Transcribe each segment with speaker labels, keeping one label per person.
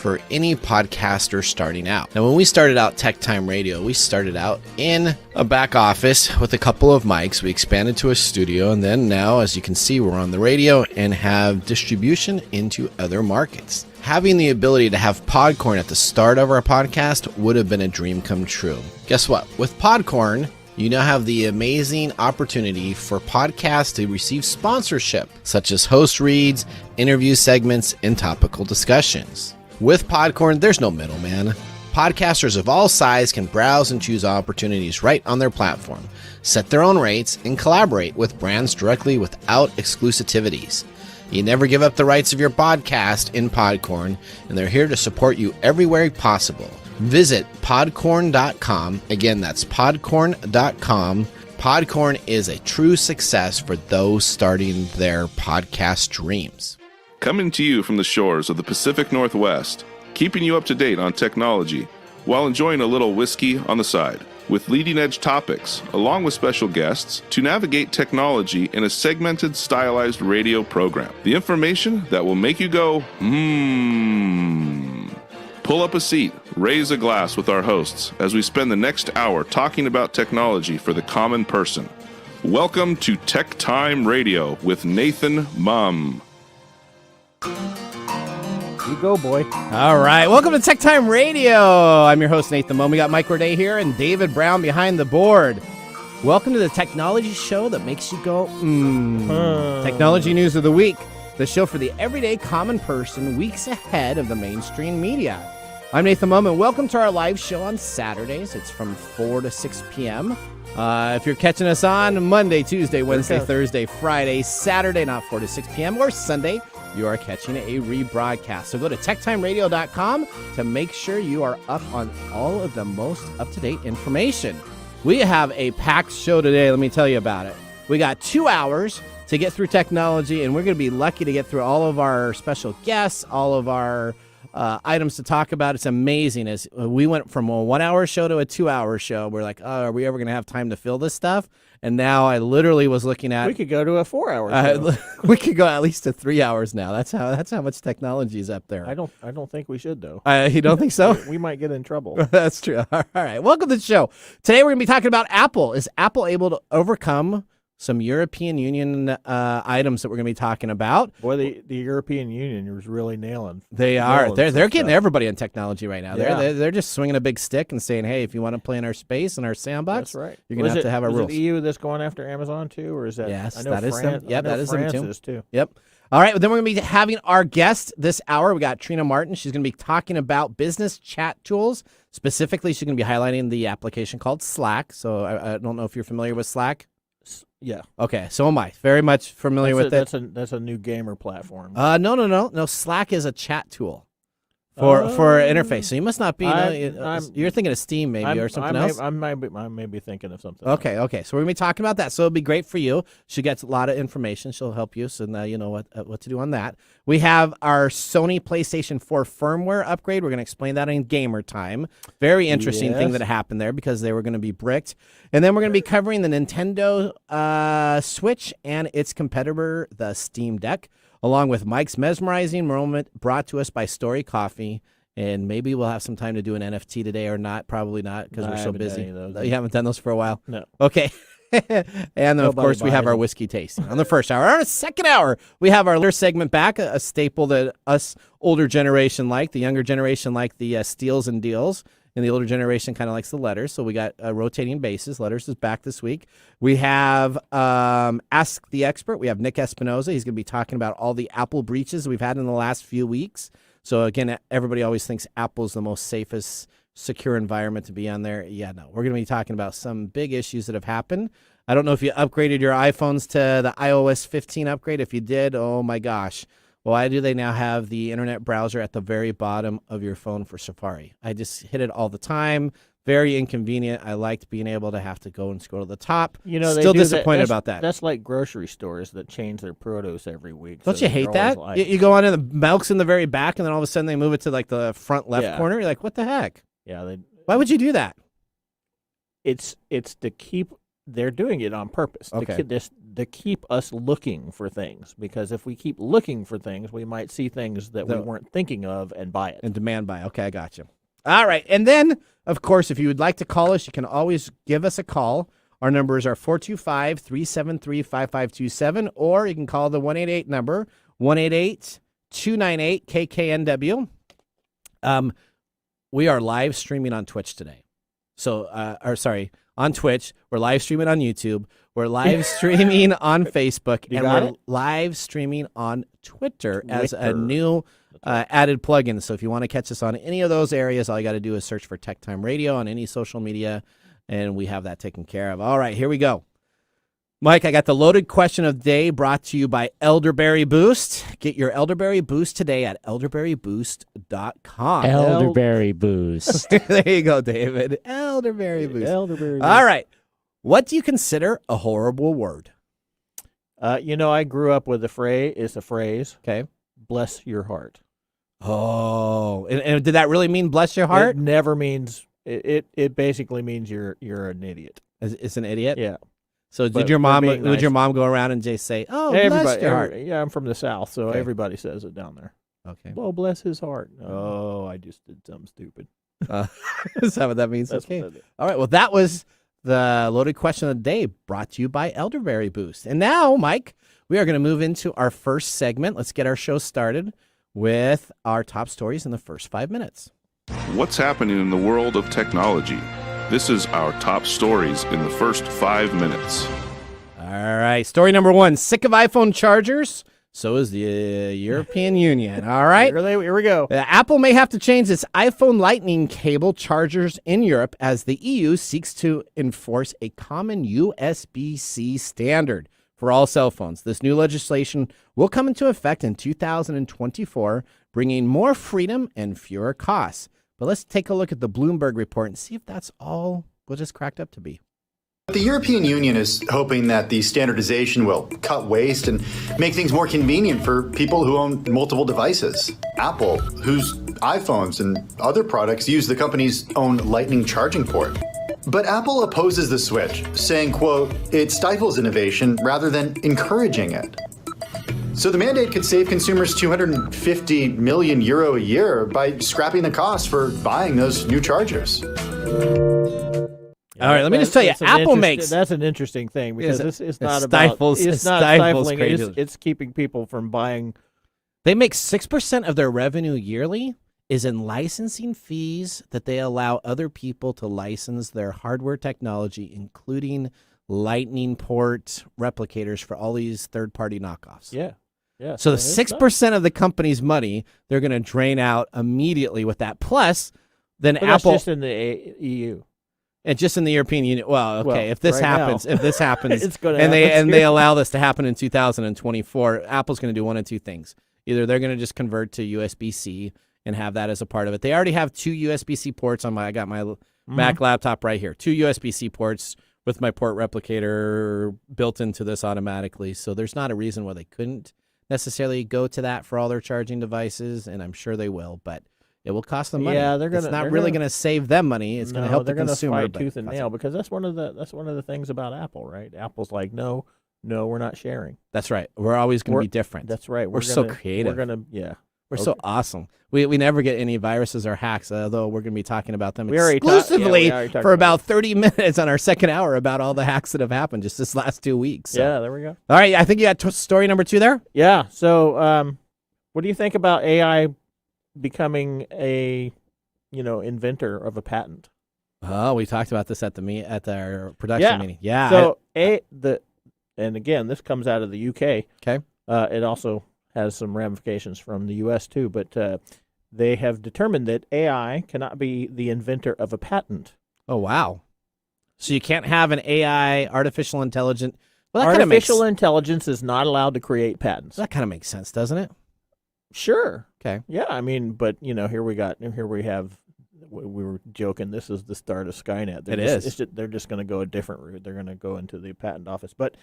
Speaker 1: for any podcaster starting out. Now, when we started out TechTime Radio, we started out in a back office with a couple of mics. We expanded to a studio, and then now, as you can see, we're on the radio and have distribution into other markets. Having the ability to have Podcorn at the start of our podcast would have been a dream come true. Guess what? With Podcorn, you now have the amazing opportunity for podcasts to receive sponsorship, such as host reads, interview segments, and topical discussions. With Podcorn, there's no middleman. Podcasters of all sizes can browse and choose opportunities right on their platform, set their own rates, and collaborate with brands directly without exclusivities. You never give up the rights of your podcast in Podcorn, and they're here to support you everywhere possible. Visit podcorn.com. Again, that's podcorn.com. Podcorn is a true success for those starting their podcast dreams.
Speaker 2: Coming to you from the shores of the Pacific Northwest, keeping you up to date on technology while enjoying a little whiskey on the side, with leading-edge topics, along with special guests, to navigate technology in a segmented, stylized radio program. The information that will make you go, Pull up a seat, raise a glass with our hosts as we spend the next hour talking about technology for the common person. Welcome to TechTime Radio with Nathan Mumm.
Speaker 3: You go, boy.
Speaker 4: All right. Welcome to TechTime Radio. I'm your host, Nathan Mumm. We got Mike Roday here and David Brown behind the board. Welcome to the technology show that makes you go, Technology news of the week. The show for the everyday common person weeks ahead of the mainstream media. I'm Nathan Mumm, and welcome to our live show on Saturdays. It's from 4 to 6 p.m. If you're catching us on Monday, Tuesday, Wednesday, Thursday, Friday, Saturday, not 4 to 6 p.m., or Sunday, you are catching a rebroadcast. So go to techtimeradio.com to make sure you are up on all of the most up-to-date information. We have a packed show today. Let me tell you about it. We got 2 hours to get through technology, and we're going to be lucky to get through all of our special guests, all of our items to talk about. It's amazing. As we went from a 1 hour show to a 2 hour show, we're like, oh, are we ever going to have time to fill this stuff? And now I literally was looking at...
Speaker 3: We could go to a 4 hour show.
Speaker 4: We could go at least to 3 hours now. That's how much technology is up there.
Speaker 3: I don't think we should, though.
Speaker 4: You don't think so?
Speaker 3: We might get in trouble.
Speaker 4: That's true. All right. Welcome to the show. Today we're going to be talking about Apple. Is Apple able to overcome some European Union items that we're going to be talking about?
Speaker 3: Boy, the European Union is really nailing.
Speaker 4: They are. They're getting everybody in technology right now.
Speaker 3: Yeah.
Speaker 4: They're just swinging a big stick and saying, hey, if you want to play in our space and our sandbox,
Speaker 3: that's right.
Speaker 4: You're going to have our rules.
Speaker 3: Is it EU that's going after Amazon too, or is that?
Speaker 4: Yes,
Speaker 3: I know
Speaker 4: that is them. Yep, that is
Speaker 3: France
Speaker 4: them
Speaker 3: is too.
Speaker 4: Yep. All right. Well, then we're going to be having our guest this hour. We got Trina Martin. She's going to be talking about business chat tools. Specifically, she's going to be highlighting the application called Slack. So I don't know if you're familiar with Slack.
Speaker 3: Yeah.
Speaker 4: Okay, so am I. Very much familiar with it.
Speaker 3: That's a new gamer platform.
Speaker 4: No. Slack is a chat tool for interface. So you must not be. You're thinking of Steam maybe or something else.
Speaker 3: I may be thinking of something.
Speaker 4: Okay. So we're gonna be talking about that. So it'll be great for you. She gets a lot of information. She'll help you. So now you know what to do on that. We have our Sony PlayStation 4 firmware upgrade. We're gonna explain that in gamer time. Very interesting thing that happened there because they were gonna be bricked. And then we're going to be covering the Nintendo Switch and its competitor, the Steam Deck, along with Mike's Mesmerizing Moment brought to us by StoriCoffee. And maybe we'll have some time to do an NFT today or not. Probably not because we're so busy. You haven't done those for a while?
Speaker 3: No.
Speaker 4: Okay. And then, of course, we have our whiskey tasting on the first hour. Our second hour, we have our little segment back, a staple that us older generation like. The younger generation like the steals and deals. And the older generation kind of likes the letters. So we got rotating bases. Letters is back this week. We have Ask the Expert. We have Nick Espinosa. He's going to be talking about all the Apple breaches we've had in the last few weeks. So, again, everybody always thinks Apple's the most safest, secure environment to be on there. Yeah, no. We're going to be talking about some big issues that have happened. I don't know if you upgraded your iPhones to the iOS 15 upgrade. If you did, oh, my gosh. Why do they now have the internet browser at the very bottom of your phone for Safari? I just hit it all the time. Very inconvenient. I liked being able to have to go and scroll to the top.
Speaker 3: You know,
Speaker 4: still disappointed about that.
Speaker 3: That's like grocery stores that change their produce every week.
Speaker 4: Don't you hate that? You go on and the milk's in the very back, and then all of a sudden they move it to like the front left corner. You're like, what the heck?
Speaker 3: Yeah.
Speaker 4: Why would you do that?
Speaker 3: It's to keep they're doing it on purpose
Speaker 4: Okay.
Speaker 3: to keep us looking for things. Because if we keep looking for things, we might see things that we weren't thinking of and buy it.
Speaker 4: And demand buy. Okay, I got you. All right. And then, of course, if you would like to call us, you can always give us a call. Our numbers are 425-373-5527, or you can call the 188 number, 188-298-KKNW. We are live streaming on Twitch today. So, on Twitch. We're live streaming on YouTube. We're live streaming on Facebook. And we're live streaming on Twitter as a new added plugin. So if you want to catch us on any of those areas, all you got to do is search for TechTime Radio on any social media, and we have that taken care of. All right, here we go. Mike, I got the loaded question of the day brought to you by Elderberry Boost. Get your Elderberry Boost today at elderberryboost.com.
Speaker 3: Elderberry Boost.
Speaker 4: There you go, David. Elderberry Boost.
Speaker 3: Elderberry Boost.
Speaker 4: All right. What do you consider a horrible word?
Speaker 3: I grew up with a phrase.
Speaker 4: Okay.
Speaker 3: Bless your heart.
Speaker 4: Oh, and did that really mean bless your heart?
Speaker 3: It never means. It basically means you're an idiot.
Speaker 4: It's an idiot.
Speaker 3: Yeah.
Speaker 4: So would your mom go around and just say, "Oh, bless your heart"?
Speaker 3: Yeah, I'm from the South, so
Speaker 4: Okay.
Speaker 3: everybody says it down there.
Speaker 4: Okay.
Speaker 3: Oh, bless his heart. Oh, I just did something stupid.
Speaker 4: Is that what that means?
Speaker 3: That's
Speaker 4: Okay.
Speaker 3: what that is.
Speaker 4: All right. Well, that was the loaded question of the day brought to you by Elderberry Boost. And now, Mike, we are going to move into our first segment. Let's get our show started with our top stories in the first 5 minutes.
Speaker 2: What's happening in the world of technology? This is our top stories in the first 5 minutes.
Speaker 4: All right. Story number one, sick of iPhone chargers. So is the European Union. All right.
Speaker 3: Here we go.
Speaker 4: Apple may have to change its iPhone Lightning cable chargers in Europe as the EU seeks to enforce a common USB-C standard for all cell phones. This new legislation will come into effect in 2024, bringing more freedom and fewer costs. But let's take a look at the Bloomberg report and see if that's all what it's cracked up to be.
Speaker 5: The European Union is hoping that the standardization will cut waste and make things more convenient for people who own multiple devices. Apple, whose iPhones and other products use the company's own Lightning charging port. But Apple opposes the switch, saying, quote, it stifles innovation rather than encouraging it. So the mandate could save consumers €250 million a year by scrapping the cost for buying those new chargers.
Speaker 4: All right, let me just tell you, Apple makes...
Speaker 3: That's an interesting thing because it's not
Speaker 4: stifles,
Speaker 3: about... It's not
Speaker 4: stifles
Speaker 3: stifling, it's keeping people from buying...
Speaker 4: They make 6% of their revenue yearly is in licensing fees that they allow other people to license their hardware technology, including Lightning port replicators for all these third-party knockoffs.
Speaker 3: Yeah. Yeah.
Speaker 4: So the 6% of the company's money, they're going to drain out immediately with that. Plus, then
Speaker 3: But
Speaker 4: Apple...
Speaker 3: that's just in the EU.
Speaker 4: And just in the European Union. Well, okay, if this
Speaker 3: right
Speaker 4: happens,
Speaker 3: now.
Speaker 4: it's
Speaker 3: gonna
Speaker 4: and
Speaker 3: happen
Speaker 4: they
Speaker 3: soon.
Speaker 4: allow this to happen in 2024, Apple's going to do one of two things. Either they're going to just convert to USB-C and have that as a part of it. They already have two USB-C ports on I got my Mac laptop right here. Two USB-C ports with my port replicator built into this automatically. So there's not a reason why they couldn't necessarily go to that for all their charging devices, and I'm sure they will, but it will cost them money.
Speaker 3: Yeah,
Speaker 4: It's not really going to save them money. It's going to help the consumer.
Speaker 3: They're going to
Speaker 4: but
Speaker 3: fight tooth and
Speaker 4: cost
Speaker 3: nail
Speaker 4: them.
Speaker 3: because that's one of the things about Apple, right? Apple's like, no, we're not sharing.
Speaker 4: That's right. We're always going to be different.
Speaker 3: That's right.
Speaker 4: We're so creative. We're so awesome. We never get any viruses or hacks, although we're going to be talking about them exclusively for about 30 minutes on our second hour about all the hacks that have happened just this last 2 weeks. So.
Speaker 3: Yeah, there we go.
Speaker 4: All right, I think you got story number 2 there?
Speaker 3: Yeah, so what do you think about AI becoming a, inventor of a patent?
Speaker 4: Oh, we talked about this at our production meeting. Yeah.
Speaker 3: So and again, this comes out of the UK.
Speaker 4: Okay.
Speaker 3: It also has some ramifications from the U.S. too, but they have determined that AI cannot be the inventor of a patent.
Speaker 4: Oh, wow. So you can't have an AI, artificial intelligence. Well,
Speaker 3: artificial intelligence is not allowed to create patents.
Speaker 4: That kind of makes sense, doesn't it?
Speaker 3: Sure.
Speaker 4: Okay.
Speaker 3: Yeah, I mean, but here we were joking. This is the start of Skynet. They're just going to go a different route. They're going to go into the patent office. But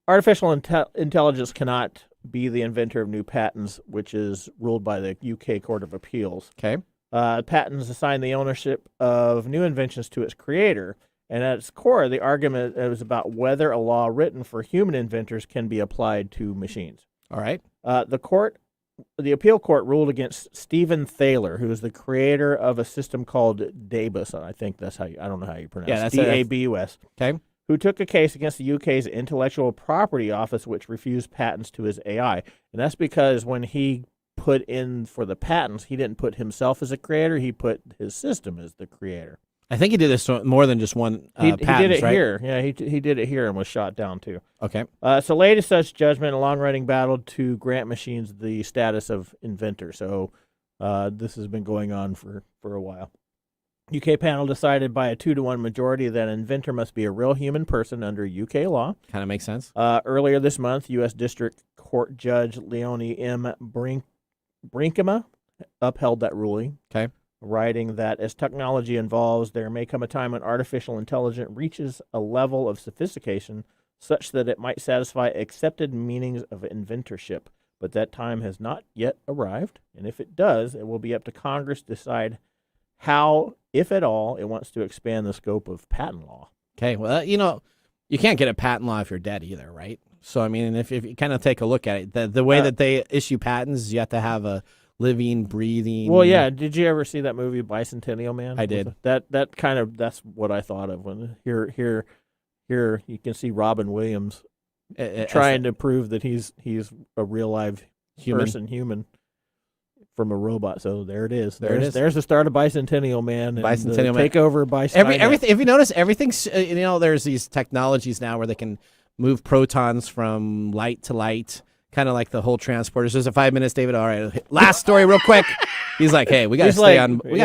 Speaker 3: artificial intelligence cannot be the inventor of new patents, which is ruled by the UK Court of Appeals.
Speaker 4: Okay.
Speaker 3: Patents assign the ownership of new inventions to its creator, And at its core, the argument was about whether a law written for human inventors can be applied to machines.
Speaker 4: All right.
Speaker 3: The appeal court ruled against Stephen Thaler, who is the creator of a system called Dabus. I think that's how I don't know how you pronounce it.
Speaker 4: Yeah, that's
Speaker 3: DABUS.
Speaker 4: Okay.
Speaker 3: Who took a case against the UK's Intellectual Property Office, which refused patents to his AI. And that's because when he put in for the patents, he didn't put himself as a creator, he put his system as the creator.
Speaker 4: I think he did this more than just one patent,
Speaker 3: He did it
Speaker 4: right?
Speaker 3: here. Yeah, he did it here and was shot down too.
Speaker 4: Okay.
Speaker 3: So latest such judgment, a long-running battle to grant machines the status of inventor. So this has been going on for a while. UK panel decided by a 2-1 majority that an inventor must be a real human person under UK law.
Speaker 4: Kind of makes sense.
Speaker 3: Earlier this month, U.S. District Court Judge Leonie M. Brinkema upheld that ruling.
Speaker 4: Okay.
Speaker 3: Writing that as technology evolves, there may come a time when artificial intelligence reaches a level of sophistication such that it might satisfy accepted meanings of inventorship. But that time has not yet arrived, and if it does, it will be up to Congress to decide how, if at all, it wants to expand the scope of patent law.
Speaker 4: Okay. Well, you can't get a patent law if you're dead either, right? So, I mean, if you kind of take a look at it, the way that they issue patents, you have to have a living, breathing.
Speaker 3: Well, yeah. Did you ever see that movie Bicentennial Man?
Speaker 4: I did.
Speaker 3: That's what I thought of when here you can see Robin Williams trying to prove that he's a real live human from a robot. So there it is. There's the start of Bicentennial Man. And
Speaker 4: Bicentennial Man.
Speaker 3: Takeover by
Speaker 4: everything. If you notice, everything's there's these technologies now where they can move protons from light to light. Kind of like the whole transporters. There's a 5 minutes, David. All right, last story, real quick. He's like, "Hey, we got to stay on board."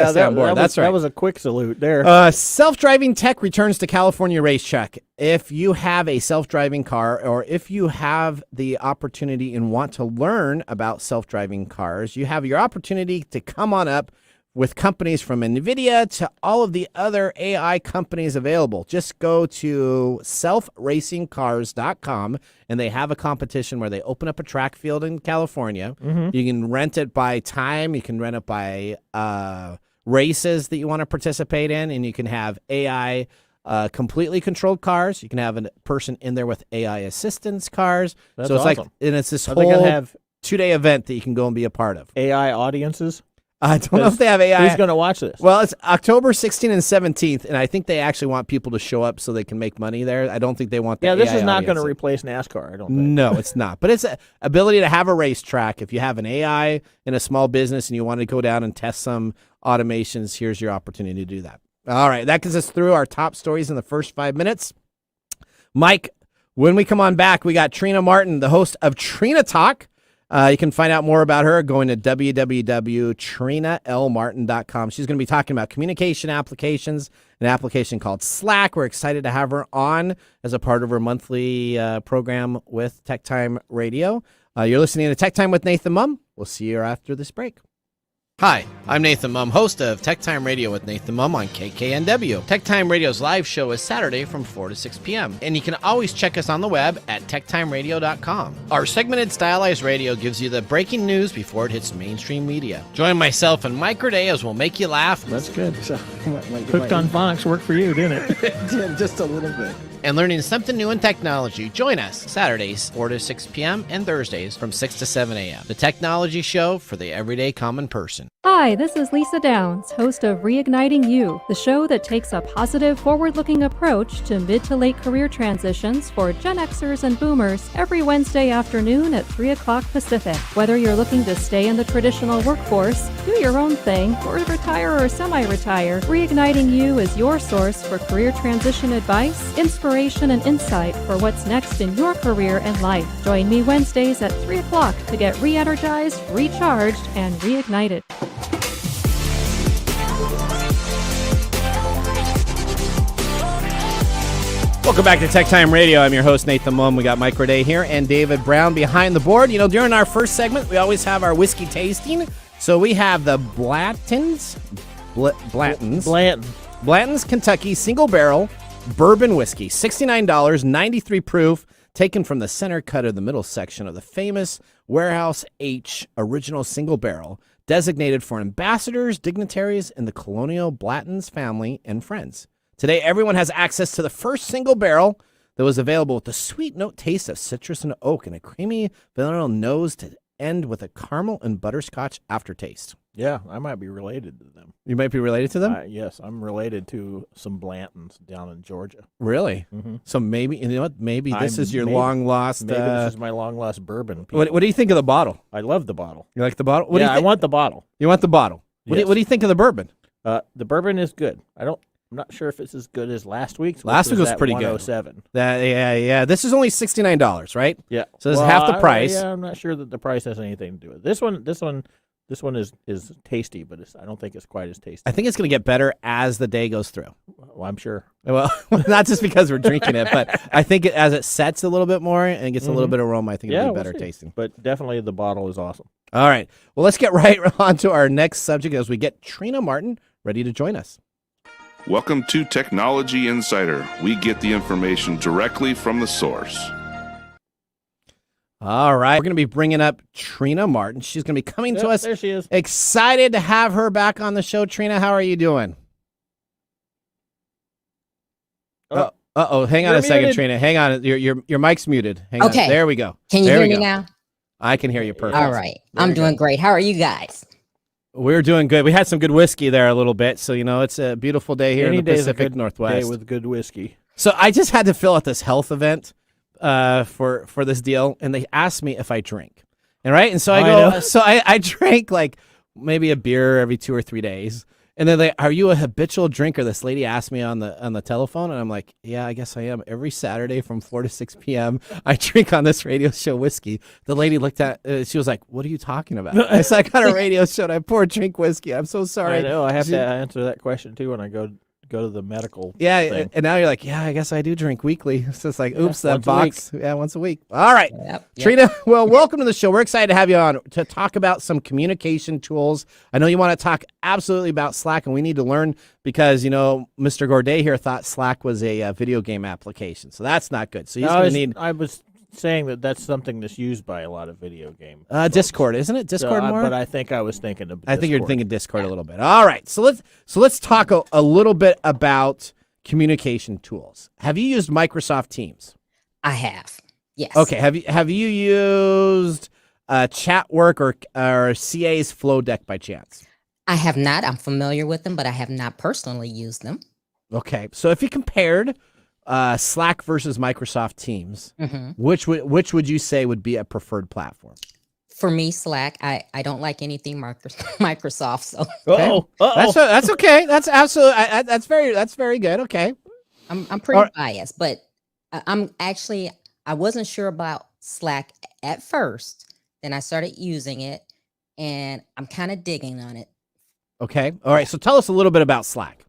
Speaker 4: That's right.
Speaker 3: That was a quick salute there.
Speaker 4: Self-driving tech returns to California racetrack. If you have a self-driving car, or if you have the opportunity and want to learn about self-driving cars, you have your opportunity to come on up with companies from NVIDIA to all of the other AI companies available. Just go to selfracingcars.com, and they have a competition where they open up a track field in California. Mm-hmm. You can rent it by time. You can rent it by races that you want to participate in, and you can have AI completely controlled cars. You can have a person in there with AI assistance cars.
Speaker 3: That's
Speaker 4: so it's
Speaker 3: awesome.
Speaker 4: And it's this whole
Speaker 3: have
Speaker 4: 2-day event that you can go and be a part of.
Speaker 3: AI audiences?
Speaker 4: I don't know if they have AI.
Speaker 3: Who's going to watch this?
Speaker 4: Well, it's October 16th and 17th, and I think they actually want people to show up so they can make money there. I don't think they want the
Speaker 3: this
Speaker 4: AI
Speaker 3: is not going to
Speaker 4: audience.
Speaker 3: replace NASCAR, I don't think.
Speaker 4: No, it's not. But it's an ability to have a racetrack. If you have an AI in a small business and you want to go down and test some automations, here's your opportunity to do that. All right, that gets us through our top stories in the first 5 minutes. Mike, when we come on back, we got Trina Martin, the host of Trina Talk. You can find out more about her going to www.trinalmartin.com. She's going to be talking about communication applications, an application called Slack. We're excited to have her on as a part of her monthly program with TechTime Radio. You're listening to Tech Time with Nathan Mumm. We'll see you after this break.
Speaker 1: Hi, I'm Nathan Mumm, host of Tech Time Radio with Nathan Mumm on KKNW. Tech Time Radio's live show is Saturday from 4 to 6 p.m., and you can always check us on the web at techtimeradio.com. Our segmented stylized radio gives you the breaking news before it hits mainstream media. Join myself and Mike Corday as we'll make you laugh.
Speaker 3: That's good. So, Hooked on Phonics worked for you, didn't it?
Speaker 4: It did, just a little bit.
Speaker 1: And learning something new in technology. Join us Saturdays 4 to 6 p.m. and Thursdays from 6 to 7 a.m. The technology show for the everyday common person.
Speaker 6: Hi, this is Lisa Downs, host of Reigniting You, the show that takes a positive, forward-looking approach to mid to late career transitions for Gen Xers and Boomers every Wednesday afternoon at 3 o'clock Pacific. Whether you're looking to stay in the traditional workforce, do your own thing, or retire or semi-retire, Reigniting You is your source for career transition advice, inspiration, and insight for what's next in your career and life. Join me Wednesdays at 3 o'clock to get re-energized, recharged, and reignited.
Speaker 4: Welcome back to Tech Time Radio. I'm your host, Nathan Mumm. We got Mike Corday here and David Brown behind the board. You know, during our first segment, we always have our whiskey tasting. So we have the Blanton's Kentucky Single Barrel Bourbon Whiskey, $69, 93 proof, taken from the center cut of the middle section of the famous Warehouse H original single barrel, designated for ambassadors, dignitaries, and the colonial Blanton's family and friends. Today, everyone has access to the first single barrel that was available with the sweet note taste of citrus and oak and a creamy vanilla nose to end with a caramel and butterscotch aftertaste.
Speaker 3: Yeah, I might be related to them.
Speaker 4: You might be related to them?
Speaker 3: Yes, I'm related to some Blantons down in Georgia.
Speaker 4: Really?
Speaker 3: Mm-hmm.
Speaker 4: So maybe, you know what? Maybe this is your long-lost...
Speaker 3: Maybe this is my long-lost bourbon.
Speaker 4: What do you think of the bottle?
Speaker 3: I love the bottle.
Speaker 4: You like the bottle? What do
Speaker 3: yeah,
Speaker 4: you
Speaker 3: I want the bottle.
Speaker 4: You want the bottle?
Speaker 3: Yes.
Speaker 4: What do you think of the bourbon?
Speaker 3: The bourbon is good. I'm not sure if it's as good as last week's.
Speaker 4: Last week was pretty good.
Speaker 3: 107.
Speaker 4: Yeah. This is only $69, right?
Speaker 3: Yeah.
Speaker 4: So this is half the price.
Speaker 3: Yeah, I'm not sure that the price has anything to do with it. This one is tasty, but I don't think it's quite as tasty.
Speaker 4: I think it's going to get better as the day goes through.
Speaker 3: Well, I'm sure.
Speaker 4: Well, not just because we're drinking it, but I think as it sets a little bit more and gets a little bit of aroma, I think it'll be better tasting.
Speaker 3: But definitely the bottle is awesome.
Speaker 4: All right. Well, let's get right on to our next subject as we get Trina Martin ready to join us.
Speaker 2: Welcome to Technology Insider. We get the information directly from the source.
Speaker 4: All right. We're going to be bringing up Trina Martin. She's going to be coming to us.
Speaker 3: There she is.
Speaker 4: Excited to have her back on the show. Trina, how are you doing? Uh-oh. Hang on a second, Trina. Hang on. Your mic's muted. Hang on. There we go.
Speaker 7: Can you hear me now?
Speaker 4: I can hear you perfect.
Speaker 7: All right. I'm doing great. How are you guys?
Speaker 4: We're doing good. We had some good whiskey there a little bit. So, it's a beautiful day here in the Pacific Northwest.
Speaker 3: Day with good whiskey.
Speaker 4: So I just had to fill out this health event for this deal, and they asked me if I drink. And so I drank like maybe a beer every 2 or 3 days. And then are you a habitual drinker? This lady asked me on the telephone, and I'm like, yeah, I guess I am. Every Saturday from 4 to 6 p.m., I drink on this radio show whiskey. The lady looked at, she was like, what are you talking about? I said, I got a radio show, and I drink whiskey. I'm so sorry.
Speaker 3: I know. I have to answer that question, too, when I go to the medical thing.
Speaker 4: And now you're like, yeah, I guess I do drink weekly. So it's like, oops, that box. Yeah, once a week. All right. Yep. Trina, well, welcome to the show. We're excited to have you on to talk about some communication tools. I know you want to talk absolutely about Slack, and we need to learn because, Mr. Gourdet here thought Slack was a video game application. So that's not good. So
Speaker 3: I was saying that's something that's used by a lot of video game
Speaker 4: Discord, isn't it? Discord more?
Speaker 3: But I think I was thinking of Discord.
Speaker 4: I think you're thinking Discord a little bit. All right. So let's talk a little bit about communication tools. Have you used Microsoft Teams?
Speaker 7: I have. Yes.
Speaker 4: Okay. Have you used Chatwork or CA's Flow Deck by chance?
Speaker 7: I have not. I'm familiar with them, but I have not personally used them.
Speaker 4: Okay. So if you compared Slack versus Microsoft Teams, which would you say would be a preferred platform?
Speaker 7: For me, Slack. I don't like anything Microsoft. So
Speaker 4: That's okay. That's absolutely that's very good. Okay,
Speaker 7: I'm pretty biased, but I wasn't sure about Slack at first. Then I started using it, and I'm kind of digging on it.
Speaker 4: Okay. All right. So tell us a little bit about Slack.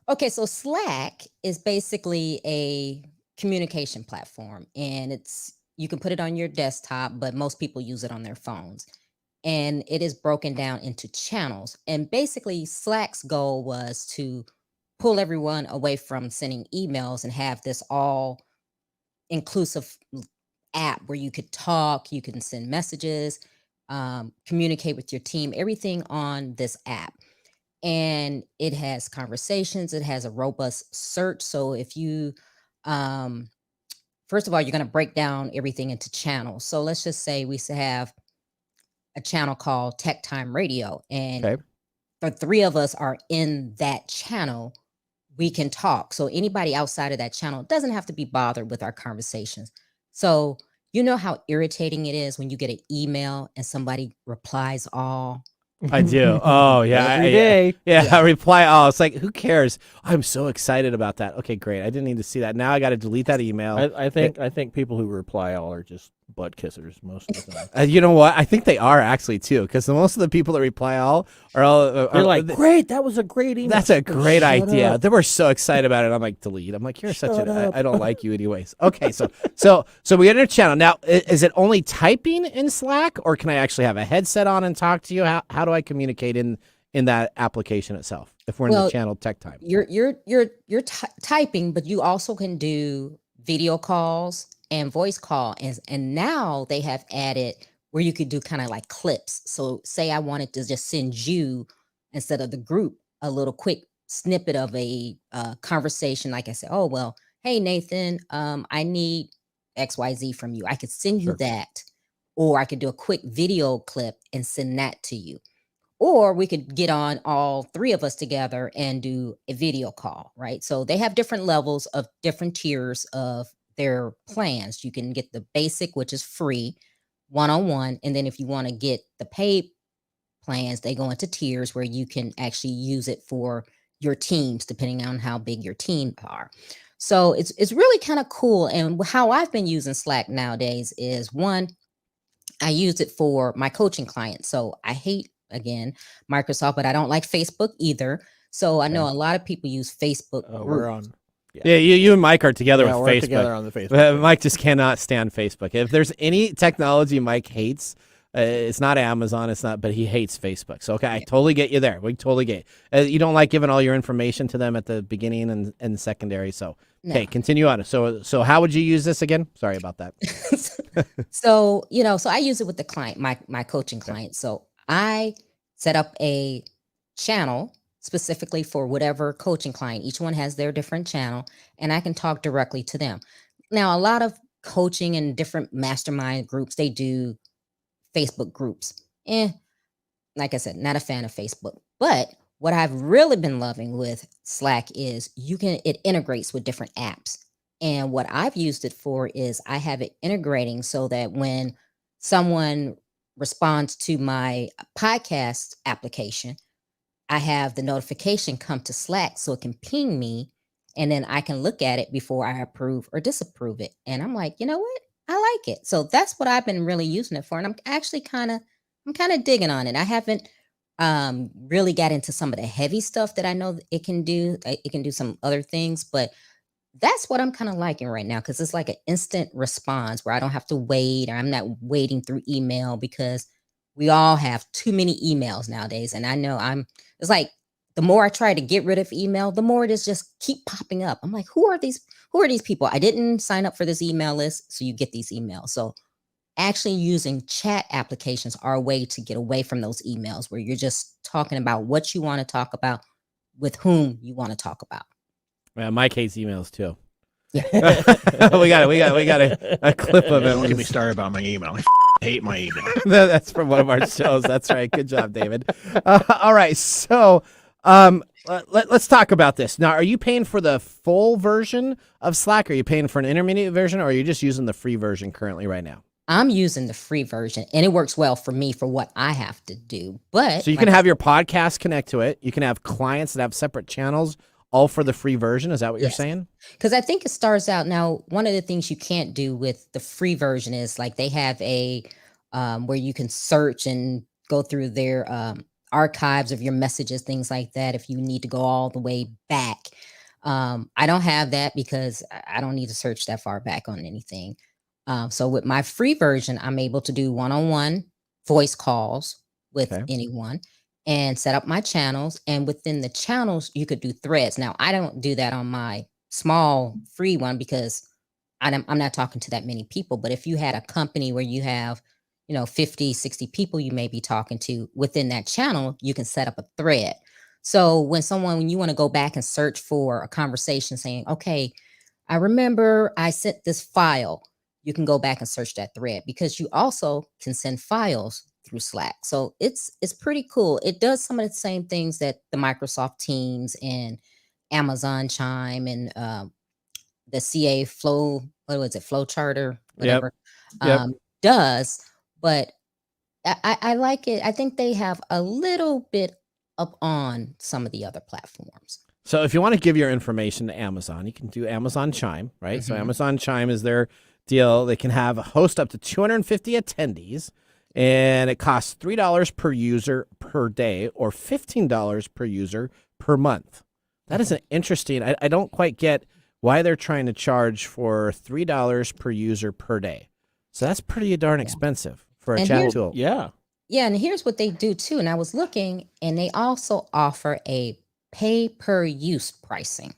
Speaker 7: Okay, so Slack is basically a communication platform, and you can put it on your desktop, but most people use it on their phones. And it is broken down into channels. And basically, Slack's goal was to pull everyone away from sending emails and have this all-inclusive app where you could talk, you can send messages, communicate with your team, everything on this app. And it has conversations. It has a robust search. So if you, first of all, you're going to break down everything into channels. So let's just say we have a channel called TechTime Radio. And the 3 of us are in that channel. We can talk. So anybody outside of that channel doesn't have to be bothered with our conversations. So you know how irritating it is when you get an email and somebody replies all.
Speaker 4: I do. Oh, yeah.
Speaker 3: Every day.
Speaker 4: I reply all. It's like, who cares? I'm so excited about that. Okay, great. I didn't need to see that. Now I got to delete that email.
Speaker 3: I think people who reply all are just butt kissers most of the time.
Speaker 4: You know what? I think they are actually too, because most of the people that reply all are all.
Speaker 3: They're like, great. That was a great email.
Speaker 4: That's a great idea. They were so excited about it. I'm like, delete. I'm like, you're such a. I don't like you anyways. Okay, so we get in a channel now. Is it only typing in Slack, or can I actually have a headset on and talk to you? How do I communicate in that application itself if we're in the channel TechTime?
Speaker 7: You're typing, but you also can do video calls and voice call, and now they have added where you could do kind of like clips. So say I wanted to just send you instead of the group a little quick snippet of a conversation. Like I said, oh, well, hey, Nathan, I need XYZ from you. I could send you that, or I could do a quick video clip and send that to you. Or we could get on all three of us together and do a video call, right? So they have different levels of different tiers of their plans. You can get the basic, which is free, one-on-one. And then if you want to get the paid plans, they go into tiers where you can actually use it for your teams, depending on how big your teams are. So it's really kind of cool. And how I've been using Slack nowadays is, one, I use it for my coaching clients. So I hate, again, Microsoft, but I don't like Facebook either. So I know a lot of people use Facebook.
Speaker 3: We're on.
Speaker 4: Yeah, you and Mike are together with
Speaker 3: we're
Speaker 4: Facebook.
Speaker 3: Together on the Facebook.
Speaker 4: Mike just cannot stand Facebook. If there's any technology Mike hates, it's not Amazon, but he hates Facebook. So, okay, I totally get you there. We totally get you don't like giving all your information to them at the beginning and secondary. So, okay, continue on. So how would you use this again? Sorry about that.
Speaker 7: So I use it with the client, my coaching client. So I set up a channel specifically for whatever coaching client. Each one has their different channel, and I can talk directly to them. Now, a lot of coaching and different mastermind groups, they do Facebook groups. Like I said, not a fan of Facebook. But what I've really been loving with Slack is it integrates with different apps. And what I've used it for is I have it integrating so that when someone responds to my podcast application, I have the notification come to Slack so it can ping me, and then I can look at it before I approve or disapprove it. And I'm like, you know what? I like it. So that's what I've been really using it for. And I'm actually kind of digging on it. I haven't really got into some of the heavy stuff that I know it can do. It can do some other things, but that's what I'm kind of liking right now, because it's like an instant response where I don't have to wait, or I'm not waiting through email, because we all have too many emails nowadays. And I know it's like the more I try to get rid of email, the more it is just keep popping up. I'm like, who are these people? I didn't sign up for this email list. So you get these emails. So actually using chat applications are a way to get away from those emails where you're just talking about what you want to talk about with whom you want to talk about.
Speaker 4: Yeah, Mike hates emails too.
Speaker 7: Yeah.
Speaker 4: we got a clip of it.
Speaker 8: Don't get me started about my email. I hate my email.
Speaker 4: That's from one of our shows. That's right. Good job, David. All right. So let's talk about this. Now, are you paying for the full version of Slack? Are you paying for an intermediate version, or are you just using the free version currently right now?
Speaker 7: I'm using the free version, and it works well for me for what I have to do. But
Speaker 4: so you can have your podcast connect to it. You can have clients that have separate channels, all for the free version. Is that what you're saying?
Speaker 7: Because I think it starts out now. One of the things you can't do with the free version is like they have a where you can search and go through their archives of your messages, things like that, if you need to go all the way back. I don't have that because I don't need to search that far back on anything. So with my free version, I'm able to do one-on-one voice calls with anyone and set up my channels. And within the channels, you could do threads. Now, I don't do that on my small free one because I'm not talking to that many people. But if you had a company where you have 50, 60 people you may be talking to within that channel, you can set up a thread. So when you want to go back and search for a conversation saying, okay, I remember I sent this file, you can go back and search that thread, because you also can send files through Slack. So it's pretty cool. It does some of the same things that the Microsoft Teams and Amazon Chime and the CA Flow, Flow Charter, whatever, does. But I like it. I think they have a little bit up on some of the other platforms.
Speaker 4: So if you want to give your information to Amazon, you can do Amazon Chime, right? So Amazon Chime is their deal. They can have a host up to 250 attendees, and it costs $3 per user per day or $15 per user per month. That is an interesting. I don't quite get why they're trying to charge for $3 per user per day. So that's pretty darn expensive for a chat tool.
Speaker 3: Yeah.
Speaker 7: Yeah, and here's what they do too. And I was looking, and they also offer a pay per use pricing.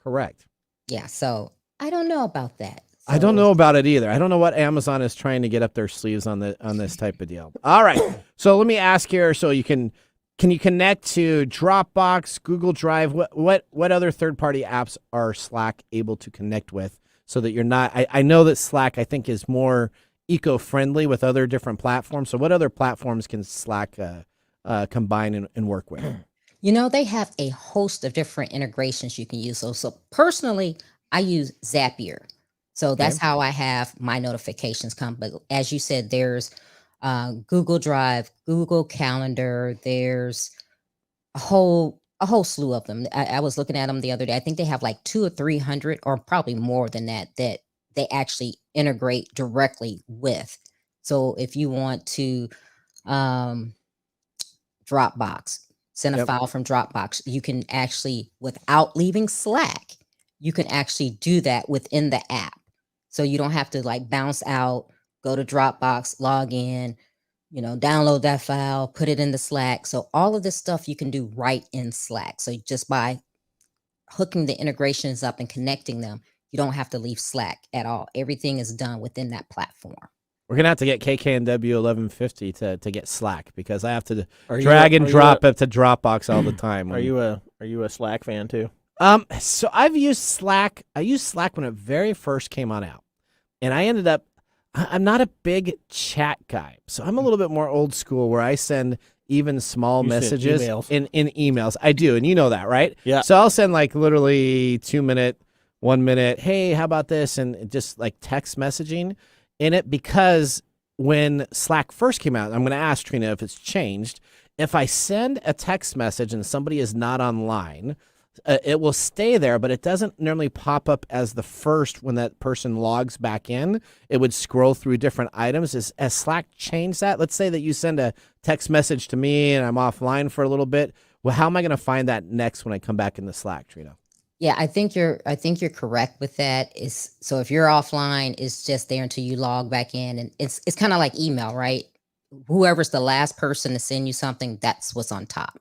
Speaker 4: Correct.
Speaker 7: Yeah, so I don't know about that.
Speaker 4: I don't know about it either. I don't know what Amazon is trying to get up their sleeves on this type of deal. All right. So let me ask here, so you can can you connect to Dropbox, Google Drive? What other third-party apps are Slack able to connect with so that you're not? I know that Slack, I think, is more eco-friendly with other different platforms. So what other platforms can Slack combine and work with?
Speaker 7: They have a host of different integrations you can use. So personally, I use Zapier. So that's how I have my notifications come. But as you said, there's Google Drive, Google Calendar. There's a whole slew of them. I was looking at them the other day. I think they have like 200 or 300, or probably more than that they actually integrate directly with. So if you want to Dropbox, send a file from Dropbox, you can actually, without leaving Slack, you can actually do that within the app. So you don't have to like bounce out, go to Dropbox, log in, download that file, put it in the Slack. So all of this stuff you can do right in Slack. So just by hooking the integrations up and connecting them, you don't have to leave Slack at all. Everything is done within that platform.
Speaker 4: We're going to have to get KKNW 1150 to get Slack, because I have to drag and drop it to Dropbox all the time.
Speaker 3: Are you a Slack fan too?
Speaker 4: So I've used Slack. I used Slack when it very first came out, and I'm not a big chat guy. So I'm a little bit more old school, where I send even small messages in emails. I do. And you know that, right?
Speaker 3: Yeah.
Speaker 4: So I'll send like literally 2 minute, 1 minute. Hey, how about this? And just like text messaging in it, because when Slack first came out, I'm going to ask Trina if it's changed. If I send a text message and somebody is not online, it will stay there, but it doesn't normally pop up as the first when that person logs back in. It would scroll through different items. Has Slack changed that? Let's say that you send a text message to me and I'm offline for a little bit. Well, how am I going to find that next when I come back into Slack, Trina?
Speaker 7: Yeah, I think you're correct with that. So if you're offline, it's just there until you log back in, and it's kind of like email, right? Whoever's the last person to send you something, that's what's on top.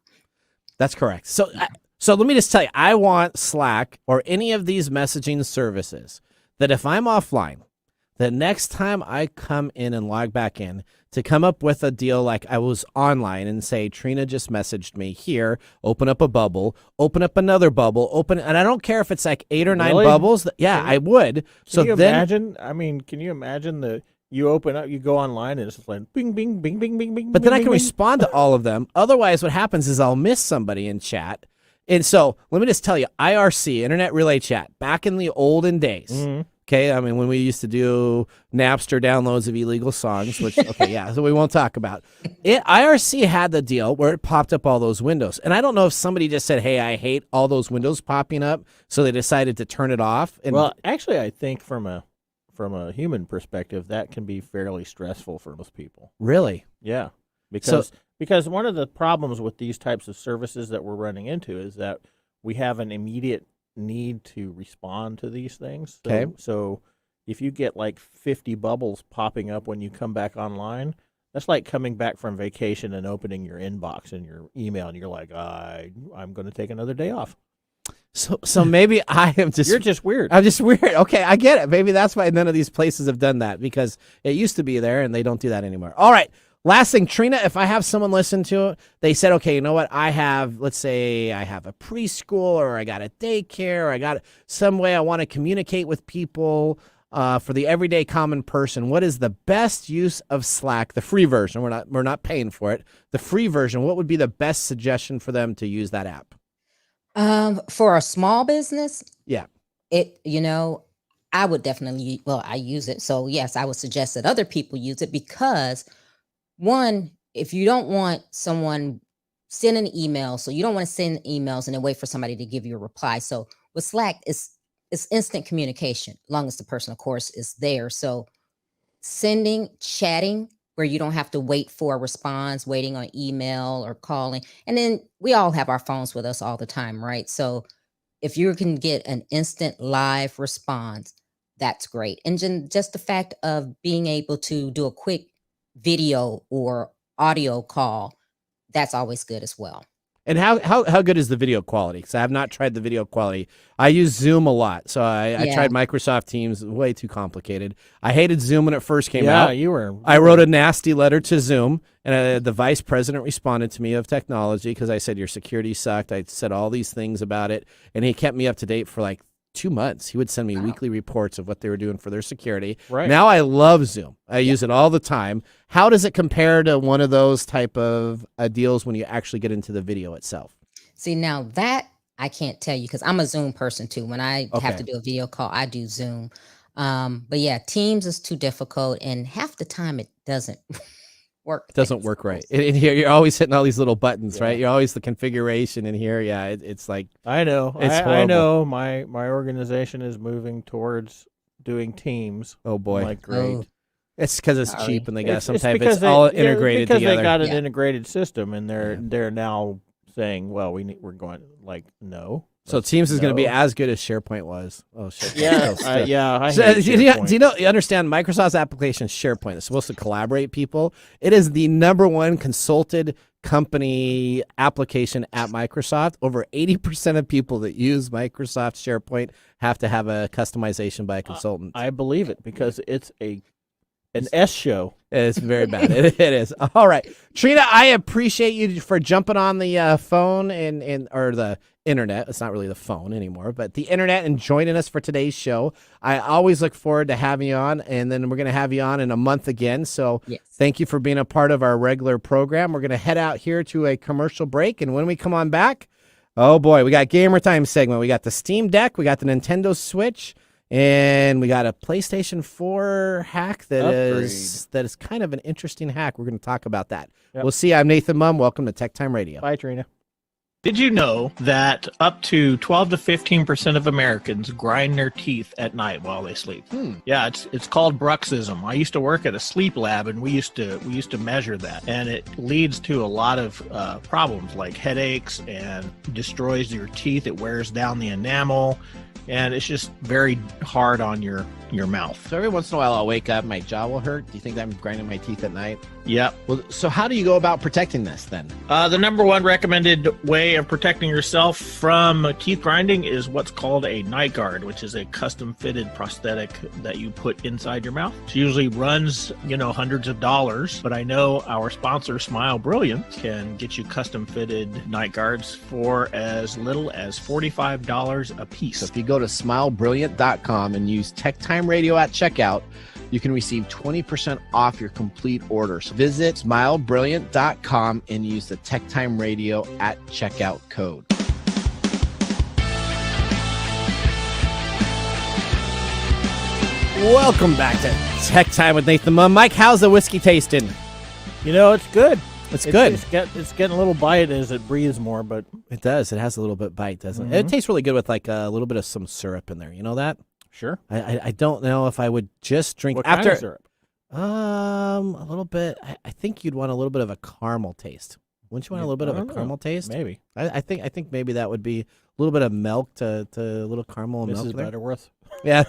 Speaker 4: That's correct. So let me just tell you, I want Slack or any of these messaging services that if I'm offline, the next time I come in and log back in, to come up with a deal like I was online and say, Trina just messaged me here, open up a bubble, open up another bubble, and I don't care if it's like 8 or 9 bubbles. I would.
Speaker 3: Can you imagine? I mean, can you imagine you open up, you go online, and it's just like bing, bing, bing, bing, bing, bing.
Speaker 4: But then
Speaker 3: bing,
Speaker 4: I can
Speaker 3: bing,
Speaker 4: respond to all of them. Otherwise, what happens is I'll miss somebody in chat. And so let me just tell you, IRC, Internet Relay Chat, back in the olden days, okay, I mean, when we used to do Napster downloads of illegal songs, which, so we won't talk about. IRC had the deal where it popped up all those windows. And I don't know if somebody just said, hey, I hate all those windows popping up, so they decided to turn it off. And
Speaker 3: well, actually, I think from a human perspective, that can be fairly stressful for most people.
Speaker 4: Really?
Speaker 3: Yeah, because one of the problems with these types of services that we're running into is that we have an immediate need to respond to these things. So if you get like 50 bubbles popping up when you come back online, that's like coming back from vacation and opening your inbox and your email, and you're like, I'm going to take another day off.
Speaker 4: So maybe I am just...
Speaker 3: You're just weird.
Speaker 4: I'm just weird. Okay, I get it. Maybe that's why none of these places have done that, because it used to be there and they don't do that anymore. All right. Last thing, Trina, if I have someone listen to it, they said, okay, you know what? Let's say I have a preschool, or I got a daycare, or I got some way I want to communicate with people for the everyday common person. What is the best use of Slack, the free version? We're not paying for it. The free version, what would be the best suggestion for them to use that app?
Speaker 7: For a small business?
Speaker 4: Yeah.
Speaker 7: I would definitely, I use it. So yes, I would suggest that other people use it, because one, if you don't want someone send an email, so you don't want to send emails and then wait for somebody to give you a reply. So with Slack, it's instant communication, as long as the person, of course, is there. So chatting, where you don't have to wait for a response, waiting on email or calling. And then we all have our phones with us all the time, right? So if you can get an instant live response, that's great. And just the fact of being able to do a quick video or audio call, that's always good as well.
Speaker 4: And how good is the video quality? Because I have not tried the video quality. I use Zoom a lot, so I tried Microsoft Teams. Way too complicated. I hated Zoom when it first came out. I wrote a nasty letter to Zoom, and the vice president responded to me of technology because I said your security sucked. I said all these things about it, and he kept me up to date for like 2 months. He would send me weekly reports of what they were doing for their security.
Speaker 3: Right.
Speaker 4: Now I love Zoom. I use it all the time. How does it compare to one of those type of deals when you actually get into the video itself?
Speaker 7: See, now that I can't tell you because I'm a Zoom person too. When I have to do a video call, I do Zoom. But yeah, Teams is too difficult, and half the time it doesn't work.
Speaker 4: It doesn't work right. In here, you're always hitting all these little buttons, right? You're always the configuration in here. Yeah, it's like
Speaker 3: I know.
Speaker 4: It's
Speaker 3: I know. My organization is moving towards doing Teams.
Speaker 4: Oh boy,
Speaker 3: I'm like great.
Speaker 7: Oh.
Speaker 4: It's because it's cheap and they got some type.
Speaker 3: because
Speaker 4: It's all integrated
Speaker 3: because
Speaker 4: together.
Speaker 3: they got an integrated system, and they're now saying, well, we're going like no.
Speaker 4: So Teams is going to be as good as SharePoint was. Oh shit.
Speaker 3: Yeah, I
Speaker 4: So,
Speaker 3: hate
Speaker 4: do
Speaker 3: SharePoint.
Speaker 4: you understand Microsoft's application SharePoint is supposed to collaborate people? It is the #1 consulted company application at Microsoft. Over 80% of people that use Microsoft SharePoint have to have a customization by a consultant.
Speaker 3: I believe it because it's an S show.
Speaker 4: It's very bad. It is. All right. Trina, I appreciate you for jumping on the phone or the internet. It's not really the phone anymore, but the internet, and joining us for today's show. I always look forward to having you on, and then we're going to have you on in a month again. So thank you for being a part of our regular program. We're going to head out here to a commercial break, and when we come on back, oh boy, we got Gamer Time segment. We got the Steam Deck. We got the Nintendo Switch. And we got a PlayStation 4 hack that is kind of an interesting hack. We're going to talk about that.
Speaker 3: Yep.
Speaker 4: We'll see. I'm Nathan Mumm. Welcome to TechTime Radio.
Speaker 3: Bye, Trina.
Speaker 8: Did you know that up to 12 to 15% of Americans grind their teeth at night while they sleep? Yeah, it's called Bruxism. I used to work at a sleep lab, and we used to measure that, and it leads to a lot of problems like headaches and destroys your teeth. It wears down the enamel, and it's just very hard on your mouth.
Speaker 4: So every once in a while I'll wake up, my jaw will hurt. Do you think I'm grinding my teeth at night?
Speaker 8: Yep.
Speaker 4: Well, so how do you go about protecting this then?
Speaker 8: The #1 recommended way of protecting yourself from teeth grinding is what's called a night guard, which is a custom fitted prosthetic that you put inside your mouth. It usually runs, hundreds of dollars, but I know our sponsor, Smile Brilliant, can get you custom fitted night guards for as little as $45 a piece.
Speaker 4: So if you go to smilebrilliant.com and use TechTime Radio at checkout, you can receive 20% off your complete order. So visit smilebrilliant.com and use the TechTime Radio at checkout code. Welcome back to Tech Time with Nathan Mumm. Mike, how's the whiskey tasting?
Speaker 3: It's good.
Speaker 4: It's good.
Speaker 3: It's getting a little bite as it breathes more, but
Speaker 4: It does. It has a little bit bite, doesn't it? It tastes really good with like a little bit of some syrup in there. You know that?
Speaker 3: sure.
Speaker 4: I don't know if I would just drink
Speaker 3: What
Speaker 4: after
Speaker 3: kind of syrup?
Speaker 4: a little bit. I think you'd want a little bit of a caramel taste. Wouldn't you want a little bit of a caramel taste?
Speaker 3: Maybe.
Speaker 4: I think maybe that would be a little bit of milk to a little caramel and milk
Speaker 3: Mrs.
Speaker 4: there.
Speaker 3: Butterworth.
Speaker 4: Yeah,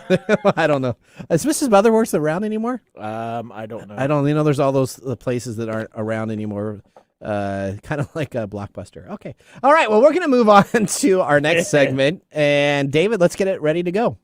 Speaker 4: I don't know. Is Mrs. Butterworth around anymore?
Speaker 3: I don't know.
Speaker 4: I don't. There's all those places that aren't around anymore. Kind of like a Blockbuster. Okay. All right. Well, we're going to move on to our next segment. And David, let's get it ready to go.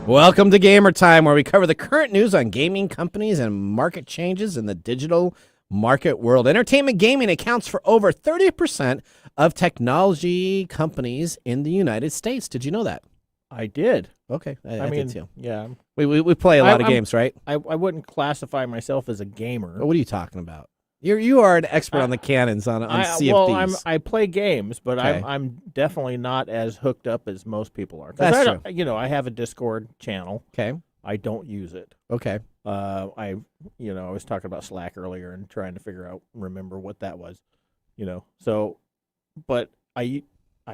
Speaker 4: Welcome to Gamer Time, where we cover the current news on gaming companies and market changes in the digital market world. Entertainment gaming accounts for over 30% of technology companies in the United States. Did you know that?
Speaker 3: I did.
Speaker 4: Okay. I did too.
Speaker 3: Yeah.
Speaker 4: We play a lot of games, right?
Speaker 3: I wouldn't classify myself as a gamer.
Speaker 4: What are you talking about? You are an expert on the cannons on Sea of Thieves.
Speaker 3: I play games, but
Speaker 4: Okay.
Speaker 3: I'm definitely not as hooked up as most people are.
Speaker 4: That's
Speaker 3: true. I have a Discord channel.
Speaker 4: Okay.
Speaker 3: I don't use it.
Speaker 4: Okay.
Speaker 3: I was talking about Slack earlier and trying to remember what that was. So, but I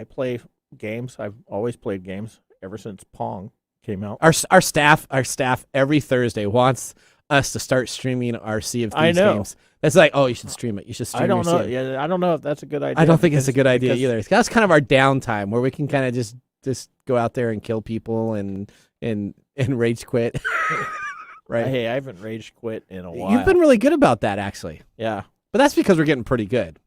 Speaker 3: play games. I've always played games ever since Pong came out.
Speaker 4: Our staff every Thursday wants us to start streaming our Sea of Thieves
Speaker 3: I know.
Speaker 4: games. That's like, you should stream it. You should stream
Speaker 3: I don't
Speaker 4: your
Speaker 3: know.
Speaker 4: Sea of-
Speaker 3: Yeah, I don't know if that's a good idea.
Speaker 4: I don't think it's a good idea
Speaker 3: because-
Speaker 4: either. That's kind of our downtime where we can kind of just go out there and kill people and rage quit. right?
Speaker 3: Hey, I haven't rage quit in a while.
Speaker 4: You've been really good about that, actually.
Speaker 3: Yeah.
Speaker 4: But that's because we're getting pretty good.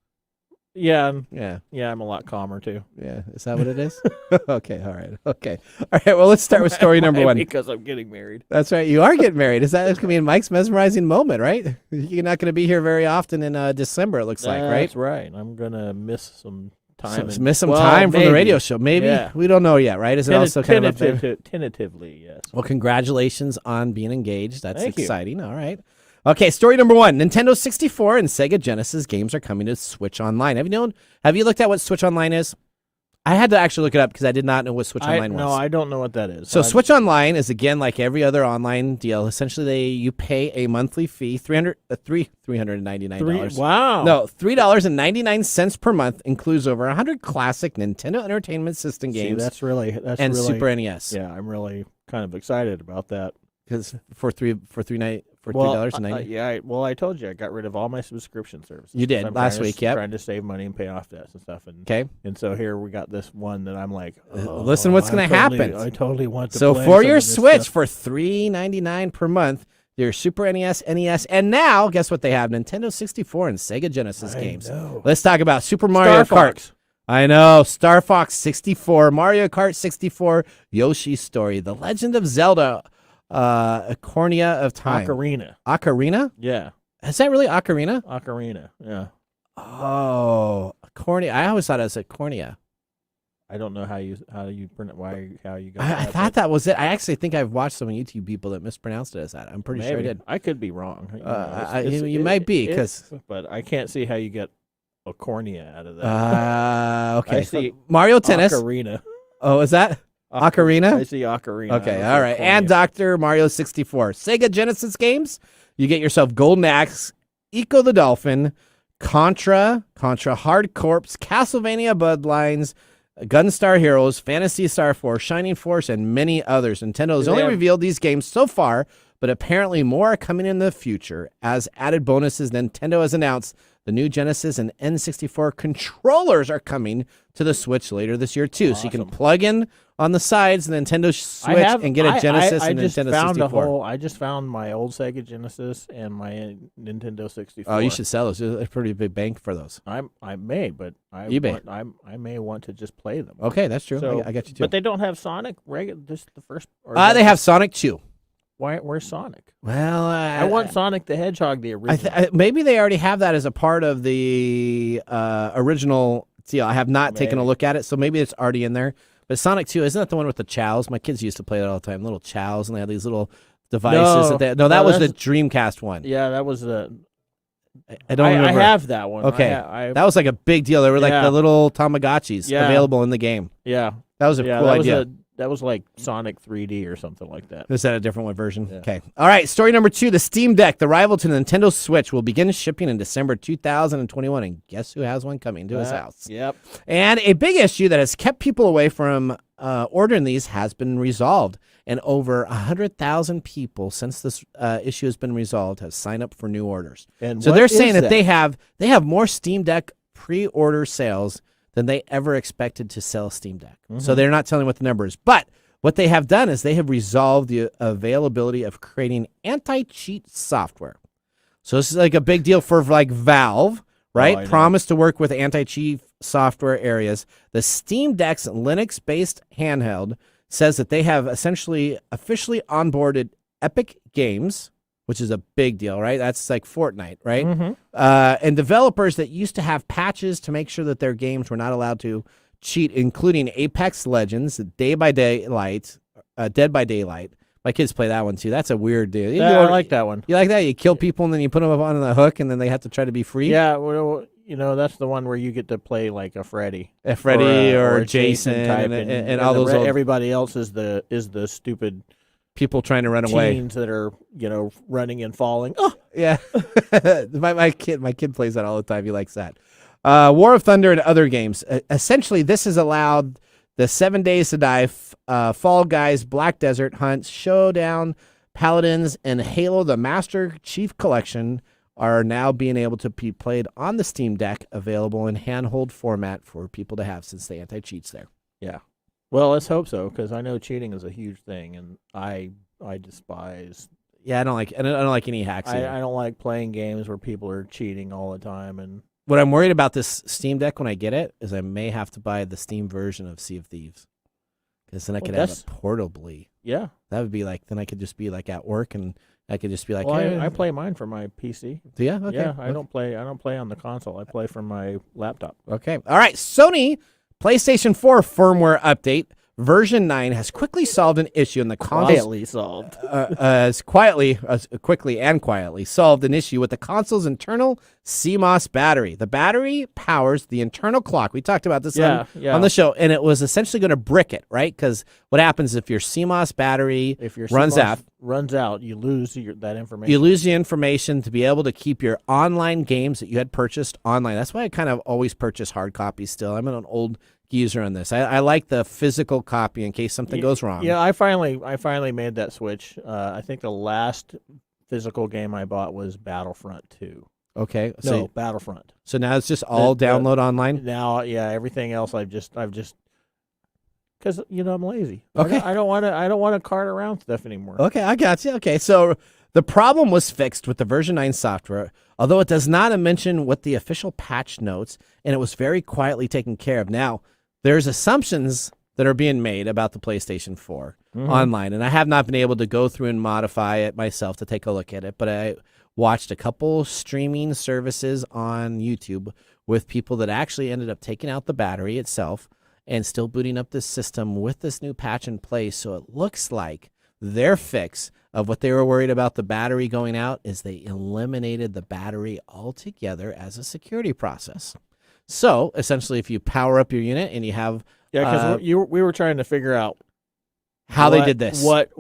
Speaker 3: Yeah.
Speaker 4: Yeah.
Speaker 3: Yeah, I'm a lot calmer, too.
Speaker 4: Yeah. Is that what it is? Okay. All right. Okay. All right. Well, let's start with story number one.
Speaker 3: Because I'm getting married.
Speaker 4: That's right. You are getting married. That's going to be in Mike's mesmerizing moment, right? You're not going to be here very often in December, it looks like, right?
Speaker 3: That's right. I'm going to miss some time.
Speaker 4: Miss some time from the radio show. Maybe.
Speaker 3: Yeah.
Speaker 4: We don't know yet, right? Is it also kind of up there?
Speaker 3: Tentatively, yes.
Speaker 4: Well, congratulations on being engaged. That's
Speaker 3: Thank you.
Speaker 4: exciting. All right. Okay, story number one. Nintendo 64 and Sega Genesis games are coming to Switch Online. Have you looked at what Switch Online is? I had to actually look it up because I did not know what Switch Online was.
Speaker 3: No, I don't know what that is.
Speaker 4: So Switch Online is, again, like every other online deal. Essentially, you pay a monthly fee, $399.
Speaker 3: Wow.
Speaker 4: No, $3.99 per month, includes over 100 classic Nintendo Entertainment System games.
Speaker 3: That's really
Speaker 4: Super NES.
Speaker 3: Yeah, I'm really kind of excited about that.
Speaker 4: Because for $3.90.
Speaker 3: Yeah. Well, I told you I got rid of all my subscription services.
Speaker 4: You did last week. Yep.
Speaker 3: Trying to save money and pay off debts and stuff.
Speaker 4: Okay.
Speaker 3: And so here we got this one that I'm like,
Speaker 4: listen, what's going to happen?
Speaker 3: I totally want to.
Speaker 4: So
Speaker 3: play
Speaker 4: for
Speaker 3: some
Speaker 4: your
Speaker 3: of this
Speaker 4: Switch
Speaker 3: stuff.
Speaker 4: for $3.99 per month, your Super NES, NES, and now guess what they have? Nintendo 64 and Sega Genesis games.
Speaker 3: know.
Speaker 4: Let's talk about Super Mario
Speaker 3: Star
Speaker 4: Kart.
Speaker 3: Fox.
Speaker 4: I know, Star Fox 64, Mario Kart 64, Yoshi's Story, The Legend of Zelda. Ocarina of Time. Ocarina?
Speaker 3: Yeah.
Speaker 4: Is that really Ocarina?
Speaker 3: Ocarina. Yeah.
Speaker 4: Oh, cornea. I always thought it was a cornea.
Speaker 3: I don't know how you pronounce how you got.
Speaker 4: I thought that was it. I actually think I've watched some YouTube people that mispronounced it as that. I'm pretty sure I did.
Speaker 3: I could be wrong.
Speaker 4: You might be because.
Speaker 3: But I can't see how you get a cornea out of that.
Speaker 4: Okay.
Speaker 3: I see
Speaker 4: Mario Tennis.
Speaker 3: Ocarina.
Speaker 4: Oh, is that? Ocarina?
Speaker 3: I see Ocarina.
Speaker 4: Okay, all right. And Dr. Mario 64. Sega Genesis games, you get yourself Golden Axe, Eco the Dolphin, Contra Hard Corps, Castlevania Bloodlines, Gunstar Heroes, Phantasy Star Force, Shining Force, and many others. Nintendo has only revealed these games so far, but apparently more are coming in the future. As added bonuses, Nintendo has announced the new Genesis and N64 controllers are coming to the Switch later this year, too.
Speaker 3: Awesome.
Speaker 4: So you can plug in on the sides the Nintendo Switch and get a Genesis and Nintendo 64.
Speaker 3: I just found my old Sega Genesis and my Nintendo 64.
Speaker 4: Oh, you should sell those. There's a pretty big bank for those.
Speaker 3: I may, but I may want to just play them.
Speaker 4: Okay, that's true.
Speaker 3: So,
Speaker 4: I got you, too.
Speaker 3: But they don't have Sonic? Just the first?
Speaker 4: They have Sonic 2.
Speaker 3: Where's Sonic?
Speaker 4: Well,
Speaker 3: I want Sonic the Hedgehog, the original.
Speaker 4: Maybe they already have that as a part of the original deal. I have not taken a look at it, so maybe it's already in there. But Sonic 2, isn't that the one with the chows? My kids used to play that all the time, little chows, and they had these little devices. That was the Dreamcast one.
Speaker 3: Yeah, that was the...
Speaker 4: I don't remember.
Speaker 3: I have that one.
Speaker 4: Okay. That was like a big deal. They were like the little Tamagotchis available in the game.
Speaker 3: Yeah.
Speaker 4: That was a cool idea.
Speaker 3: That was like Sonic 3D or something like that.
Speaker 4: Is that a different version? Yeah. Okay. All right. Story number 2. The Steam Deck, the rival to the Nintendo Switch, will begin shipping in December 2021. And guess who has one coming to his house?
Speaker 3: Yep.
Speaker 4: And a big issue that has kept people away from ordering these has been resolved. And over 100,000 people since this issue has been resolved have signed up for new orders.
Speaker 3: And
Speaker 4: so they're saying that they have more Steam Deck pre-order sales than they ever expected to sell a Steam Deck. Mm-hmm. So they're not telling what the number is. But what they have done is they have resolved the availability of creating anti-cheat software. So this is like a big deal for like Valve, right? Promise to work with anti-cheat software areas. The Steam Deck's Linux-based handheld says that they have officially onboarded Epic Games, which is a big deal, right? That's like Fortnite, right?
Speaker 3: Mm-hmm.
Speaker 4: And developers that used to have patches to make sure that their games were not allowed to cheat, including Apex Legends, Dead by Daylight. My kids play that one too. That's a weird deal.
Speaker 3: Yeah, I like that one.
Speaker 4: You like that? You kill people and then you put them up on the hook and then they have to try to be free?
Speaker 3: Yeah, well, that's the one where you get to play like a Freddy.
Speaker 4: Or Jason type and all those
Speaker 3: everybody else is the stupid
Speaker 4: people trying to run away.
Speaker 3: Teens that are, running and falling.
Speaker 4: Oh, yeah. my kid plays that all the time. He likes that. War of Thunder and other games. Essentially, this has allowed the 7 Days to Die, Fall Guys, Black Desert Hunts, Showdown, Paladins, and Halo the Master Chief Collection are now being able to be played on the Steam Deck, available in handheld format for people to have since the anti-cheat's there.
Speaker 3: Yeah. Well, let's hope so, because I know cheating is a huge thing, and I despise
Speaker 4: Yeah, I don't like any hacks.
Speaker 3: I don't like playing games where people are cheating all the time. And
Speaker 4: what I'm worried about this Steam Deck when I get it is I may have to buy the Steam version of Sea of Thieves, because then I could have it portably.
Speaker 3: Yeah,
Speaker 4: that would be like, then I could just be like at work and I could just be like,
Speaker 3: well,
Speaker 4: hey.
Speaker 3: I play mine from my PC.
Speaker 4: Yeah, okay.
Speaker 3: Yeah, I don't play on the console. I play from my laptop.
Speaker 4: Okay. All right. Sony PlayStation 4 firmware update version 9 has quickly solved an issue in the
Speaker 3: quietly solved
Speaker 4: quickly and quietly solved an issue with the console's internal CMOS battery. The battery powers the internal clock. We talked about this on the show, and it was essentially going to brick it, right? Because what happens if your CMOS battery runs out,
Speaker 3: you lose that information.
Speaker 4: You lose the information to be able to keep your online games that you had purchased online. That's why I kind of always purchase hard copies still. I'm an old geezer on this. I like the physical copy in case something goes wrong.
Speaker 3: Yeah, I finally made that switch. I think the last physical game I bought was Battlefront 2.
Speaker 4: Okay.
Speaker 3: No, Battlefront.
Speaker 4: So now it's just all download online?
Speaker 3: Now, yeah, everything else I've just because I'm lazy.
Speaker 4: Okay.
Speaker 3: I don't want to cart around stuff anymore.
Speaker 4: Okay, I got you. Okay, so the problem was fixed with the version 9 software, although it does not mention what the official patch notes, and it was very quietly taken care of. Now, there's assumptions that are being made about the PlayStation 4 online, and I have not been able to go through and modify it myself to take a look at it, but I watched a couple streaming services on YouTube with people that actually ended up taking out the battery itself and still booting up this system with this new patch in place. So it looks like their fix of what they were worried about the battery going out is they eliminated the battery altogether as a security process. So essentially, if you power up your unit and you have
Speaker 3: because we were trying to figure out
Speaker 4: how they did this,
Speaker 3: what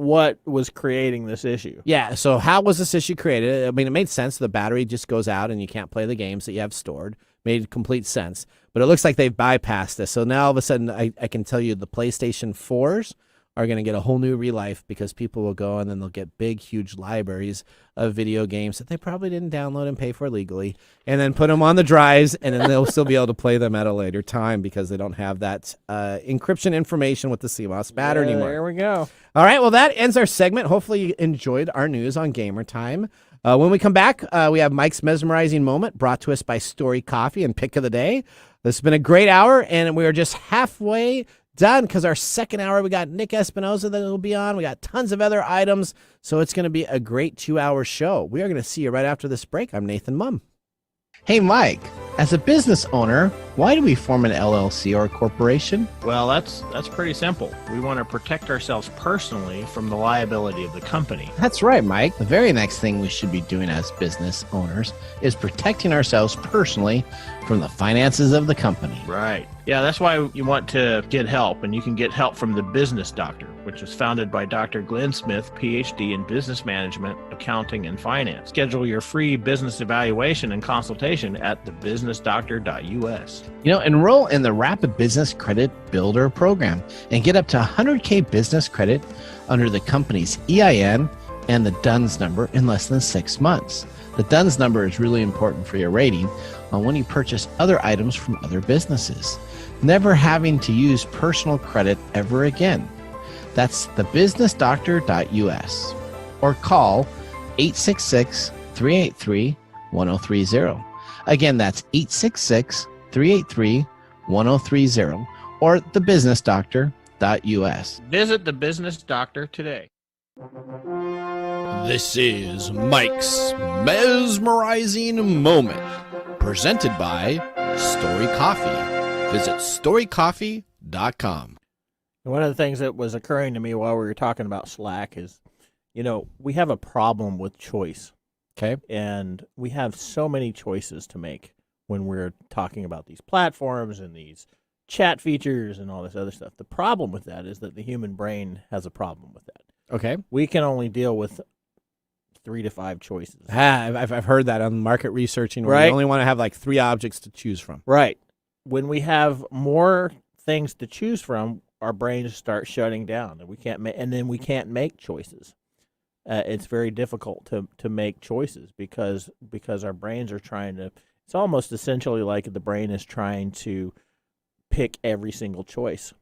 Speaker 3: was creating this issue.
Speaker 4: Yeah, so how was this issue created? I mean, it made sense. The battery just goes out and you can't play the games that you have stored. Made complete sense. But it looks like they've bypassed this. So now all of a sudden, I can tell you the PlayStation 4s are going to get a whole new relife, because people will go and then they'll get big, huge libraries of video games that they probably didn't download and pay for legally, and then put them on the drives, and then they'll still be able to play them at a later time because they don't have that encryption information with the CMOS battery anymore.
Speaker 3: There we go.
Speaker 4: All right, well, that ends our segment. Hopefully you enjoyed our news on Gamer Time. When we come back, we have Mike's Mesmerizing Moment, brought to us by StoriCoffee and Pick of the Day. This has been a great hour, and we are just halfway done, because our second hour, we got Nick Espinosa that will be on. We got tons of other items, so it's going to be a great 2-hour show. We are going to see you right after this break. I'm Nathan Mumm. Hey, Mike, as a business owner, why do we form an LLC or a corporation?
Speaker 8: Well, that's pretty simple. We want to protect ourselves personally from the liability of the company.
Speaker 4: That's right, Mike. The very next thing we should be doing as business owners is protecting ourselves personally from the finances of the company.
Speaker 8: Right. Yeah, that's why you want to get help, and you can get help from The Business Doctor, which was founded by Dr. Glenn Smith, PhD in Business Management, Accounting, and Finance. Schedule your free business evaluation and consultation at thebusinessdoctor.us.
Speaker 4: Enroll in the Rapid Business Credit Builder program and get up to 100K business credit under the company's EIN and the DUNS number in less than 6 months. The DUNS number is really important for your rating on when you purchase other items from other businesses, never having to use personal credit ever again. That's thebusinessdoctor.us, or call 866-383-1030. Again, that's 866-383-1030, or thebusinessdoctor.us.
Speaker 8: Visit The Business Doctor today.
Speaker 1: This is Mike's Mesmerizing Moment, presented by StoriCoffee. Visit StoriCoffee.com.
Speaker 3: One of the things that was occurring to me while we were talking about Slack is, we have a problem with choice.
Speaker 4: Okay.
Speaker 3: And we have so many choices to make when we're talking about these platforms and these chat features and all this other stuff. The problem with that is that the human brain has a problem with that.
Speaker 4: Okay.
Speaker 3: We can only deal with 3 to 5 choices.
Speaker 4: I've heard that on market researching, where you only want to have like 3 objects to choose from.
Speaker 3: Right. When we have more things to choose from, our brains start shutting down, and we can't make choices. It's very difficult to make choices because our brains are trying to. It's almost essentially like the brain is trying to pick every single choice,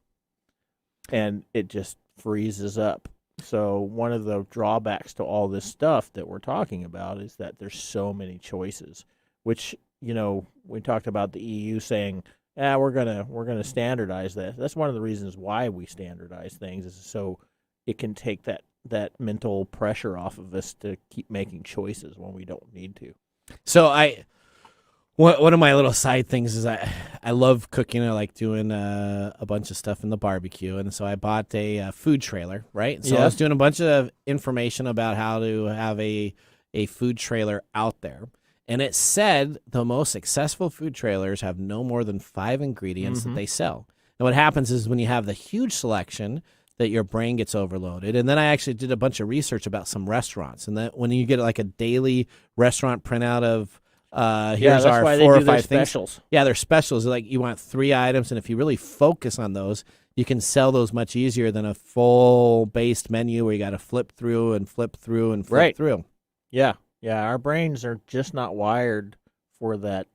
Speaker 3: and it just freezes up. So one of the drawbacks to all this stuff that we're talking about is that there's so many choices, which, we talked about the EU saying, we're gonna standardize that. That's one of the reasons why we standardize things, is so it can take that mental pressure off of us to keep making choices when we don't need to.
Speaker 4: So one of my little side things is I love cooking. I like doing a bunch of stuff in the barbecue, and so I bought a food trailer, right? So I was doing a bunch of information about how to have a food trailer out there, and it said the most successful food trailers have no more than 5 ingredients that they sell. And what happens is when you have the huge selection, that your brain gets overloaded. And then I actually did a bunch of research about some restaurants, and that when you get like a daily restaurant printout of here's our 4 or 5
Speaker 3: specials.
Speaker 4: things. Yeah, they're specials. Like you want 3 items, and if you really focus on those, you can sell those much easier than a full-based menu where you got to flip through and flip through and flip through.
Speaker 3: Yeah, our brains are just not wired for that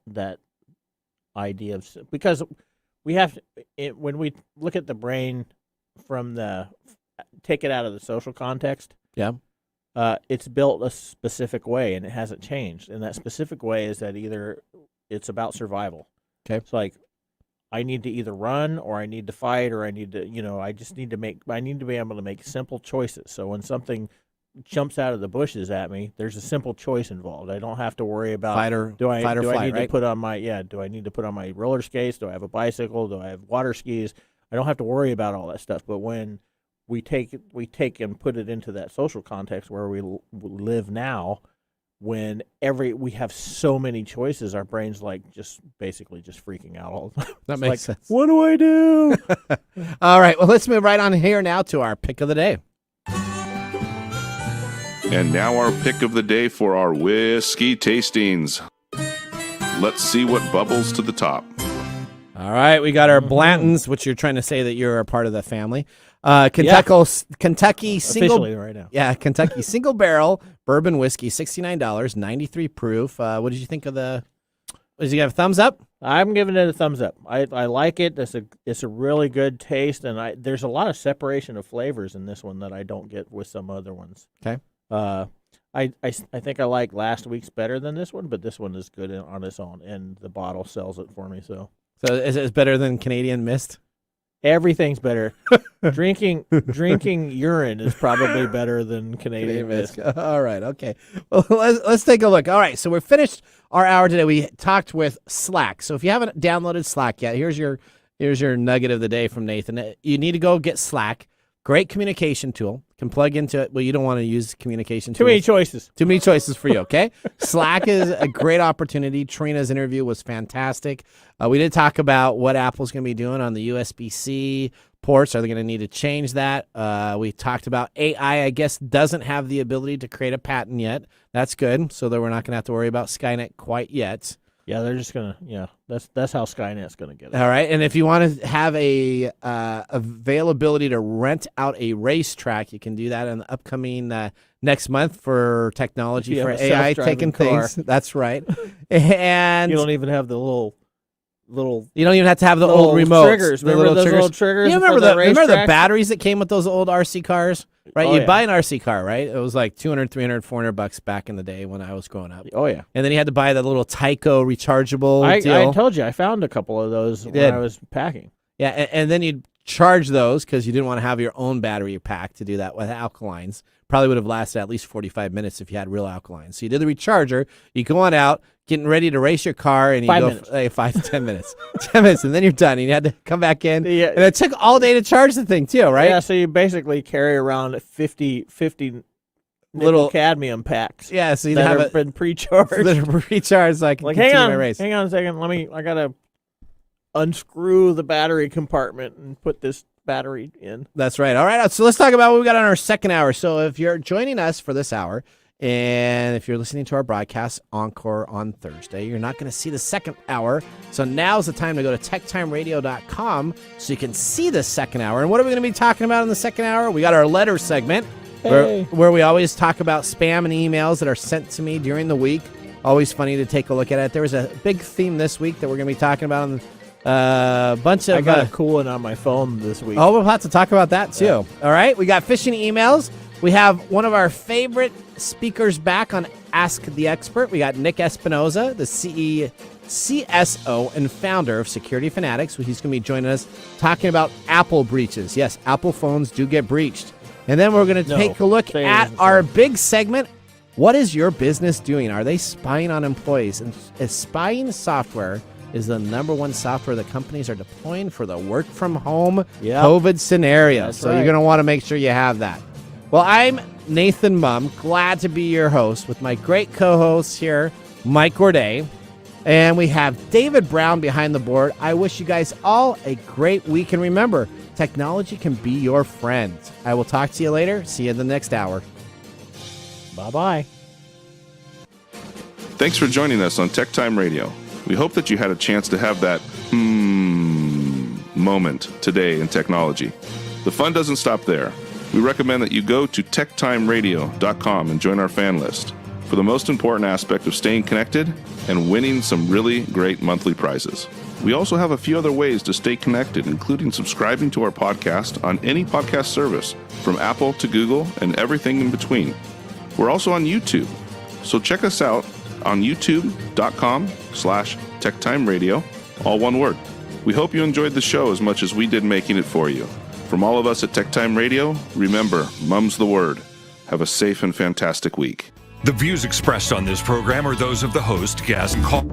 Speaker 3: idea of, because we have to, when we look at the brain from take it out of the social context.
Speaker 4: Yeah.
Speaker 3: It's built a specific way, and it hasn't changed. And that specific way is that either it's about survival.
Speaker 4: Okay.
Speaker 3: It's like, I need to either run, or I need to fight, or I need to, I need to be able to make simple choices. So when something jumps out of the bushes at me, there's a simple choice involved. I don't have to worry about
Speaker 4: do I need
Speaker 3: to put on my roller skates? Do I have a bicycle? Do I have water skis? I don't have to worry about all that stuff. But when we take and put it into that social context where we live now, when we have so many choices, our brain's like basically freaking out all the time.
Speaker 4: That makes sense.
Speaker 3: What do I do?
Speaker 4: All right, well, let's move right on here now to our pick of the day.
Speaker 2: And now our pick of the day for our whiskey tastings. Let's see what bubbles to the top.
Speaker 4: All right, we got our Blantons, which you're trying to say that you're a part of the family. Kentucky single,
Speaker 3: officially right now.
Speaker 4: Yeah, Kentucky single barrel bourbon whiskey, $69, 93 proof. What did you think of the? Did you give a thumbs up?
Speaker 3: I'm giving it a thumbs up. I like it. It's a really good taste, and there's a lot of separation of flavors in this one that I don't get with some other ones.
Speaker 4: Okay.
Speaker 3: I think I like last week's better than this one, but this one is good on its own, and the bottle sells it for me. So
Speaker 4: is it better than Canadian Mist?
Speaker 3: Everything's better. Drinking urine is probably better than Canadian Mist.
Speaker 4: All right, okay. Well, let's take a look. All right, so we're finished our hour today. We talked with Slack. So if you haven't downloaded Slack yet, here's your nugget of the day from Nathan. You need to go get Slack. Great communication tool. Can plug into it. Well, you don't want to use communication tools.
Speaker 3: Too many choices.
Speaker 4: Too many choices for you, okay? Slack is a great opportunity. Trina's interview was fantastic. We did talk about what Apple's going to be doing on the USB-C ports. Are they going to need to change that? We talked about AI, I guess, doesn't have the ability to create a patent yet. That's good, so that we're not going to have to worry about Skynet quite yet.
Speaker 3: Yeah, they're just gonna. Yeah, that's how Skynet's gonna get it.
Speaker 4: All right, and if you want to have a availability to rent out a racetrack, you can do that in the upcoming next month for technology for AI taking things. That's right, and
Speaker 3: you don't even have the little.
Speaker 4: You don't even have to have the old remotes.
Speaker 3: Triggers. Remember those little triggers?
Speaker 4: You remember the batteries that came with those old RC cars? Right, you'd buy an RC car, right? It was like $200, $300, $400 back in the day when I was growing up.
Speaker 3: Oh yeah,
Speaker 4: and then you had to buy the little Tyco rechargeable deal.
Speaker 3: I told you I found a couple of those when I was packing.
Speaker 4: Yeah, and then you'd charge those because you didn't want to have your own battery pack to do that with alkalines. Probably would have lasted at least 45 minutes if you had real alkalines. So you did the recharger. You go on out, getting ready to race your car, and you 5 to 10 minutes. 10 minutes, and then you're done. And you had to come back in. Yeah. And it took all day to charge the thing, too, right?
Speaker 3: Yeah, so you basically carry around 50 little cadmium packs.
Speaker 4: Yeah, so you
Speaker 3: that
Speaker 4: have
Speaker 3: been pre-charged.
Speaker 4: That are pre-charged, so I can continue my race.
Speaker 3: Hang on a second. I got to unscrew the battery compartment and put this battery in.
Speaker 4: That's right. All right, so let's talk about what we got on our second hour. So if you're joining us for this hour, and if you're listening to our broadcast encore on Thursday, you're not going to see the second hour. So now's the time to go to techtimeradio.com so you can see the second hour. And what are we going to be talking about in the second hour? We got our letter segment where we always talk about spam and emails that are sent to me during the week. Always funny to take a look at it. There was a big theme this week that we're going to be talking about Bunch of.
Speaker 3: I got a cool one on my phone this week.
Speaker 4: Oh, we'll have to talk about that too. Yeah. All right, we got phishing emails. We have one of our favorite speakers back on Ask the Expert. We got Nick Espinosa, the CSO and founder of Security Fanatics. He's going to be joining us talking about Apple breaches. Yes, Apple phones do get breached. And then we're going to take a look at our big segment. What is your business doing? Are they spying on employees? And spying software is the number one software that companies are deploying for the work from home COVID scenario.
Speaker 3: That's
Speaker 4: so
Speaker 3: right.
Speaker 4: You're going to want to make sure you have that. Well, I'm Nathan Mumm, glad to be your host with my great co-hosts here, Mike Gorday, and we have David Brown behind the board. I wish you guys all a great week, and remember, technology can be your friend. I will talk to you later. See you in the next hour.
Speaker 3: Bye-bye.
Speaker 2: Thanks for joining us on TechTime Radio. We hope that you had a chance to have that moment today in technology. The fun doesn't stop there. We recommend that you go to techtimeradio.com and join our fan list for the most important aspect of staying connected and winning some really great monthly prizes. We also have a few other ways to stay connected, including subscribing to our podcast on any podcast service, from Apple to Google and everything in between. We're also on YouTube, so check us out on youtube.com/techtimeradio, all one word. We hope you enjoyed the show as much as we did making it for you. From all of us at TechTime Radio, remember, Mumm's the word. Have a safe and fantastic week.
Speaker 9: The views expressed on this program are those of the host, guest, call.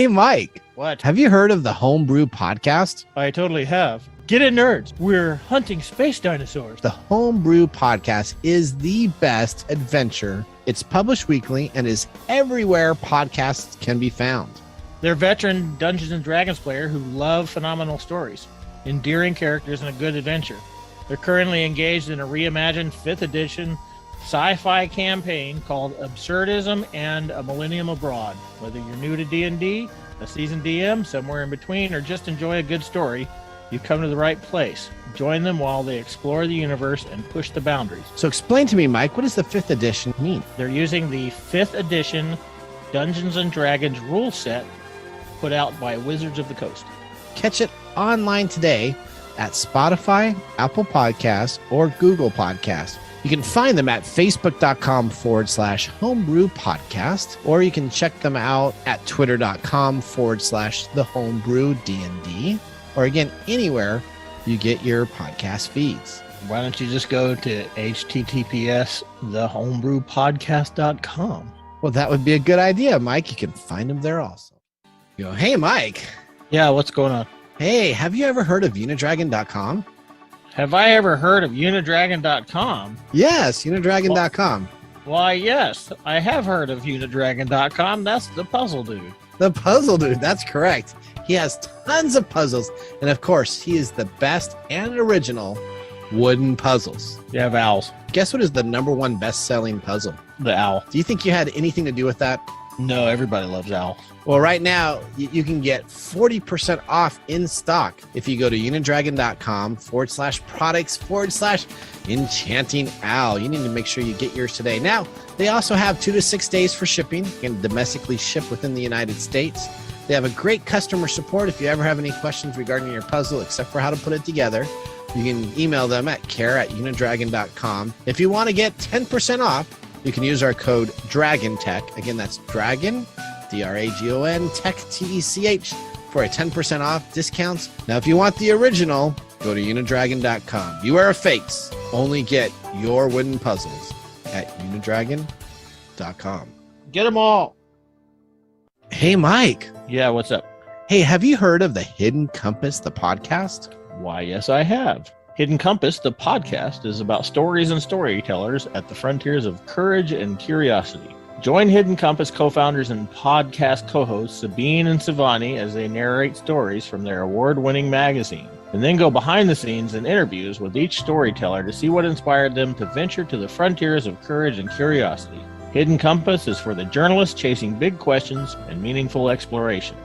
Speaker 4: Hey, Mike.
Speaker 8: What?
Speaker 4: Have you heard of the Homebrew Podcast?
Speaker 8: I totally have. Get it, nerds. We're hunting space dinosaurs.
Speaker 4: The Homebrew Podcast is the best adventure. It's published weekly and is everywhere podcasts can be found.
Speaker 8: They're veteran Dungeons & Dragons player who love phenomenal stories, endearing characters, and a good adventure. They're currently engaged in a reimagined 5th edition sci-fi campaign called Absurdism and A Millennium Abroad. Whether you're new to D&D, a seasoned DM, somewhere in between, or just enjoy a good story, you've come to the right place. Join them while they explore the universe and push the boundaries.
Speaker 4: So explain to me, Mike, what does the 5th edition mean?
Speaker 8: They're using the 5th edition Dungeons & Dragons rule set put out by Wizards of the Coast.
Speaker 4: Catch it online today at Spotify, Apple Podcasts, or Google Podcasts. You can find them at facebook.com/homebrew podcast, or you can check them out at twitter.com/the homebrew DND, or again, anywhere you get your podcast feeds.
Speaker 8: Why don't you just go to https://thehomebrewpodcast.com?
Speaker 4: Well, that would be a good idea, Mike. You can find them there also. You go, hey, Mike.
Speaker 8: Yeah, what's going on?
Speaker 4: Hey, have you ever heard of Unidragon.com?
Speaker 8: Have I ever heard of Unidragon.com?
Speaker 4: Yes, Unidragon.com.
Speaker 8: Why, yes, I have heard of Unidragon.com. That's the puzzle dude.
Speaker 4: The puzzle dude, that's correct. He has tons of puzzles. And of course, he is the best and original wooden puzzles.
Speaker 8: You have owls.
Speaker 4: Guess what is the #1 best-selling puzzle?
Speaker 8: The owl.
Speaker 4: Do you think you had anything to do with that?
Speaker 8: No, everybody loves owls.
Speaker 4: Well, right now, you can get 40% off in stock if you go to unidragon.com/products/enchanting owl. You need to make sure you get yours today. Now, they also have 2 to 6 days for shipping. You can domestically ship within the United States. They have a great customer support if you ever have any questions regarding your puzzle, except for how to put it together. You can email them at care@unidragon.com. If you want to get 10% off, you can use our code DRAGONTECH. Again, that's Dragon, DRAGON, Tech, TECH, for a 10% off discounts. Now, if you want the original, go to unidragon.com. Beware of fakes. Only get your wooden puzzles at unidragon.com.
Speaker 8: Get them all.
Speaker 4: Hey, Mike.
Speaker 8: Yeah, what's up?
Speaker 4: Hey, have you heard of the Hidden Compass, the podcast?
Speaker 8: Why, yes, I have. Hidden Compass, the podcast, is about stories and storytellers at the frontiers of courage and curiosity. Join Hidden Compass co-founders and podcast co-hosts Sabine and Sivani as they narrate stories from their award-winning magazine, and then go behind the scenes in interviews with each storyteller to see what inspired them to venture to the frontiers of courage and curiosity. Hidden Compass is for the journalist chasing big questions and meaningful exploration.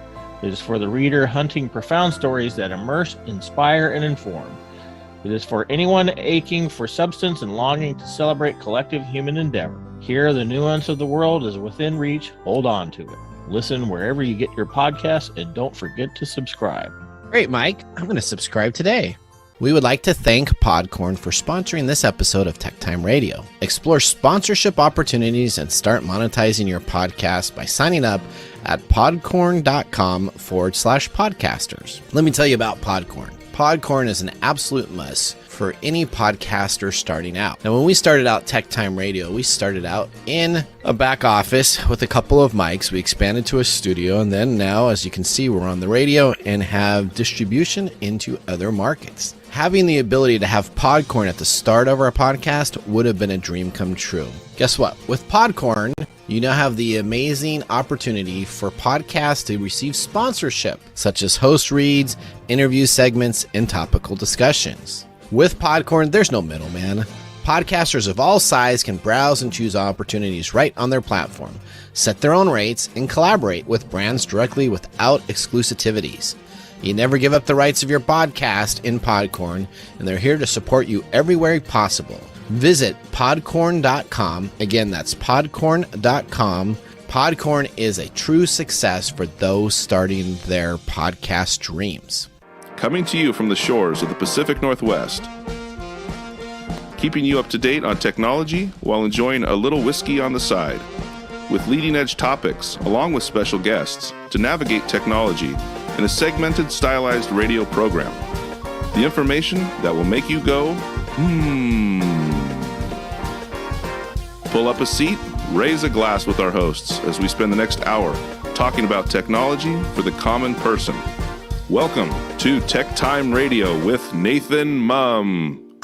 Speaker 8: It is for the reader hunting profound stories that immerse, inspire, and inform. It is for anyone aching for substance and longing to celebrate collective human endeavor. Here, the nuance of the world is within reach. Hold on to it. Listen wherever you get your podcasts, and don't forget to subscribe.
Speaker 4: Great, Mike. I'm going to subscribe today.
Speaker 1: We would like to thank Podcorn for sponsoring this episode of TechTime Radio. Explore sponsorship opportunities and start monetizing your podcast by signing up at podcorn.com/podcasters. Let me tell you about Podcorn. Podcorn is an absolute must for any podcaster starting out. Now, when we started out TechTime Radio, we started out in a back office with a couple of mics. We expanded to a studio, and then now, as you can see, we're on the radio and have distribution into other markets. Having the ability to have Podcorn at the start of our podcast would have been a dream come true. Guess what? With Podcorn, you now have the amazing opportunity for podcasts to receive sponsorship, such as host reads, interview segments, and topical discussions. With Podcorn, there's no middleman. Podcasters of all sizes can browse and choose opportunities right on their platform, set their own rates, and collaborate with brands directly without exclusivities. You never give up the rights of your podcast in Podcorn, and they're here to support you everywhere possible. Visit podcorn.com. Again, that's podcorn.com. Podcorn is a true success for those starting their podcast dreams.
Speaker 2: Coming to you from the shores of the Pacific Northwest, keeping you up to date on technology while enjoying a little whiskey on the side, with leading-edge topics along with special guests to navigate technology in a segmented, stylized radio program. The information that will make you go, Pull up a seat, raise a glass with our hosts as we spend the next hour talking about technology for the common person. Welcome to TechTime Radio with Nathan Mumm.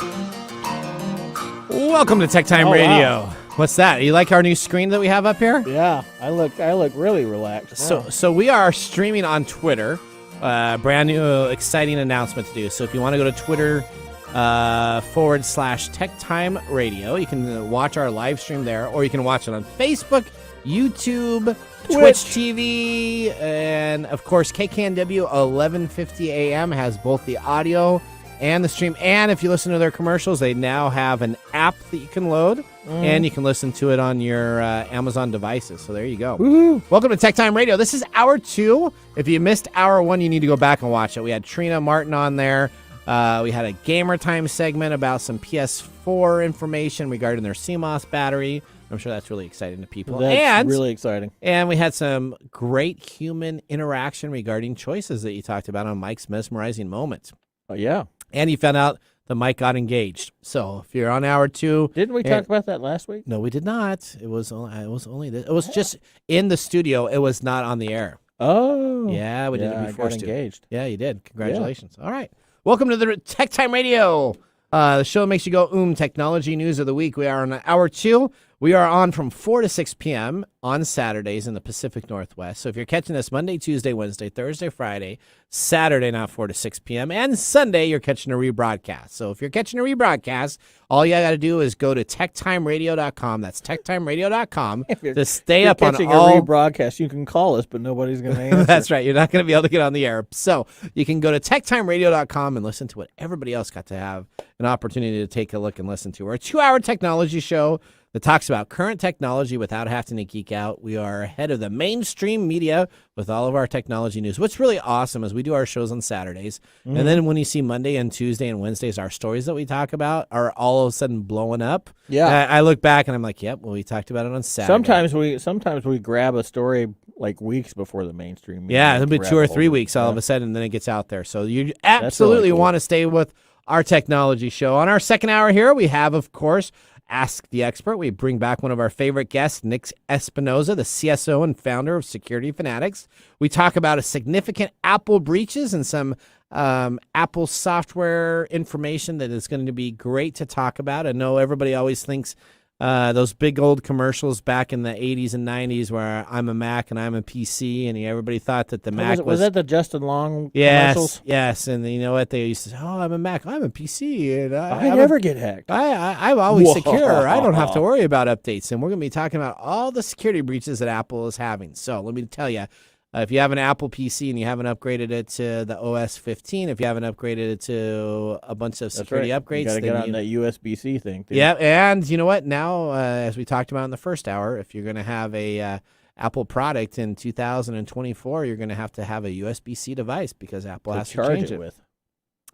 Speaker 4: Welcome to TechTime Radio.
Speaker 3: Wow.
Speaker 4: What's that? You like our new screen that we have up here?
Speaker 3: Yeah, I look really relaxed. Wow.
Speaker 4: So we are streaming on Twitter. Brand new exciting announcement to do. So if you want to go to Twitter /TechTime Radio, you can watch our live stream there, or you can watch it on Facebook, YouTube, Twitch TV, and of course KKNW 1150 AM has both the audio and the stream. And if you listen to their commercials, they now have an app that you can load, and you can listen to it on your Amazon devices. So there you go.
Speaker 3: Woo-hoo.
Speaker 4: Welcome to TechTime Radio. This is hour 2. If you missed hour 1, you need to go back and watch it. We had Trina Martin on there. We had a Gamer Time segment about some PS4 information regarding their CMOS battery. I'm sure that's really exciting to people.
Speaker 3: That's really exciting.
Speaker 4: And we had some great human interaction regarding choices that you talked about on Mike's Mesmerizing Moment.
Speaker 3: Oh, yeah.
Speaker 4: And you found out that Mike got engaged. So if you're on hour 2,
Speaker 3: Didn't we talk about that last week?
Speaker 4: no, we did not. It was only this. It was just in the studio. It was not on the air.
Speaker 3: Oh.
Speaker 4: Yeah, we did it
Speaker 3: I
Speaker 4: before.
Speaker 3: got engaged.
Speaker 4: Yeah, you did. Congratulations. All right. Welcome to the Tech Time Radio, the show that makes you go, technology news of the week. We are on hour 2. We are on from 4 to 6 p.m. on Saturdays in the Pacific Northwest. So if you're catching this Monday, Tuesday, Wednesday, Thursday, Friday, Saturday, not 4 to 6 p.m., and Sunday, you're catching a rebroadcast. So if you're catching a rebroadcast, all you got to do is go to techtimeradio.com. That's techtimeradio.com to stay up on all
Speaker 3: a rebroadcast. You can call us, but nobody's going to answer.
Speaker 4: That's right. You're not going to be able to get on the air. So you can go to techtimeradio.com and listen to what everybody else got to have an opportunity to take a look and listen to. We're a 2-hour technology show that talks about current technology without having to geek out. We are ahead of the mainstream media with all of our technology news. What's really awesome is we do our shows on Saturdays, and then when you see Monday and Tuesday and Wednesdays, our stories that we talk about are all of a sudden blowing up.
Speaker 3: Yeah.
Speaker 4: I look back and I'm like, yep, well, we talked about it on Saturday.
Speaker 3: Sometimes we grab a story like weeks before the mainstream media.
Speaker 4: Yeah, it'll be 2 or 3 weeks all of a sudden, and then it gets out there. So you absolutely
Speaker 3: really cool.
Speaker 4: want to stay with our technology show. On our second hour here, we have, of course, Ask the Expert. We bring back one of our favorite guests, Nick Espinosa, the CSO and founder of Security Fanatics. We talk about a significant Apple breaches and some Apple software information that is going to be great to talk about. I know everybody always thinks those big old commercials back in the 80s and 90s where I'm a Mac and I'm a PC, and everybody thought that the Mac
Speaker 3: was that the Justin Long commercials?
Speaker 4: Yes, and you know what? They used to say, oh, I'm a Mac, I'm a PC. And
Speaker 3: I never get hacked.
Speaker 4: I'm always secure. I don't have to worry about updates. And we're going to be talking about all the security breaches that Apple is having. So let me tell you, if you have an Apple PC and you haven't upgraded it to the OS 15, if you haven't upgraded it to a bunch of security upgrades,
Speaker 3: you got to get on that USB-C thing, too.
Speaker 4: Yeah, and you know what? Now, as we talked about in the first hour, if you're going to have a Apple product in 2024, you're going to have a USB-C device because Apple has to change it
Speaker 3: with.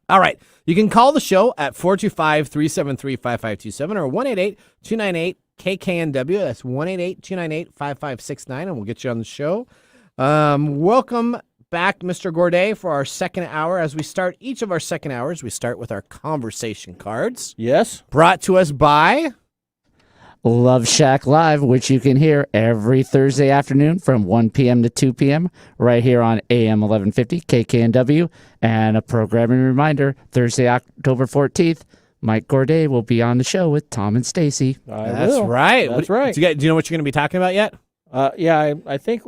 Speaker 4: All right. You can call the show at 425-373-5527 or 188-298-KKNW. That's 188-298-5569, and we'll get you on the show. Welcome back, Mr. Gourdet, for our second hour. As we start each of our second hours, we start with our conversation cards.
Speaker 3: Yes.
Speaker 4: Brought to us by
Speaker 10: Love Shack Live, which you can hear every Thursday afternoon from 1 p.m. to 2 p.m. right here on AM 1150 KKNW. And a programming reminder, Thursday, October 14th, Mike Gourdet will be on the show with Tom and Stacy.
Speaker 4: That's right.
Speaker 3: That's right.
Speaker 4: Do you know what you're going to be talking about yet?
Speaker 3: Yeah, I think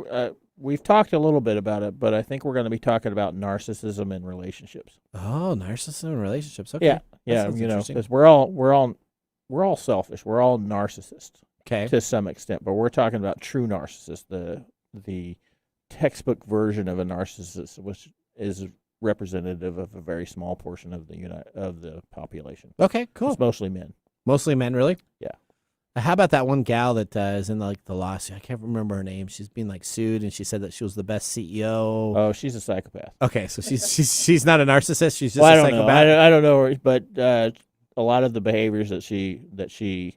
Speaker 3: we've talked a little bit about it, but I think we're going to be talking about narcissism in relationships.
Speaker 4: Oh, narcissism in relationships. Okay.
Speaker 3: Yeah, because we're all selfish. We're all narcissists,
Speaker 4: okay,
Speaker 3: to some extent. But we're talking about true narcissists, the textbook version of a narcissist, which is representative of a very small portion of the population.
Speaker 4: Okay, cool.
Speaker 3: It's mostly men.
Speaker 4: Mostly men, really?
Speaker 3: Yeah.
Speaker 4: How about that one gal that is in the lawsuit? I can't remember her name. She's being sued, and she said that she was the best CEO.
Speaker 3: Oh, she's a psychopath.
Speaker 4: Okay, so she's not a narcissist. She's just
Speaker 3: a
Speaker 4: psychopath.
Speaker 3: I don't know, but a lot of the behaviors that she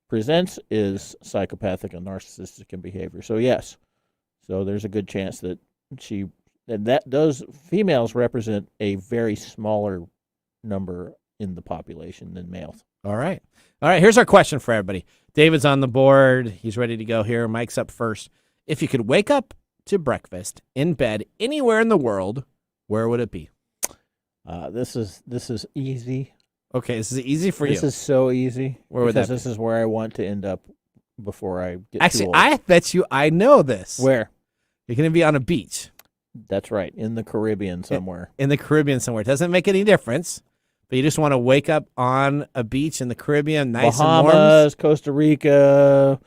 Speaker 3: presents is psychopathic and narcissistic in behavior. So yes, so there's a good chance that those females represent a very smaller number in the population than males.
Speaker 4: All right. Here's our question for everybody. David's on the board. He's ready to go here. Mike's up first. If you could wake up to breakfast in bed anywhere in the world, where would it be?
Speaker 3: This is easy.
Speaker 4: Okay, this is easy for you.
Speaker 3: This is so easy.
Speaker 4: Where would that
Speaker 3: This is where I want to end up before I get
Speaker 4: Actually,
Speaker 3: too old.
Speaker 4: I bet you I know this.
Speaker 3: Where?
Speaker 4: You're going to be on a beach.
Speaker 3: That's right, in the Caribbean somewhere.
Speaker 4: In the Caribbean somewhere. It doesn't make any difference, but you just want to wake up on a beach in the Caribbean, nice and warm.
Speaker 3: Bahamas, Costa Rica,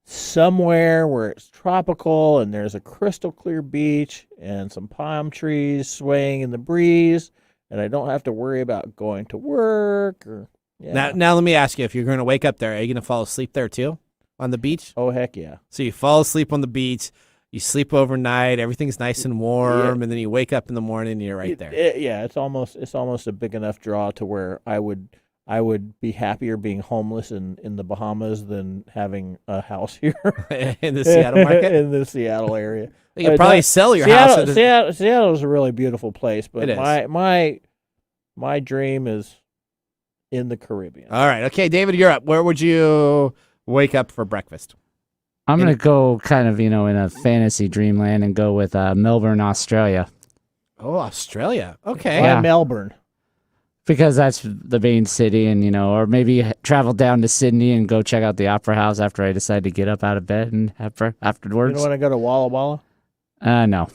Speaker 3: somewhere where it's tropical and there's a crystal clear beach and some palm trees swaying in the breeze, and I don't have to worry about going to work. Or
Speaker 4: Now let me ask you, if you're going to wake up there, are you going to fall asleep there too on the beach?
Speaker 3: Oh, heck yeah.
Speaker 4: So you fall asleep on the beach, you sleep overnight, everything's nice and warm, and then you wake up in the morning and you're right there.
Speaker 3: It's almost a big enough draw to where I would be happier being homeless in the Bahamas than having a house here
Speaker 4: in the Seattle market?
Speaker 3: In the Seattle area.
Speaker 4: You could probably sell your house.
Speaker 3: Seattle is a really beautiful place, but
Speaker 4: It is.
Speaker 3: my dream is in the Caribbean.
Speaker 4: All right. Okay, David, you're up. Where would you wake up for breakfast?
Speaker 10: I'm going to go kind of, in a fantasy dreamland and go with Melbourne, Australia.
Speaker 4: Oh, Australia. Okay.
Speaker 3: Why
Speaker 10: Yeah.
Speaker 3: Melbourne?
Speaker 10: Because that's the main city, and, or maybe travel down to Sydney and go check out the Opera House after I decide to get up out of bed and
Speaker 3: You
Speaker 10: afterwards.
Speaker 3: don't want to go to Walla Walla?
Speaker 10: No.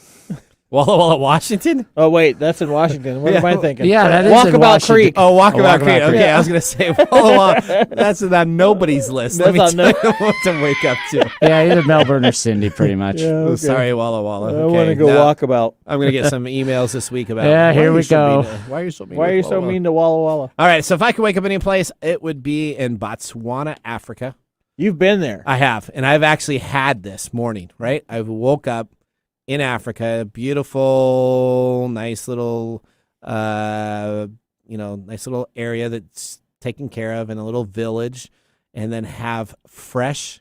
Speaker 4: Walla Walla, Washington?
Speaker 3: Oh, wait, that's in Washington. What am I thinking?
Speaker 10: Yeah, that is in
Speaker 3: Walkabout
Speaker 10: Washington.
Speaker 3: Creek.
Speaker 4: Oh, Walkabout
Speaker 10: Walkabout
Speaker 4: Creek.
Speaker 10: Creek.
Speaker 4: Okay, I was going to say Walla Walla. That's on nobody's list. Let
Speaker 3: That's
Speaker 4: me
Speaker 3: on
Speaker 4: tell you what to wake up to.
Speaker 10: Yeah, either Melbourne or Sydney, pretty much.
Speaker 3: Yeah,
Speaker 4: Oh,
Speaker 3: okay.
Speaker 4: sorry, Walla Walla.
Speaker 3: I
Speaker 4: Okay,
Speaker 3: want to go
Speaker 4: now
Speaker 3: walkabout.
Speaker 4: I'm going to get some emails this week about
Speaker 10: Yeah,
Speaker 4: why
Speaker 10: here
Speaker 4: are
Speaker 10: we
Speaker 4: you so
Speaker 10: go.
Speaker 4: mean to- Why are you so mean
Speaker 3: Why
Speaker 4: to
Speaker 3: are you so
Speaker 4: Walla Walla?
Speaker 3: mean to Walla Walla?
Speaker 4: All right, so if I could wake up any place, it would be in Botswana, Africa.
Speaker 3: You've been there.
Speaker 4: I have, and I've actually had this morning, right? I woke up in Africa, beautiful, nice little, nice little area that's taken care of in a little village, and then have fresh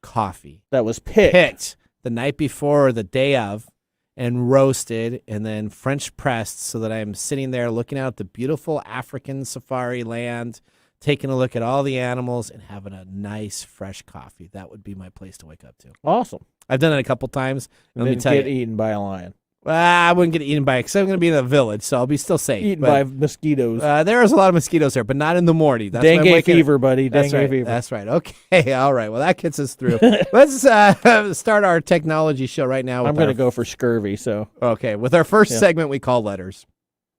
Speaker 4: coffee
Speaker 3: That was picked.
Speaker 4: the night before or the day of, and roasted, and then French pressed, so that I'm sitting there looking out at the beautiful African safari land, taking a look at all the animals, and having a nice fresh coffee. That would be my place to wake up to.
Speaker 3: Awesome.
Speaker 4: I've done it a couple times.
Speaker 3: And
Speaker 4: Let me
Speaker 3: then
Speaker 4: tell
Speaker 3: get
Speaker 4: you,
Speaker 3: eaten by a lion.
Speaker 4: I wouldn't get eaten by it because I'm going to be in a village, so I'll be still safe.
Speaker 3: Eaten
Speaker 4: But,
Speaker 3: by mosquitoes.
Speaker 4: there is a lot of mosquitoes there, but not in the morning. That's when I'm
Speaker 3: Dengue
Speaker 4: waking up.
Speaker 3: fever, buddy.
Speaker 4: That's
Speaker 3: Dengue
Speaker 4: right.
Speaker 3: fever.
Speaker 4: That's right. Okay. All right. Well, that gets us through. Let's start our technology show right now.
Speaker 3: I'm going to go for scurvy, so.
Speaker 4: Okay. With our first
Speaker 3: Yeah.
Speaker 4: segment, we call letters.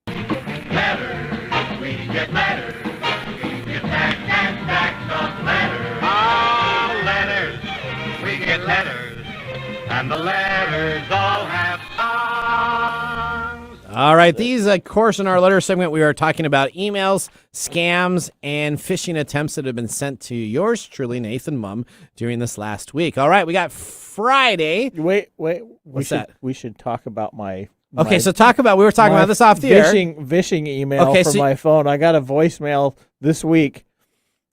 Speaker 11: Letters, we get letters. We get back and back of letters. Oh, letters, we get letters. And the letters all have songs.
Speaker 4: All right. These, of course, in our letter segment, we are talking about emails, scams, and phishing attempts that have been sent to yours truly, Nathan Mumm, during this last week. All right. We got Friday.
Speaker 3: Wait.
Speaker 4: What's that?
Speaker 3: We should talk about my.
Speaker 4: Okay. So we were talking about this off the air.
Speaker 3: Phishing email
Speaker 4: Okay,
Speaker 3: from
Speaker 4: so-
Speaker 3: my phone. I got a voicemail this week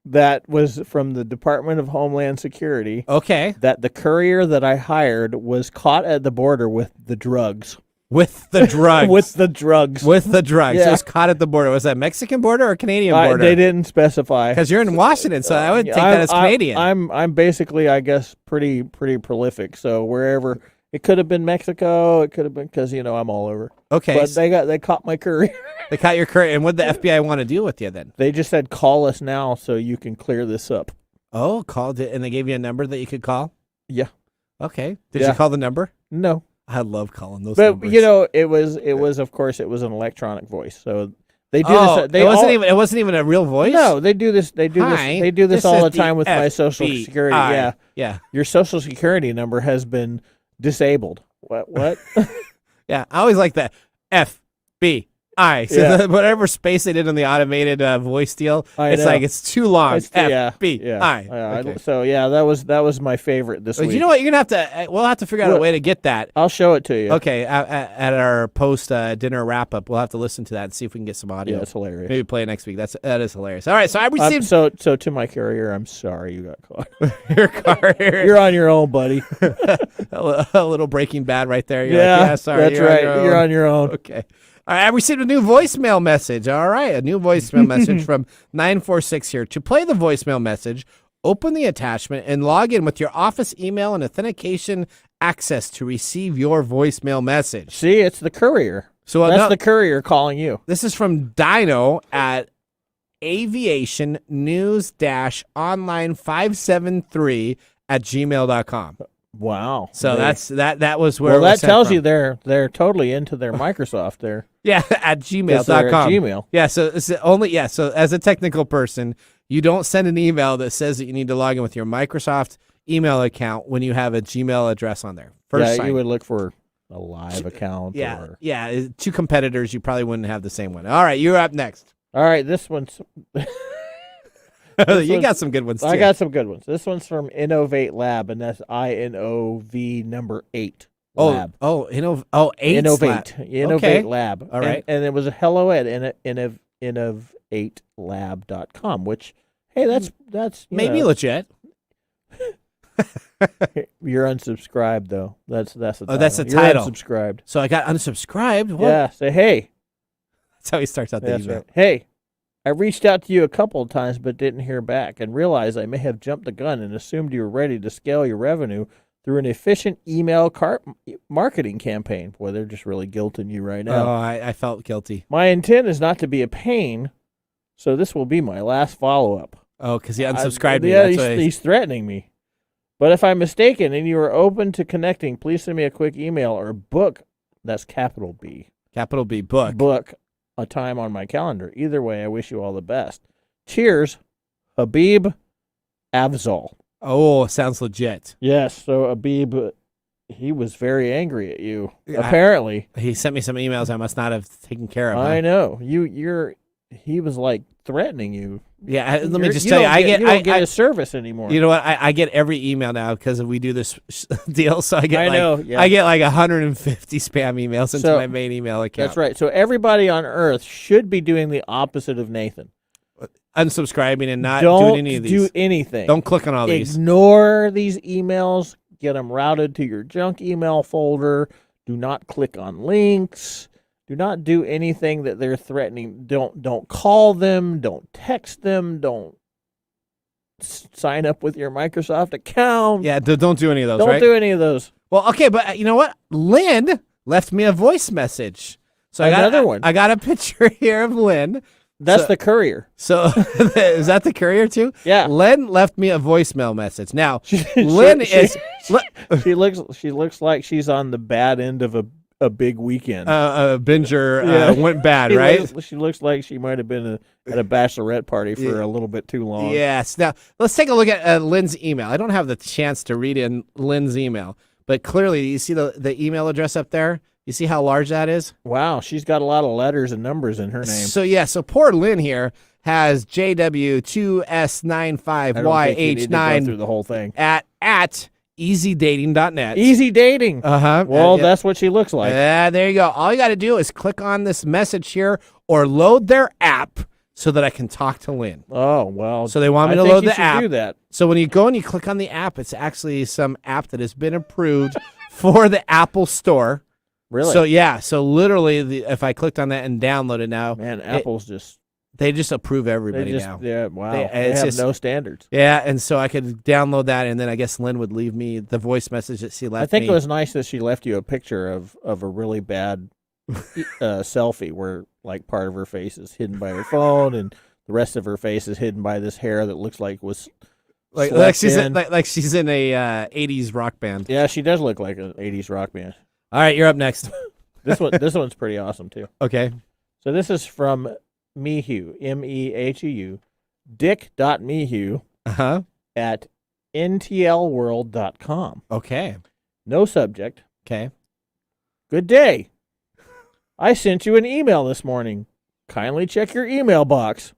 Speaker 3: that was from the Department of Homeland Security.
Speaker 4: Okay.
Speaker 3: That the courier that I hired was caught at the border with the drugs.
Speaker 4: With the drugs.
Speaker 3: With the drugs.
Speaker 4: With the drugs.
Speaker 3: Yeah.
Speaker 4: It was caught at the border. Was that Mexican border or Canadian border?
Speaker 3: They didn't specify.
Speaker 4: Because you're in Washington, so I would take that as Canadian.
Speaker 3: I'm basically, I guess, pretty prolific. So wherever it could have been Mexico, it could have been because I'm all over.
Speaker 4: Okay.
Speaker 3: But they caught my courier.
Speaker 4: They caught your courier. And what did the FBI want to do with you then?
Speaker 3: They just said call us now so you can clear this up.
Speaker 4: Oh, called it, and they gave you a number that you could call?
Speaker 3: Yeah.
Speaker 4: Okay. Did
Speaker 3: Yeah.
Speaker 4: you call the number?
Speaker 3: No.
Speaker 4: I love calling those
Speaker 3: But
Speaker 4: numbers.
Speaker 3: it was of course it was an electronic voice. So they do
Speaker 4: Oh,
Speaker 3: this.
Speaker 4: it wasn't even a real voice?
Speaker 3: No, they do this. They do
Speaker 4: Hi,
Speaker 3: this. They do this
Speaker 4: this
Speaker 3: all
Speaker 4: is
Speaker 3: the time
Speaker 4: the
Speaker 3: with my social
Speaker 4: FBI.
Speaker 3: security. Yeah.
Speaker 4: Yeah.
Speaker 3: Your social security number has been disabled. What?
Speaker 4: Yeah. I always like that. FBI. So
Speaker 3: Yeah.
Speaker 4: whatever space they did on the automated voice deal,
Speaker 3: I
Speaker 4: it's
Speaker 3: know.
Speaker 4: like it's too long.
Speaker 3: Yeah.
Speaker 4: FBI.
Speaker 3: Yeah.
Speaker 4: Okay.
Speaker 3: So yeah, that was my favorite this
Speaker 4: But
Speaker 3: week.
Speaker 4: you know what? You're gonna have to. We'll have to figure out a
Speaker 3: What?
Speaker 4: way to get that.
Speaker 3: I'll show it to you.
Speaker 4: Okay, at our post dinner wrap up, we'll have to listen to that and see if we can get some audio.
Speaker 3: Yeah, it's hilarious.
Speaker 4: Maybe play it next week. That is hilarious. All right, so I received
Speaker 3: So to my courier, I'm sorry you got caught.
Speaker 4: your car.
Speaker 3: You're on your own, buddy.
Speaker 4: a little Breaking Bad right there. You're
Speaker 3: Yeah,
Speaker 4: like, yeah, sorry,
Speaker 3: that's
Speaker 4: you're
Speaker 3: right.
Speaker 4: On your
Speaker 3: You're
Speaker 4: own.
Speaker 3: on your own.
Speaker 4: Okay. All right, I received a new voicemail message. All right, a new voicemail message from 946 here. To play the voicemail message, open the attachment and log in with your office email and authentication access to receive your voicemail message.
Speaker 3: See, it's the courier.
Speaker 4: So
Speaker 3: that's the courier calling you.
Speaker 4: This is from Dino at aviation news-online573 at gmail.com.
Speaker 3: Wow.
Speaker 4: So that was where.
Speaker 3: Well, that tells you they're totally into their Microsoft there.
Speaker 4: Yeah, at gmail.com.
Speaker 3: At Gmail.
Speaker 4: Yeah, so it's so as a technical person, you don't send an email that says that you need to log in with your Microsoft email account when you have a Gmail address on there.
Speaker 3: You would look for a live account.
Speaker 4: Yeah, two competitors, you probably wouldn't have the same one. All right, you're up next.
Speaker 3: All right, this one's...
Speaker 4: You got some good ones, too.
Speaker 3: I got some good ones. This one's from Innovate Lab, and that's INOV number 8 lab.
Speaker 4: Innovate.
Speaker 3: Innovate Lab.
Speaker 4: All right.
Speaker 3: And it was a hello at innovatelab.com, which, hey, that's
Speaker 4: maybe legit.
Speaker 3: You're unsubscribed, though. That's the title.
Speaker 4: Oh, that's the title.
Speaker 3: You're unsubscribed.
Speaker 4: So I got unsubscribed? What?
Speaker 3: Yeah, say, hey.
Speaker 4: That's how he starts out the email.
Speaker 3: Right. Hey, I reached out to you a couple of times but didn't hear back and realized I may have jumped the gun and assumed you were ready to scale your revenue through an efficient email marketing campaign. Boy, they're just really guilting you right now.
Speaker 4: Oh, I felt guilty.
Speaker 3: My intent is not to be a pain, so this will be my last follow-up.
Speaker 4: Oh, because he unsubscribed me.
Speaker 3: Yeah, he's threatening me. But if I'm mistaken and you are open to connecting, please send me a quick email or book, that's capital B.
Speaker 4: Capital B, book.
Speaker 3: Book a time on my calendar. Either way, I wish you all the best. Cheers, Habib Afzal.
Speaker 4: Oh, sounds legit.
Speaker 3: Yes, so Habib, he was very angry at you. Apparently.
Speaker 4: He sent me some emails I must not have taken care of.
Speaker 3: I know. He was like threatening you.
Speaker 4: Yeah, let me just tell you,
Speaker 3: you don't get a service anymore.
Speaker 4: You know what? I get every email now because we do this deal. So I get
Speaker 3: I
Speaker 4: get like 150 spam emails into my main email account.
Speaker 3: That's right. So everybody on Earth should be doing the opposite of Nathan.
Speaker 4: Unsubscribing and not doing any of these.
Speaker 3: Don't do anything.
Speaker 4: Don't click on all these.
Speaker 3: Ignore these emails. Get them routed to your junk email folder. Do not click on links. Do not do anything that they're threatening. Don't call them. Don't text them. Don't sign up with your Microsoft account.
Speaker 4: Yeah, don't do any of those,
Speaker 3: Don't
Speaker 4: right?
Speaker 3: do any of those.
Speaker 4: Well, okay, but you know what? Lynn left me a voice message. So
Speaker 3: Another one.
Speaker 4: I got a picture here of Lynn.
Speaker 3: That's the courier.
Speaker 4: So is that the courier too?
Speaker 3: Yeah.
Speaker 4: Lynn left me a voicemail message. Now, Lynn
Speaker 3: she looks like she's on the bad end of a big weekend.
Speaker 4: Binger went bad, right?
Speaker 3: She looks like she might have been at a bachelorette party for a little bit too long.
Speaker 4: Yes. Now, let's take a look at Lynn's email. I don't have the chance to read in Lynn's email, but clearly, you see the email address up there? You see how large that is?
Speaker 3: Wow, she's got a lot of letters and numbers in her name.
Speaker 4: So poor Lynn here has JW2S95YH9
Speaker 3: through the whole thing
Speaker 4: at easydating.net.
Speaker 3: Easy dating.
Speaker 4: Uh-huh.
Speaker 3: Well, that's what she looks like.
Speaker 4: There you go. All you got to do is click on this message here or load their app so that I can talk to Lynn.
Speaker 3: Oh, well.
Speaker 4: So they want me to load the app.
Speaker 3: Do that.
Speaker 4: So when you go and you click on the app, it's actually some app that has been approved for the Apple Store.
Speaker 3: Really?
Speaker 4: So literally, if I clicked on that and downloaded now,
Speaker 3: man, Apple's
Speaker 4: they just approve everybody now.
Speaker 3: Yeah, wow. They have no standards.
Speaker 4: Yeah, and so I could download that, and then I guess Lynn would leave me the voice message that she left me.
Speaker 3: I think it was nice that she left you a picture of a really bad selfie where like part of her face is hidden by her phone and the rest of her face is hidden by this hair that looks like was
Speaker 4: like she's in a 80s rock band.
Speaker 3: Yeah, she does look like an 80s rock band.
Speaker 4: All right, you're up next.
Speaker 3: This one's pretty awesome too.
Speaker 4: Okay.
Speaker 3: So this is from Mehu, Meheu, dick.mehu at ntlworld.com.
Speaker 4: Okay.
Speaker 3: No subject.
Speaker 4: Okay.
Speaker 3: Good day. I sent you an email this morning. Kindly check your email box.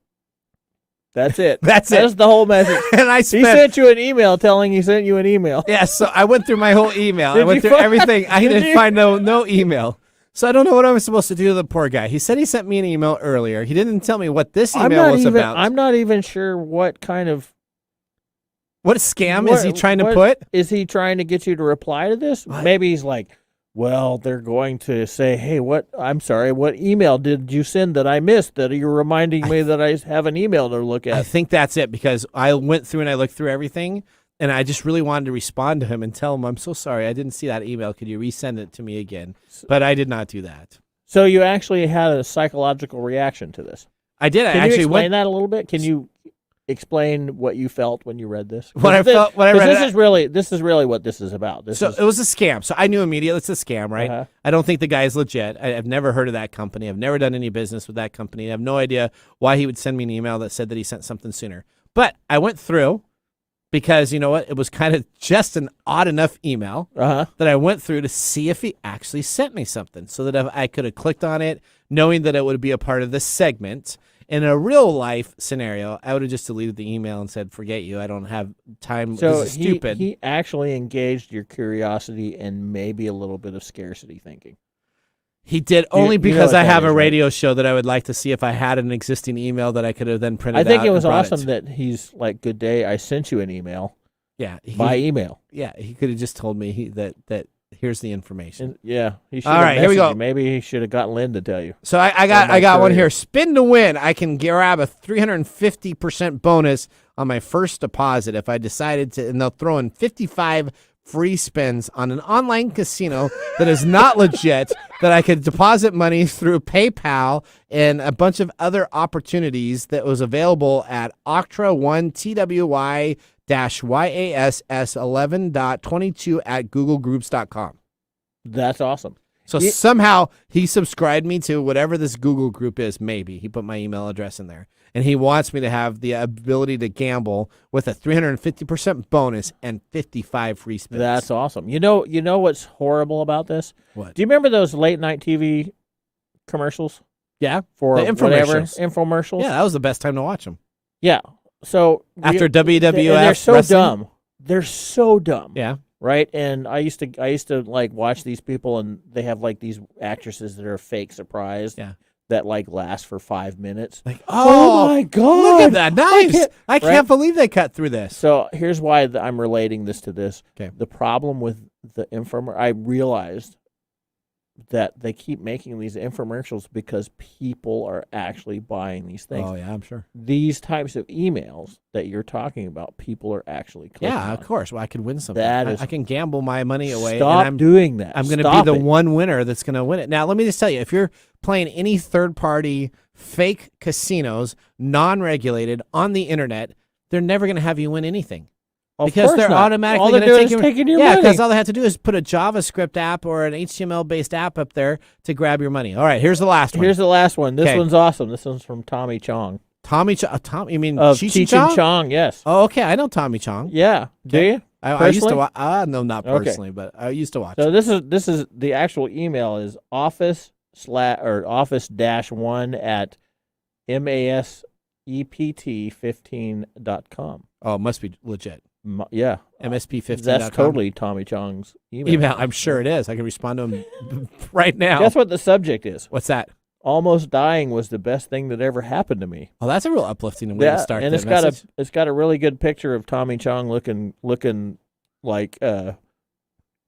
Speaker 3: That's it.
Speaker 4: That's
Speaker 3: the whole message.
Speaker 4: And he
Speaker 3: sent you an email telling he sent you an email.
Speaker 4: Yeah, so I went through my whole email. I went through everything. I didn't find no email. So I don't know what I was supposed to do to the poor guy. He said he sent me an email earlier. He didn't tell me what this email was about.
Speaker 3: I'm not even sure what kind of...
Speaker 4: What scam is he trying to put?
Speaker 3: Is he trying to get you to reply to this? What? Maybe he's like, well, they're going to say, hey, what email did you send that I missed that you're reminding me that I have an email to look at?
Speaker 4: I think that's it because I went through and I looked through everything. And I just really wanted to respond to him and tell him, I'm so sorry, I didn't see that email. Could you resend it to me again? But I did not do that.
Speaker 3: So you actually had a psychological reaction to this.
Speaker 4: I did.
Speaker 3: Can you explain that a little bit? Can you explain what you felt when you read this?
Speaker 4: When I read
Speaker 3: this is really what this is about.
Speaker 4: It was a scam. So I knew immediately it's a scam, right?
Speaker 3: Uh-huh.
Speaker 4: I don't think the guy is legit. I've never heard of that company. I've never done any business with that company. I have no idea why he would send me an email that said that he sent something sooner. But I went through because, you know what, it was kind of just an odd enough email that I went through to see if he actually sent me something so that I could have clicked on it knowing that it would be a part of this segment. In a real life scenario, I would have just deleted the email and said, forget you. I don't have time.
Speaker 3: So
Speaker 4: this is stupid.
Speaker 3: He actually engaged your curiosity and maybe a little bit of scarcity thinking.
Speaker 4: He did only because I have a
Speaker 3: right?
Speaker 4: radio show that I would like to see if I had an existing email that I could have then printed out.
Speaker 3: I think it was
Speaker 4: and brought
Speaker 3: awesome that he's like, good day, I sent you an email.
Speaker 4: Yeah.
Speaker 3: By email.
Speaker 4: Yeah, he could have just told me that here's the information.
Speaker 3: He should.
Speaker 4: All right, here we go.
Speaker 3: Maybe he should have gotten Lynn to tell you.
Speaker 4: So I got one here. Spin to win. I can grab a 350% bonus on my first deposit if I decided to, and they'll throw in 55 free spins on an online casino that is not legit, that I could deposit money through PayPal and a bunch of other opportunities that was available at Octra1TWY-YASS11.22 at googlegroups.com.
Speaker 3: That's awesome.
Speaker 4: So somehow he subscribed me to whatever this Google group is. Maybe he put my email address in there, and he wants me to have the ability to gamble with a 350% bonus and 55 free spins.
Speaker 3: That's awesome. You know what's horrible about this?
Speaker 4: What?
Speaker 3: Do you remember those late night TV commercials?
Speaker 4: Yeah,
Speaker 3: for
Speaker 4: the
Speaker 3: infomercials.
Speaker 4: Yeah, that was the best time to watch them.
Speaker 3: Yeah. So
Speaker 4: after WWF,
Speaker 3: they're so
Speaker 4: wrestling?
Speaker 3: dumb. They're so dumb.
Speaker 4: Yeah.
Speaker 3: Right, and I used to like watch these people, and they have like these actresses that are fake surprised, that like last for 5 minutes.
Speaker 4: Like, oh
Speaker 3: my god,
Speaker 4: look at that, nice! I can't believe they cut through this.
Speaker 3: So here's why I'm relating this to this.
Speaker 4: Okay,
Speaker 3: the problem with the infomercial, I realized that they keep making these infomercials because people are actually buying these things.
Speaker 4: Oh, yeah, I'm sure.
Speaker 3: These types of emails that you're talking about, people are actually clicking on.
Speaker 4: Of course. Well, I could win something.
Speaker 3: I
Speaker 4: can gamble my money away.
Speaker 3: Stop doing that.
Speaker 4: I'm going to be the one winner that's going to win it. Now, let me just tell you, if you're playing any third-party fake casinos, non-regulated, on the internet, they're never going to have you win anything. Because they're automatically going to take your money. Yeah, because all they have to do is put a JavaScript app or an HTML-based app up there to grab your money. All right, here's the last one.
Speaker 3: Here's the last one. This one's awesome. This one's from Tommy Chong.
Speaker 4: Tommy Chong? You mean
Speaker 3: Cheech and Chong? Yes.
Speaker 4: Oh, okay. I know Tommy Chong.
Speaker 3: Yeah. Do you?
Speaker 4: I used to watch. No, not personally, but I used to watch.
Speaker 3: So this is the actual email is office-1 at masept15.com.
Speaker 4: Oh, it must be legit.
Speaker 3: Yeah.
Speaker 4: MSP15.com.
Speaker 3: That's totally Tommy Chong's email.
Speaker 4: I'm sure it is. I can respond to him right now.
Speaker 3: Guess what the subject is?
Speaker 4: What's that?
Speaker 3: Almost dying was the best thing that ever happened to me.
Speaker 4: Oh, that's a real uplifting way to start.
Speaker 3: And it's got a really good picture of Tommy Chong looking like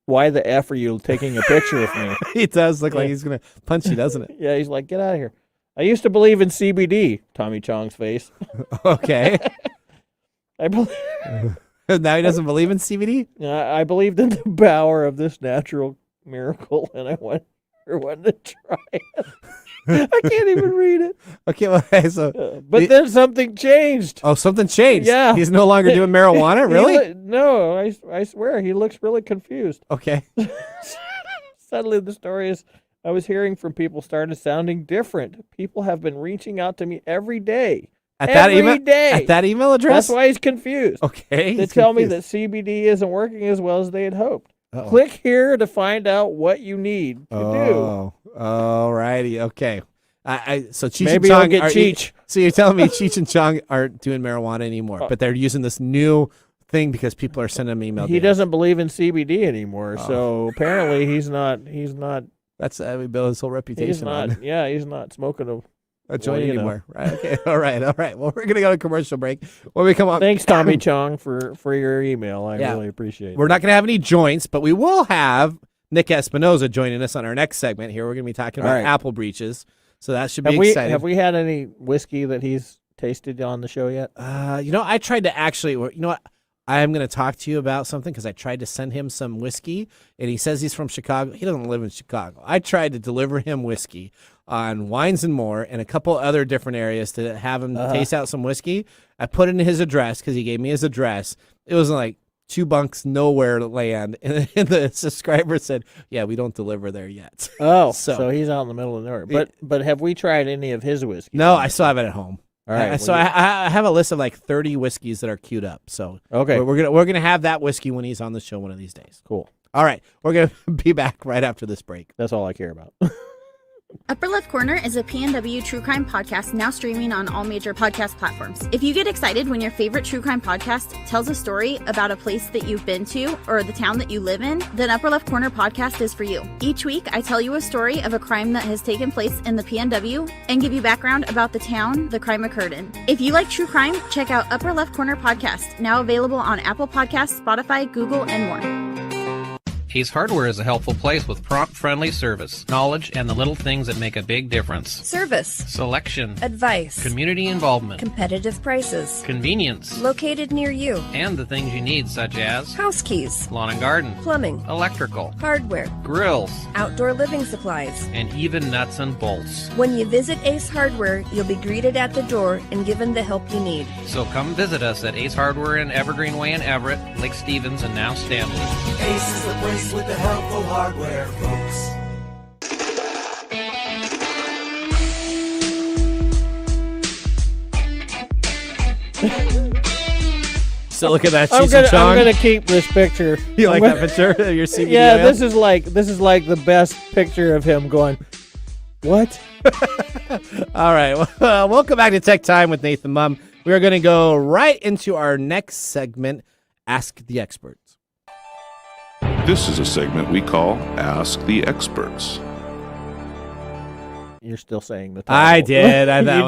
Speaker 3: why the F are you taking a picture of me?
Speaker 4: He does look like he's gonna punch you, doesn't it?
Speaker 3: Yeah, he's like, get out of here. I used to believe in CBD. Tommy Chong's face.
Speaker 4: Okay.
Speaker 3: I believe.
Speaker 4: Now he doesn't believe in CBD?
Speaker 3: I believed in the power of this natural miracle, and I wanted to try it. I can't even read it.
Speaker 4: Okay, well, so...
Speaker 3: but then something changed.
Speaker 4: Oh, something changed?
Speaker 3: Yeah.
Speaker 4: He's no longer doing marijuana? Really?
Speaker 3: No, I swear, he looks really confused.
Speaker 4: Okay.
Speaker 3: Suddenly the story is, I was hearing from people started sounding different. People have been reaching out to me every day. Every day.
Speaker 4: At that email address?
Speaker 3: That's why he's confused.
Speaker 4: Okay.
Speaker 3: They tell me that CBD isn't working as well as they had hoped. Uh-oh. Click here to find out what you need to do.
Speaker 4: All righty. Okay. So Cheech
Speaker 3: Maybe
Speaker 4: and Chong
Speaker 3: I'll get Cheech.
Speaker 4: So you're telling me Cheech and Chong aren't doing marijuana anymore, but they're using this new thing because people are sending them emails.
Speaker 3: He doesn't believe in CBD anymore, so apparently he's not.
Speaker 4: That's how we build his whole reputation.
Speaker 3: He's not. Yeah, he's not smoking
Speaker 4: a joint anymore. Right. Okay. All right. Well, we're gonna go to commercial break. When we come up,
Speaker 3: thanks Tommy Chong for your email. I really appreciate it.
Speaker 4: We're not gonna have any joints, but we will have Nick Espinosa joining us on our next segment. Here, we're gonna be talking about Apple breaches. So that should be exciting.
Speaker 3: Have we had any whiskey that he's tasted on the show yet?
Speaker 4: I tried to actually. You know what? I'm going to talk to you about something because I tried to send him some whiskey, and he says he's from Chicago. He doesn't live in Chicago. I tried to deliver him whiskey on Wines and More and a couple other different areas to have him taste out some whiskey. I put in his address because he gave me his address. It was like 2 bunks nowhere to land, and the subscriber said, "Yeah, we don't deliver there yet."
Speaker 3: Oh, so he's out in the middle of nowhere. But have we tried any of his whiskey?
Speaker 4: No, I still have it at home.
Speaker 3: All right.
Speaker 4: So I have a list of like 30 whiskeys that are queued up. So
Speaker 3: okay,
Speaker 4: we're gonna have that whiskey when he's on the show one of these days.
Speaker 3: Cool.
Speaker 4: All right, we're gonna be back right after this break.
Speaker 3: That's all I care about.
Speaker 12: Upper Left Corner is a PNW true crime podcast now streaming on all major podcast platforms. If you get excited when your favorite true crime podcast tells a story about a place that you've been to or the town that you live in, then Upper Left Corner podcast is for you. Each week, I tell you a story of a crime that has taken place in the PNW and give you background about the town the crime occurred in. If you like true crime, check out Upper Left Corner podcast, now available on Apple Podcasts, Spotify, Google, and more.
Speaker 13: Ace Hardware is a helpful place with prompt, friendly service, knowledge, and the little things that make a big difference.
Speaker 14: Service.
Speaker 13: Selection.
Speaker 14: Advice.
Speaker 13: Community involvement.
Speaker 14: Competitive prices.
Speaker 13: Convenience.
Speaker 14: Located near you.
Speaker 13: And the things you need, such as
Speaker 14: house keys,
Speaker 13: lawn and garden,
Speaker 14: plumbing,
Speaker 13: electrical,
Speaker 14: hardware,
Speaker 13: grills,
Speaker 14: outdoor living supplies,
Speaker 13: and even nuts and bolts.
Speaker 14: When you visit Ace Hardware, you'll be greeted at the door and given the help you need.
Speaker 13: So come visit us at Ace Hardware in Evergreen Way in Everett, Lake Stevens, and now Stanley.
Speaker 15: Ace is the place with the helpful hardware, folks.
Speaker 4: So look at that.
Speaker 3: I'm gonna keep this picture.
Speaker 4: You like that picture of your CBD?
Speaker 3: Yeah, this is like the best picture of him going, what?
Speaker 4: All right. Well, welcome back to Tech Time with Nathan Mumm. We are going to go right into our next segment, Ask the Experts.
Speaker 2: This is a segment we call Ask the Experts.
Speaker 3: You're still saying the title.
Speaker 4: I did.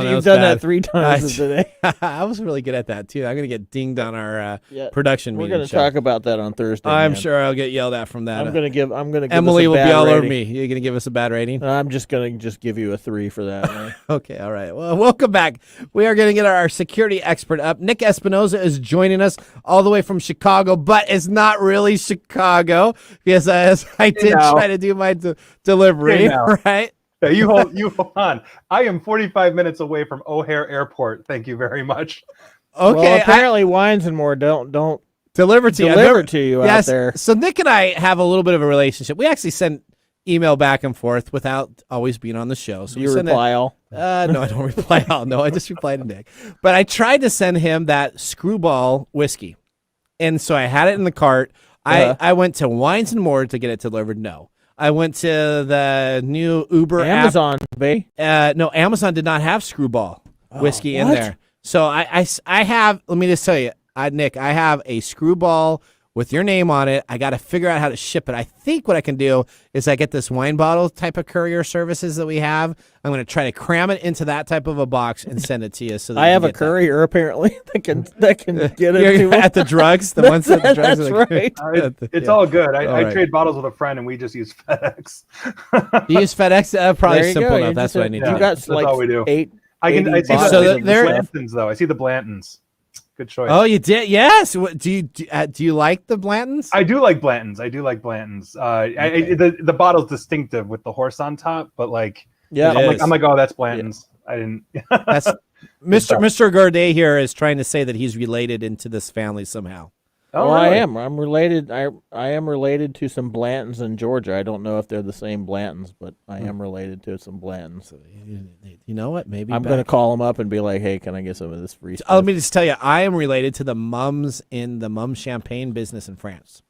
Speaker 4: You've
Speaker 3: done that 3 times today.
Speaker 4: I was really good at that, too. I'm going to get dinged on our production meeting.
Speaker 3: We're going to talk about that on Thursday.
Speaker 4: I'm sure I'll get yelled at from that.
Speaker 3: I'm going to give
Speaker 4: Emily will be all
Speaker 3: rating.
Speaker 4: over me. You're going to give us a bad rating?
Speaker 3: I'm just going to give you a 3 for that.
Speaker 4: Okay, all right. Well, welcome back. We are going to get our security expert up. Nick Espinosa is joining us all the way from Chicago, but it's not really Chicago because I did try to do my delivery, right?
Speaker 16: Yeah, you hold on. I am 45 minutes away from O'Hare Airport. Thank you very much.
Speaker 4: Okay.
Speaker 3: Well, apparently, Wines and More don't
Speaker 4: deliver to you
Speaker 3: out there.
Speaker 4: So Nick and I have a little bit of a relationship. We actually send email back and forth without always being on the show. So
Speaker 3: you reply all?
Speaker 4: No, I don't reply all. No, I just reply to Nick. But I tried to send him that Screwball whiskey, and so I had it in the cart. I went to Wines and More to get it delivered. No. I went to the new Uber
Speaker 3: Amazon, babe.
Speaker 4: No, Amazon did not have Screwball whiskey in there. So I have, let me just tell you, Nick, I have a Screwball with your name on it. I got to figure out how to ship it. I think what I can do is I get this wine bottle type of courier services that we have. I'm going to try to cram it into that type of a box and send it to you. So that
Speaker 3: I have a courier apparently that can get it to
Speaker 4: at the drugs. The ones at the drugs.
Speaker 3: That's right.
Speaker 16: It's all good. I trade bottles with a friend and we just use FedEx.
Speaker 4: You use FedEx? Probably simple enough. That's what I need to do.
Speaker 3: You got
Speaker 16: that's all we do. I see the Blantons though. I see the Blantons. Good choice.
Speaker 4: Oh, you did? Yes. Do you like the Blantons?
Speaker 16: I do like Blantons. Okay. The bottle's distinctive with the horse on top, but like,
Speaker 3: yeah,
Speaker 16: I'm like, oh, that's Blantons. Yeah. I didn't.
Speaker 4: That's Mr. Gorday here is trying to say that he's related into this family somehow.
Speaker 3: Oh, well, really? I am. I'm related. I am related to some Blantons in Georgia. I don't know if they're the same Blantons, but I am related to some Blantons.
Speaker 4: You know what? Maybe
Speaker 3: I'm going to call them up and be like, "Hey, can I get some of this free stuff?"
Speaker 4: Let me just tell you, I am related to the Mumms in the Mumm champagne business in France.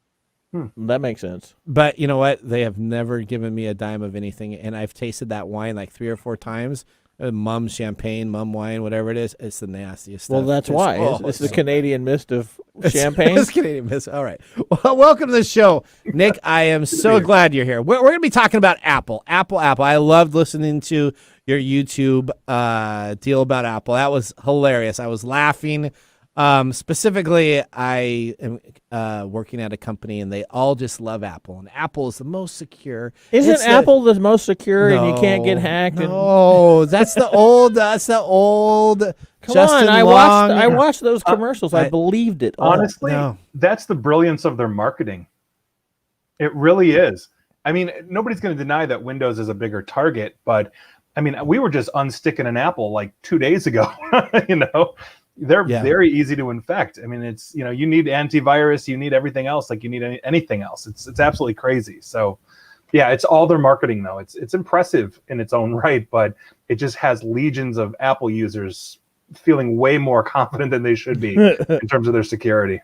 Speaker 3: That makes sense.
Speaker 4: But you know what? They have never given me a dime of anything, and I've tasted that wine like 3 or 4 times. Mumm champagne, Mumm wine, whatever it is, it's the nastiest stuff.
Speaker 3: Well, that's why. It's the Canadian mist of champagne.
Speaker 4: It's Canadian mist. All right. Well, welcome to the show, Nick. I am so glad you're here. We're going to be talking about Apple. Apple. I loved listening to your YouTube deal about Apple. That was hilarious. I was laughing Specifically, I am working at a company, and they all just love Apple, and Apple is the most secure.
Speaker 3: Isn't Apple the most secure, and you can't get hacked?
Speaker 4: No, that's the old. That's the old.
Speaker 3: Come
Speaker 4: Justin
Speaker 3: on, I
Speaker 4: Long.
Speaker 3: watched those commercials. I believed it.
Speaker 16: Honestly, that's the brilliance of their marketing. It really is. I mean, nobody's going to deny that Windows is a bigger target, but I mean, we were just unsticking an Apple like 2 days ago. They're very easy to infect. I mean, it's, you need antivirus, you need everything else, like you need anything else. It's absolutely crazy. So yeah, it's all their marketing though. It's impressive in its own right, but it just has legions of Apple users feeling way more confident than they should be in terms of their security.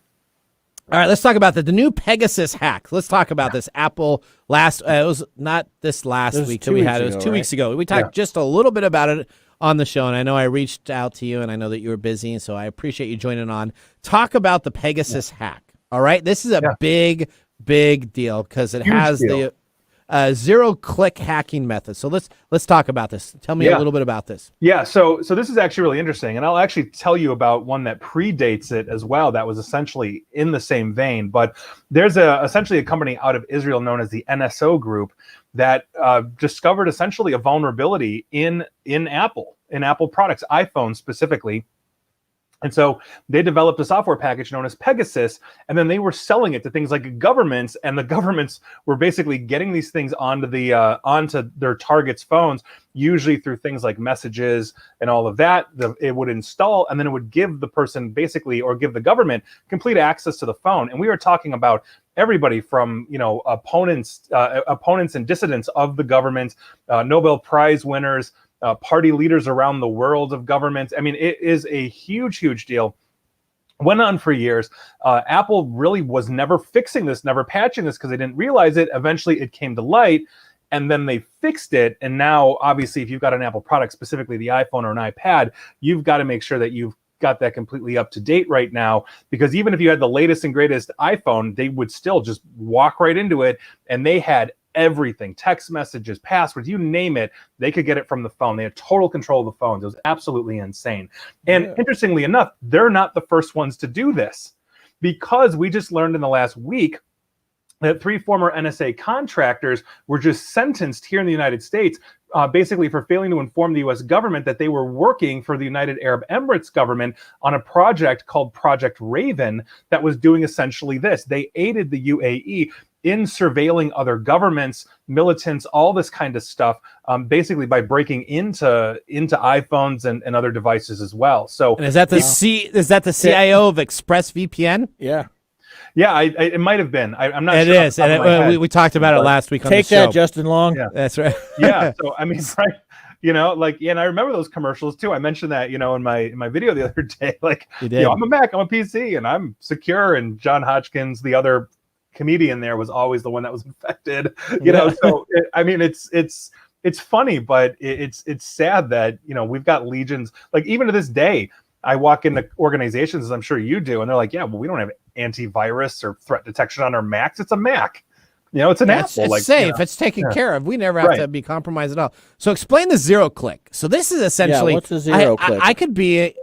Speaker 4: All right, let's talk about the new Pegasus hack. Let's talk about this. Apple it was not this last week that we had. It was 2 weeks ago. We talked just a little bit about it on the show, and I know I reached out to you, and I know that you were busy, so I appreciate you joining on. Talk about the Pegasus hack. All right, this is a big deal because it has the zero-click hacking method. So let's talk about this. Tell me a little bit about this.
Speaker 16: Yeah, so this is actually really interesting, and I'll actually tell you about one that predates it as well. That was essentially in the same vein, but there's essentially a company out of Israel known as the NSO Group that discovered essentially a vulnerability in Apple products, iPhone specifically. And so they developed a software package known as Pegasus, and then they were selling it to things like governments, and the governments were basically getting these things onto their targets' phones, usually through things like messages and all of that. It would install, and then it would give the person or give the government complete access to the phone. And we were talking about everybody from opponents and dissidents of the government, Nobel Prize winners, party leaders around the world of government. I mean, it is a huge deal. Went on for years. Apple really was never fixing this, never patching this because they didn't realize it. Eventually it came to light, and then they fixed it. And now, obviously, if you've got an Apple product, specifically the iPhone or an iPad, you've got to make sure that you've got that completely up to date right now, because even if you had the latest and greatest iPhone, they would still just walk right into it, and they had everything, text messages, passwords, you name it, they could get it from the phone. They had total control of the phones. It was absolutely insane. And interestingly enough, they're not the first ones to do this, because we just learned in the last week that 3 former NSA contractors were just sentenced here in the United States, basically for failing to inform the U.S. government that they were working for the United Arab Emirates government on a project called Project Raven that was doing essentially this. They aided the UAE in surveilling other governments, militants, all this kind of stuff, basically by breaking into iPhones and other devices as well. So,
Speaker 4: and is that the CIO of ExpressVPN?
Speaker 3: Yeah.
Speaker 16: Yeah, it might have been. I'm not sure.
Speaker 4: It is. And we talked about it last week on the show.
Speaker 3: Take that, Justin Long.
Speaker 16: Yeah.
Speaker 4: That's right.
Speaker 16: Yeah. So, I mean, right. And I remember those commercials too. I mentioned that, in my video the other day, like, I'm a Mac, I'm a PC, and I'm secure. And John Hodgkins, the other comedian there, was always the one that was infected. So it's funny, but it's sad that we've got legions. Like, even to this day, I walk into organizations, as I'm sure you do, and they're like, yeah, well, we don't have antivirus or threat detection on our Macs. It's a Mac. It's an Apple.
Speaker 4: It's safe. It's taken care of. We never have to be compromised at all. So explain the zero click. So this is essentially,
Speaker 3: what's a zero click?
Speaker 4: I could be,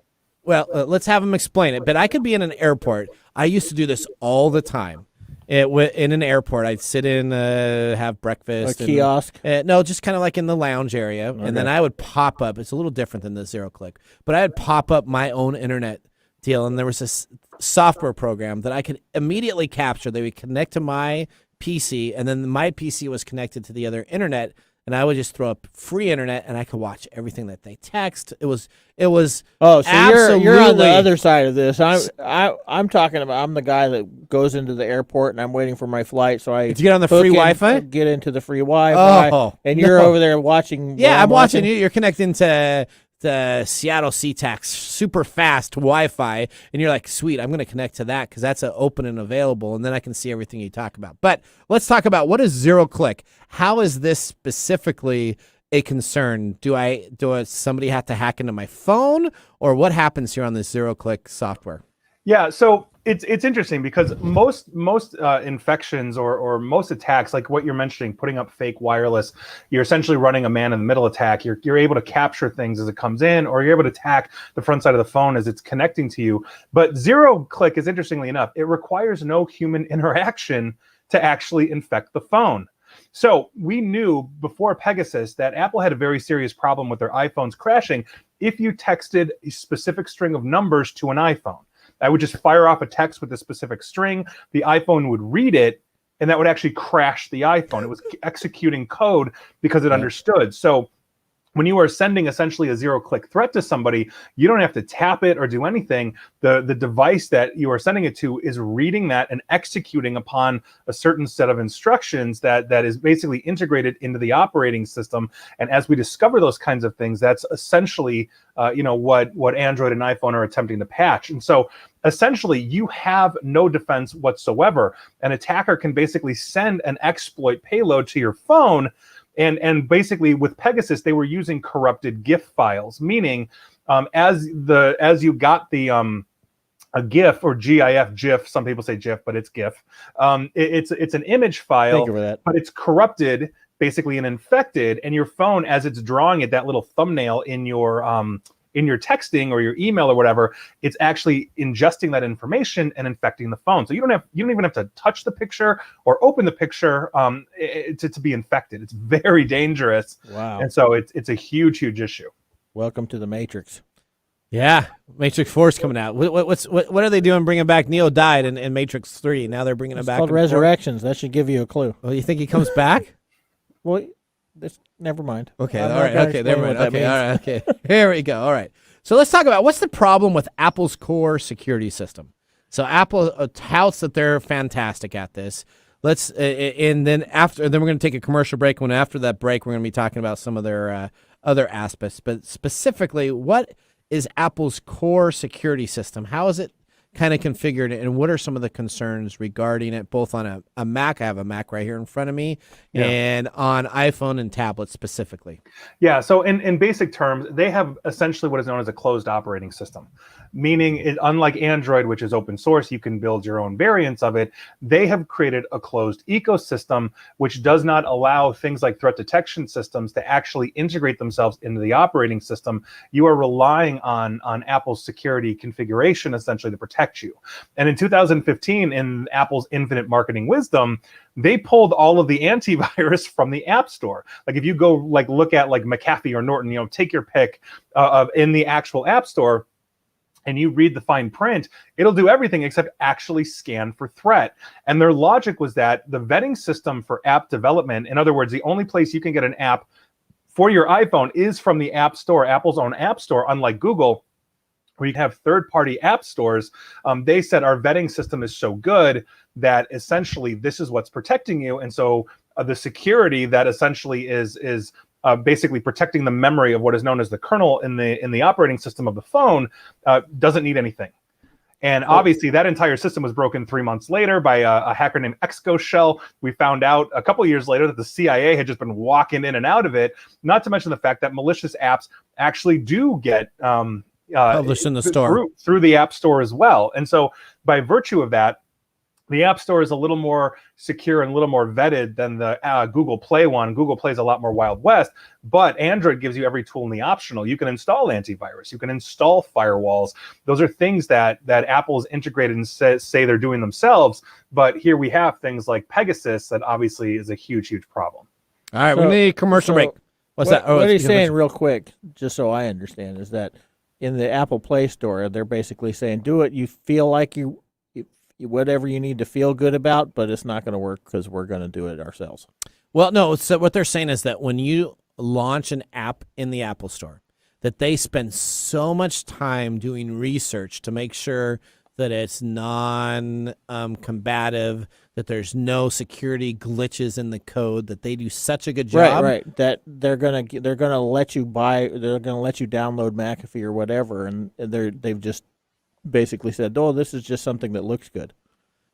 Speaker 4: let's have them explain it. But I could be in an airport. I used to do this all the time. In an airport, I'd sit in, have breakfast.
Speaker 3: A kiosk?
Speaker 4: No, just kind of like in the lounge area. Okay. And then I would pop up. It's a little different than the zero click. But I would pop up my own internet deal. And there was this software program that I could immediately capture. They would connect to my PC, and then my PC was connected to the other internet. And I would just throw up free internet, and I could watch everything that they text. It was.
Speaker 3: Oh, so you're on the other side of this. I'm talking about. I'm the guy that goes into the airport, and I'm waiting for my flight. So I
Speaker 4: get on the free Wi-Fi.
Speaker 3: Get into the free Wi-Fi, and you're over there watching.
Speaker 4: Yeah, I'm watching you. You're connecting to the Seattle SeaTac super fast Wi-Fi, and you're like, sweet, I'm going to connect to that because that's open and available, and then I can see everything you talk about. But let's talk about, what is zero click? How is this specifically a concern? Do somebody have to hack into my phone, or what happens here on this zero click software?
Speaker 16: Yeah, so it's interesting because most infections or most attacks, like what you're mentioning, putting up fake wireless, you're essentially running a man-in-the-middle attack. You're able to capture things as it comes in, or you're able to attack the front side of the phone as it's connecting to you. But zero-click is, interestingly enough, it requires no human interaction to actually infect the phone. So we knew before Pegasus that Apple had a very serious problem with their iPhones crashing if you texted a specific string of numbers to an iPhone. I would just fire off a text with a specific string. The iPhone would read it, and that would actually crash the iPhone. It was executing code because it understood. So when you are sending essentially a zero-click threat to somebody, you don't have to tap it or do anything. The device that you are sending it to is reading that and executing upon a certain set of instructions that is basically integrated into the operating system. And as we discover those kinds of things, that's essentially what Android and iPhone are attempting to patch. And so essentially, you have no defense whatsoever. An attacker can basically send an exploit payload to your phone. And basically with Pegasus, they were using corrupted GIF files, meaning as you got the a GIF or GIF, some people say GIF, but it's GIF. It's an image file, but it's corrupted basically and infected. And your phone, as it's drawing it, that little thumbnail in your texting or your email or whatever, it's actually ingesting that information and infecting the phone. So you don't even have to touch the picture or open the picture to be infected. It's very dangerous.
Speaker 3: Wow.
Speaker 16: And so it's a huge issue.
Speaker 3: Welcome to the Matrix.
Speaker 4: Yeah, Matrix 4 is coming out. What are they doing bringing back? Neo died in Matrix 3. Now they're bringing him back.
Speaker 3: It's called Resurrections. That should give you a clue.
Speaker 4: Oh, you think he comes back?
Speaker 3: Well, never mind.
Speaker 4: Okay, all right. Okay, never mind. Okay, all right. Okay, here we go. All right. So let's talk about what's the problem with Apple's core security system. So Apple touts that they're fantastic at this. And then we're going to take a commercial break. When after that break, we're going to be talking about some of their other aspects. But specifically, what is Apple's core security system? How is it kind of configured, and what are some of the concerns regarding it, both on a Mac? I have a Mac right here in front of me, and on iPhone and tablets specifically.
Speaker 16: Yeah, so in basic terms, they have essentially what is known as a closed operating system, meaning unlike Android, which is open source, you can build your own variants of it. They have created a closed ecosystem, which does not allow things like threat detection systems to actually integrate themselves into the operating system. You are relying on Apple's security configuration essentially to protect you. And in 2015, in Apple's infinite marketing wisdom, they pulled all of the antivirus from the App Store. Like if you go look at McAfee or Norton, take your pick in the actual App Store, and you read the fine print, it'll do everything except actually scan for threat. And their logic was that the vetting system for app development, in other words, the only place you can get an app for your iPhone is from the App Store, Apple's own App Store, unlike Google, where you have third-party app stores. They said our vetting system is so good that essentially this is what's protecting you. And so the security that essentially is basically protecting the memory of what is known as the kernel in the operating system of the phone doesn't need anything. And obviously that entire system was broken 3 months later by a hacker named Xgo. We found out a couple of years later that the CIA had just been walking in and out of it, not to mention the fact that malicious apps actually do get
Speaker 4: published in the store
Speaker 16: through the App Store as well. And so by virtue of that, the App Store is a little more secure and a little more vetted than the Google Play one. Google Play is a lot more Wild West, but Android gives you every tool in the optional. You can install antivirus. You can install firewalls. Those are things that Apple's integrated and say they're doing themselves. But here we have things like Pegasus that obviously is a huge problem.
Speaker 4: All right, we need a commercial break. What's that?
Speaker 3: What he's saying real quick, just so I understand, is that in the Apple Play Store, they're basically saying, do it. You feel like whatever you need to feel good about, but it's not going to work because we're going to do it ourselves.
Speaker 4: Well, no, so what they're saying is that when you launch an app in the Apple Store, that they spend so much time doing research to make sure that it's non-combative, that there's no security glitches in the code, that they do such a good job.
Speaker 3: Right. That they're gonna let you download McAfee or whatever, and they've just basically said, "Oh, this is just something that looks good."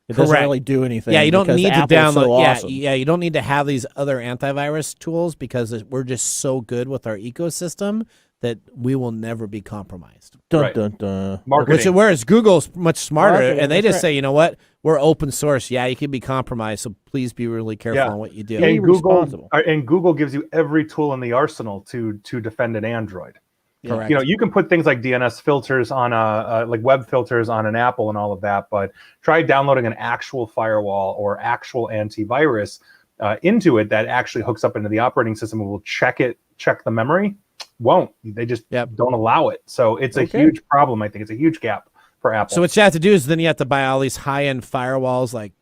Speaker 3: It doesn't really do anything.
Speaker 4: Yeah, you don't need to download.
Speaker 3: So awesome.
Speaker 4: Yeah, you don't need to have these other antivirus tools because we're just so good with our ecosystem that we will never be compromised.
Speaker 3: Dun,
Speaker 16: Right.
Speaker 3: dun, dun.
Speaker 16: Marketing.
Speaker 4: Whereas Google's much smarter,
Speaker 3: Marketing,
Speaker 4: and they
Speaker 3: that's
Speaker 4: just say, you know what, we're open source. Yeah, you can be compromised, so please be really careful on what you do.
Speaker 3: Be responsible.
Speaker 16: And Google gives you every tool in the arsenal to defend an Android.
Speaker 4: Correct.
Speaker 16: You know, you can put things like DNS filters on like web filters on an Apple and all of that, but try downloading an actual firewall or actual antivirus into it that actually hooks up into the operating system and will check the memory. Won't. They just don't allow it. So it's a huge problem. I think it's a huge gap for Apple.
Speaker 4: So what you have to do is then you have to buy all these high-end firewalls like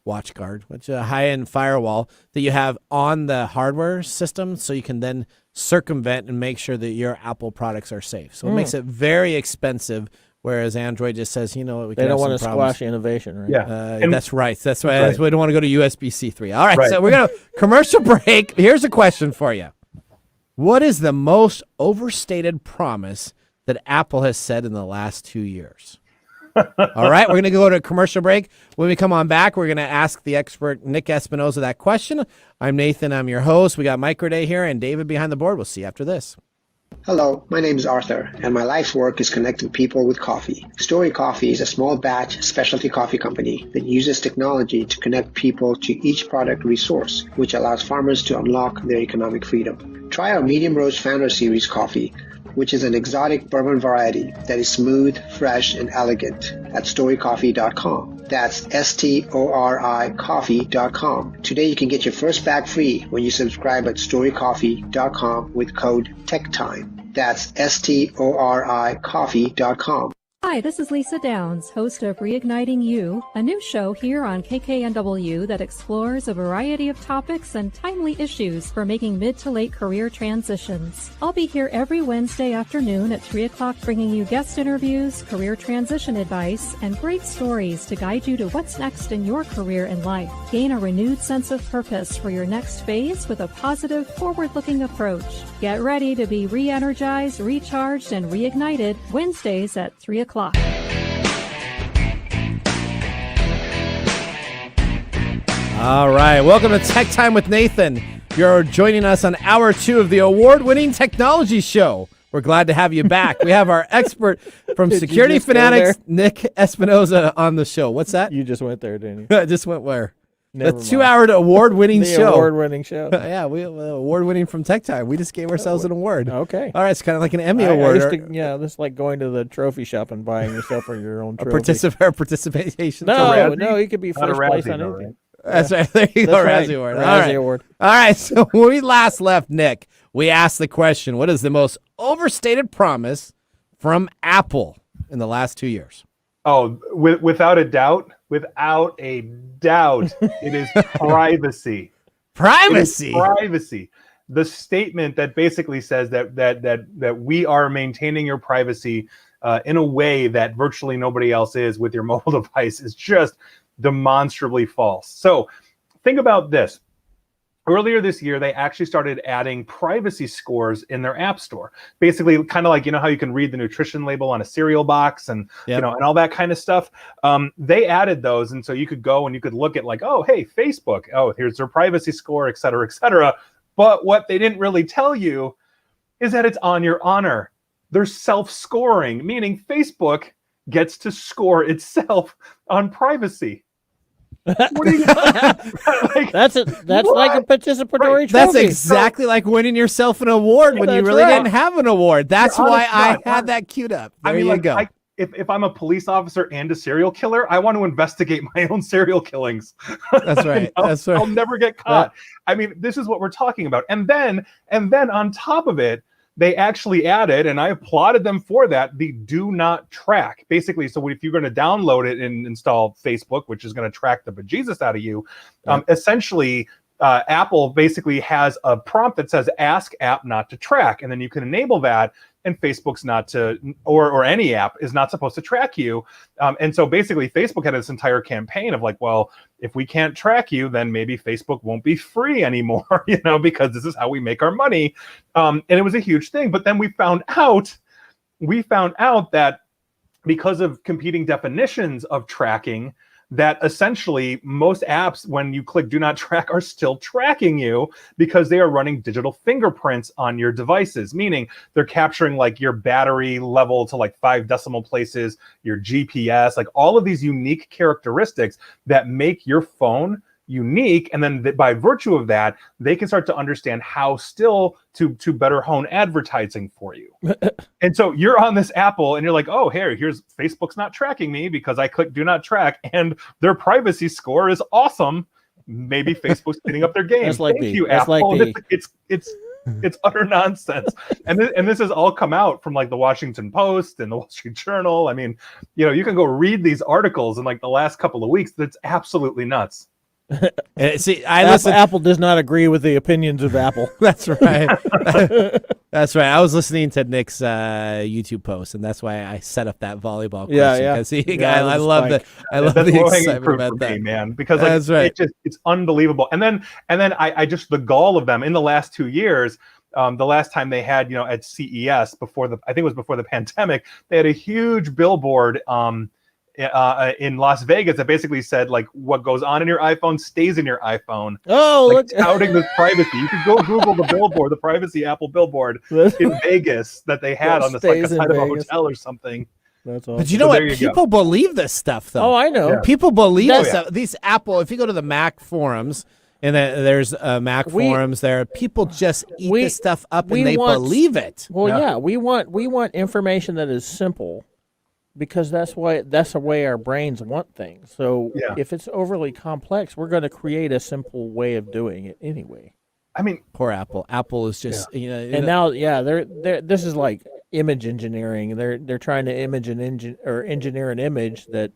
Speaker 4: WatchGuard, which is a high-end firewall that you have on the hardware system, so you can then circumvent and make sure that your Apple products are safe. So it makes it very expensive, whereas Android just says, you know what,
Speaker 3: they don't want to squash innovation, right?
Speaker 16: Yeah.
Speaker 4: That's right. That's why we don't want to go to USB-C 3. All right, so we're going to commercial break. Here's a question for you. What is the most overstated promise that Apple has said in the last 2 years? All right, we're going to go to a commercial break. When we come on back, we're going to ask the expert Nick Espinosa that question. I'm Nathan. I'm your host. We got Mike Corday here and David behind the board. We'll see you after this.
Speaker 17: Hello, my name is Arthur, and my life's work is connecting people with coffee. StoriCoffee is a small batch specialty coffee company that uses technology to connect people to each product resource, which allows farmers to unlock their economic freedom. Try our Medium Roast Founder Series coffee, which is an exotic bourbon variety that is smooth, fresh, and elegant at StoriCoffee.com. That's STORI coffee.com. Today you can get your first bag free when you subscribe at StoriCoffee.com with code TechTime. That's STORI coffee.com.
Speaker 6: Hi, this is Lisa Downs, host of Reigniting You, a new show here on KKNW that explores a variety of topics and timely issues for making mid to late career transitions. I'll be here every Wednesday afternoon at 3 o'clock bringing you guest interviews, career transition advice, and great stories to guide you to what's next in your career and life. Gain a renewed sense of purpose for your next phase with a positive, forward-looking approach. Get ready to be re-energized, recharged, and reignited Wednesdays at 3 o'clock.
Speaker 4: All right, welcome to Tech Time with Nathan. You're joining us on hour 2 of the award-winning technology show. We're glad to have you back. We have our expert from Security Fanatics, Nick Espinosa, on the show. What's that?
Speaker 3: You just went there, didn't you?
Speaker 4: I just went where?
Speaker 3: Never
Speaker 4: The
Speaker 3: mind.
Speaker 4: 2-hour award-winning
Speaker 3: The
Speaker 4: show.
Speaker 3: award-winning show.
Speaker 4: Yeah, we award-winning from Tech Time. We just gave ourselves an award.
Speaker 3: Okay.
Speaker 4: All right, it's kind of like an Emmy
Speaker 3: I
Speaker 4: award.
Speaker 3: used to, this is like going to the trophy shop and buying yourself or your own
Speaker 4: A
Speaker 3: trophy.
Speaker 4: participation.
Speaker 3: No, you could be
Speaker 16: Not a
Speaker 3: first place
Speaker 16: Razzie,
Speaker 3: on
Speaker 16: though,
Speaker 3: anything.
Speaker 4: That's right. There you go,
Speaker 3: That's
Speaker 4: Razzie
Speaker 3: right.
Speaker 4: Award.
Speaker 3: Razzie Award.
Speaker 4: All right, so when we last left Nick, we asked the question, what is the most overstated promise from Apple in the last 2 years?
Speaker 16: Oh, without a doubt, it is privacy.
Speaker 4: Privacy.
Speaker 16: It is privacy. The statement that basically says that we are maintaining your privacy in a way that virtually nobody else is with your mobile device is just demonstrably false. So think about this. Earlier this year, they actually started adding privacy scores in their app store. Basically, kind of like, how you can read the nutrition label on a cereal box and, and all that kind of stuff. They added those. And so you could go and you could look at like, oh, hey, Facebook. Oh, here's their privacy score, et cetera, et cetera. But what they didn't really tell you is that it's on your honor. They're self-scoring, meaning Facebook gets to score itself on privacy. What are you like,
Speaker 3: That's like a participatory trophy.
Speaker 4: That's exactly like winning yourself an award when you really didn't have an award. That's why I had that queued up. There you go.
Speaker 16: If I'm a police officer and a serial killer, I want to investigate my own serial killings.
Speaker 4: That's right. That's right.
Speaker 16: I'll never get caught. I mean, this is what we're talking about. And then on top of it, they actually added, and I applauded them for that, the do not track. Basically, so if you're going to download it and install Facebook, which is going to track the bejesus out of you, essentially, Apple basically has a prompt that says, ask app not to track. And then you can enable that, and Facebook's not to, or any app is not supposed to track you. And so basically, Facebook had this entire campaign of like, well, if we can't track you, then maybe Facebook won't be free anymore, because this is how we make our money. And it was a huge thing. But then we found out that because of competing definitions of tracking, that essentially most apps, when you click do not track, are still tracking you because they are running digital fingerprints on your devices, meaning they're capturing like your battery level to like 5 decimal places, your GPS, like all of these unique characteristics that make your phone unique. And then by virtue of that, they can start to understand how still to better hone advertising for you. And so you're on this Apple and you're like, oh, here's Facebook's not tracking me because I clicked do not track and their privacy score is awesome. Maybe Facebook's getting up their game.
Speaker 3: That's like
Speaker 16: Thank you, Apple. It's utter nonsense. And this has all come out from like the Washington Post and the Wall Street Journal. I mean, you can go read these articles in like the last couple of weeks. That's absolutely nuts.
Speaker 4: See,
Speaker 3: Apple does not agree with the opinions of Apple.
Speaker 4: That's right. That's right. I was listening to Nick's YouTube post, and that's why I set up that volleyball question. I love the excitement about that,
Speaker 16: man. Because like, that's right. It's unbelievable. And then I just the gall of them in the last 2 years. The last time they had, at CES I think it was before the pandemic, they had a huge billboard in Las Vegas that basically said like what goes on in your iPhone stays in your iPhone.
Speaker 3: Oh,
Speaker 16: like, touting this privacy. You could go Google the billboard, the privacy Apple billboard in Vegas that they had on the side of a hotel or something.
Speaker 3: That's awesome.
Speaker 4: But you know what? People believe this stuff, though.
Speaker 3: Oh, I know.
Speaker 16: Yeah.
Speaker 4: People believe this stuff. These Apple. If you go to the Mac forums. And there's Mac forums there. People just eat this stuff up and they believe it.
Speaker 3: Well, we want information that is simple. Because that's the way our brains want things. So if it's overly complex, we're going to create a simple way of doing it anyway.
Speaker 16: I mean,
Speaker 4: poor Apple. Apple is just
Speaker 3: now they're this is like image engineering. They're trying to engineer an image that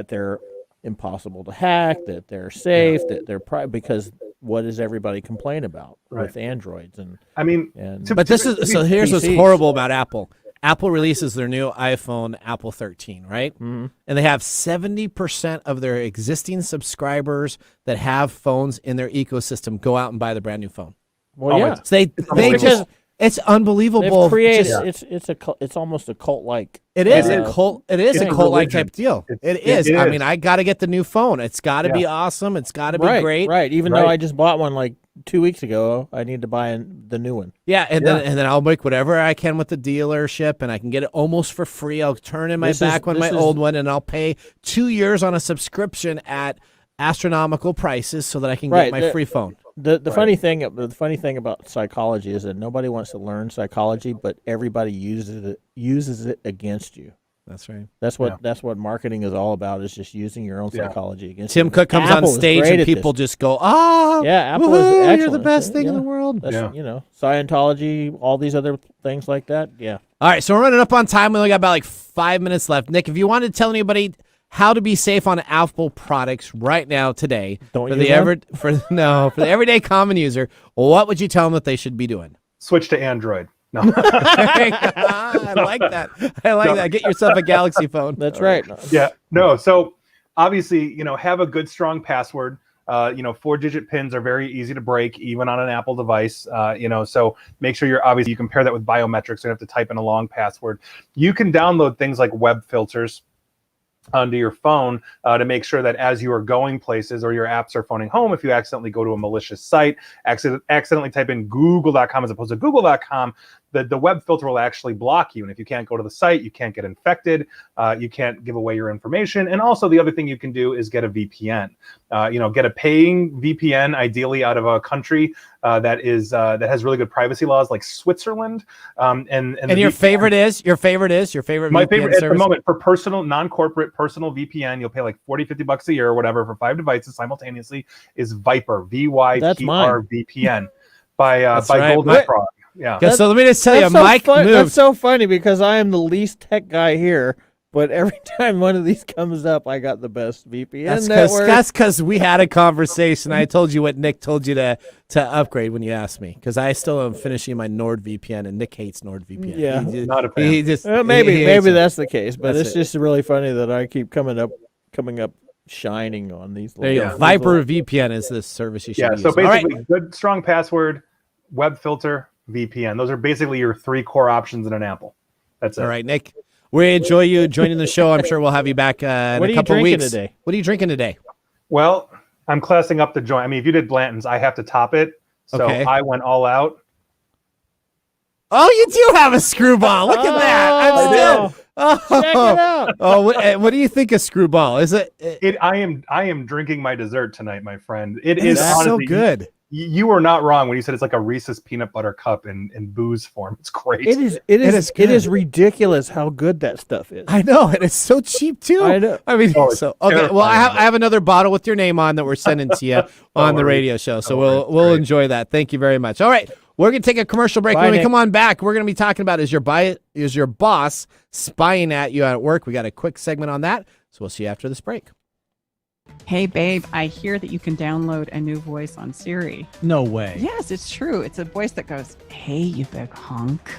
Speaker 3: they're impossible to hack, that they're safe, that they're because what does everybody complain about with Androids
Speaker 4: here's what's horrible about Apple. Apple releases their new iPhone, Apple 13, right? Mm-hmm. And they have 70% of their existing subscribers that have phones in their ecosystem go out and buy the brand new phone.
Speaker 3: Well,
Speaker 4: so they just it's unbelievable.
Speaker 3: They've created it's almost a cult like.
Speaker 4: It is a cult. It is a cult like type deal. It is. I mean, I got to get the new phone. It's got to be awesome. It's got to be great.
Speaker 3: Right. Even though I just bought one like 2 weeks ago, I need to buy the new one.
Speaker 4: Yeah, then I'll make whatever I can with the dealership, and I can get it almost for free. I'll turn in my old one, and I'll pay 2 years on a subscription at astronomical prices so that I can get my free phone.
Speaker 3: The funny thing about psychology is that nobody wants to learn psychology, but everybody uses it against you.
Speaker 4: That's right.
Speaker 3: That's what marketing is all about, is just using your own psychology against
Speaker 4: Tim
Speaker 3: you.
Speaker 4: Cook comes on stage and people just go, Apple is excellent. You're the best thing in the world.
Speaker 3: Scientology, all these other things like that. Yeah.
Speaker 4: All right, so we're running up on time. We only got about like 5 minutes left. Nick, if you wanted to tell anybody how to be safe on Apple products right now today for the everyday common user, what would you tell them that they should be doing?
Speaker 16: Switch to Android. No.
Speaker 4: I like that. That. Get yourself a Galaxy phone.
Speaker 3: That's right.
Speaker 16: Yeah. No. So obviously, have a good, strong password. 4-digit pins are very easy to break, even on an Apple device. So make sure you can pair that with biometrics. So you have to type in a long password. You can download things like web filters onto your phone to make sure that as you are going places or your apps are phoning home, if you accidentally go to a malicious site, accidentally type in google.com as opposed to google.com, the web filter will actually block you. And if you can't go to the site, you can't get infected, you can't give away your information. And also the other thing you can do is get a VPN. Get a paying VPN, ideally out of a country that has really good privacy laws, like Switzerland. And
Speaker 4: your favorite VPN
Speaker 16: my favorite
Speaker 4: service?
Speaker 16: At the moment for personal, non-corporate personal VPN, you'll pay like $40-$50 a year or whatever for 5 devices simultaneously, is Viper, VYPR VPN by Golden Frog. Yeah.
Speaker 4: So let me just tell you, Mike moved.
Speaker 3: That's so funny because I am the least tech guy here, but every time one of these comes up, I got the best VPN network.
Speaker 4: That's because we had a conversation. I told you what Nick told you to upgrade when you asked me, because I still am finishing my NordVPN, and Nick hates NordVPN.
Speaker 3: Yeah,
Speaker 16: not a fan.
Speaker 3: Maybe that's the case, but it's just really funny that I keep coming up shining on these.
Speaker 4: There you go. Viper VPN is the service you should use.
Speaker 16: So basically, good strong password, web filter, VPN. Those are basically your 3 core options in an Apple. That's it.
Speaker 4: All right, Nick. We enjoy you joining the show. I'm sure we'll have you back in a couple weeks.
Speaker 3: Today?
Speaker 4: What are you drinking today?
Speaker 16: Well, I'm classing up the joint. I mean, if you did Blanton's, I have to top it. So I went all out.
Speaker 4: Oh, you do have a screwball. Look at that.
Speaker 3: Check it out.
Speaker 4: What do you think of screwball? Is it?
Speaker 16: I am drinking my dessert tonight, my friend. It is
Speaker 4: so
Speaker 16: honestly,
Speaker 4: good.
Speaker 16: You were not wrong when you said it's like a Reese's peanut butter cup in booze form. It's great.
Speaker 3: It is ridiculous how good that stuff is.
Speaker 4: I know, and it's so cheap too.
Speaker 3: I know.
Speaker 4: I mean, okay. Well, I have another bottle with your name on that we're sending to you on the radio show, so we'll enjoy that. Thank you very much. All right, we're gonna take a commercial break. When we come on back, we're gonna be talking about is your boss spying at you at work? We got a quick segment on that, so we'll see you after this break.
Speaker 18: Hey, babe, I hear that you can download a new voice on Siri.
Speaker 19: No way.
Speaker 18: Yes, it's true. It's a voice that goes, hey, you big hunk.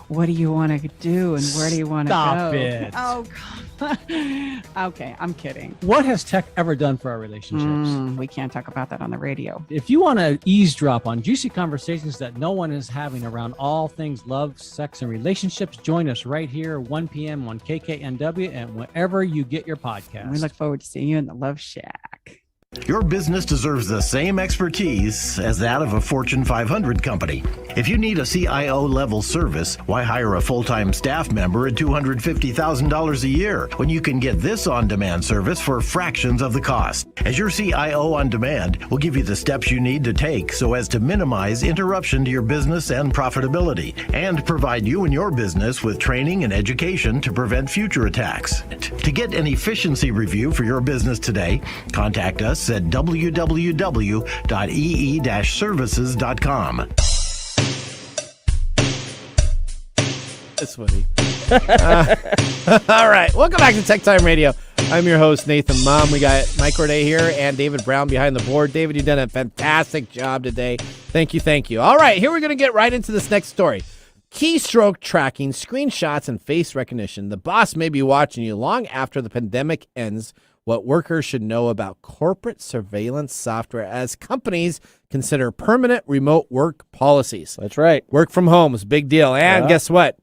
Speaker 18: What do you want to do and where do you want to go?
Speaker 19: Stop it.
Speaker 18: Oh, God. Okay, I'm kidding.
Speaker 19: What has tech ever done for our relationships?
Speaker 18: We can't talk about that on the radio.
Speaker 19: If you want to eavesdrop on juicy conversations that no one is having around all things love, sex, and relationships, join us right here, 1 p.m. on KKNW and wherever you get your podcast.
Speaker 18: We look forward to seeing you in the Love Shack.
Speaker 20: Your business deserves the same expertise as that of a Fortune 500 company. If you need a CIO-level service, why hire a full-time staff member at $250,000 a year when you can get this on-demand service for fractions of the cost? As your CIO on demand, we'll give you the steps you need to take so as to minimize interruption to your business and profitability, and provide you and your business with training and education to prevent future attacks. To get an efficiency review for your business today, contact us at www.ee-services.com.
Speaker 4: That's funny. All right. Welcome back to Tech Time Radio. I'm your host, Nathan Mumm. We got Mike Corday here and David Brown behind the board. David, you've done a fantastic job today. Thank you. Thank you. All right. Here we're going to get right into this next story. Keystroke tracking, screenshots, and face recognition. The boss may be watching you long after the pandemic ends. What workers should know about corporate surveillance software as companies consider permanent remote work policies.
Speaker 3: That's right.
Speaker 4: Work from home is a big deal. And guess what?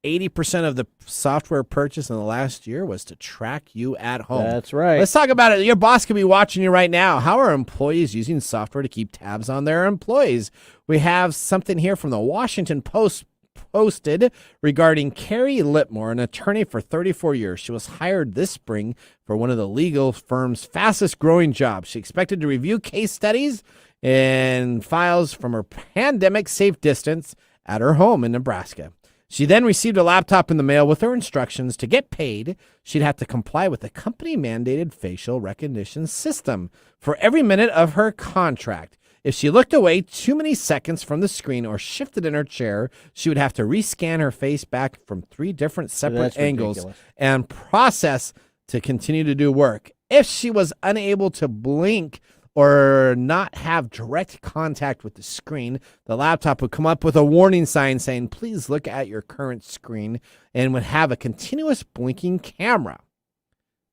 Speaker 4: 80% of the software purchase in the last year was to track you at home.
Speaker 3: That's right.
Speaker 4: Let's talk about it. Your boss could be watching you right now. How are employees using software to keep tabs on their employees? We have something here from the Washington Post posted regarding Carrie Lipmore, an attorney for 34 years. She was hired this spring for one of the legal firm's fastest growing jobs. She expected to review case studies and files from her pandemic safe distance at her home in Nebraska. She then received a laptop in the mail with her instructions. To get paid, she'd have to comply with the company-mandated facial recognition system for every minute of her contract. If she looked away too many seconds from the screen or shifted in her chair, she would have to rescan her face back from 3 different separate angles and process to continue to do work. If she was unable to blink or not have direct contact with the screen, the laptop would come up with a warning sign saying, please look at your current screen, and would have a continuous blinking camera.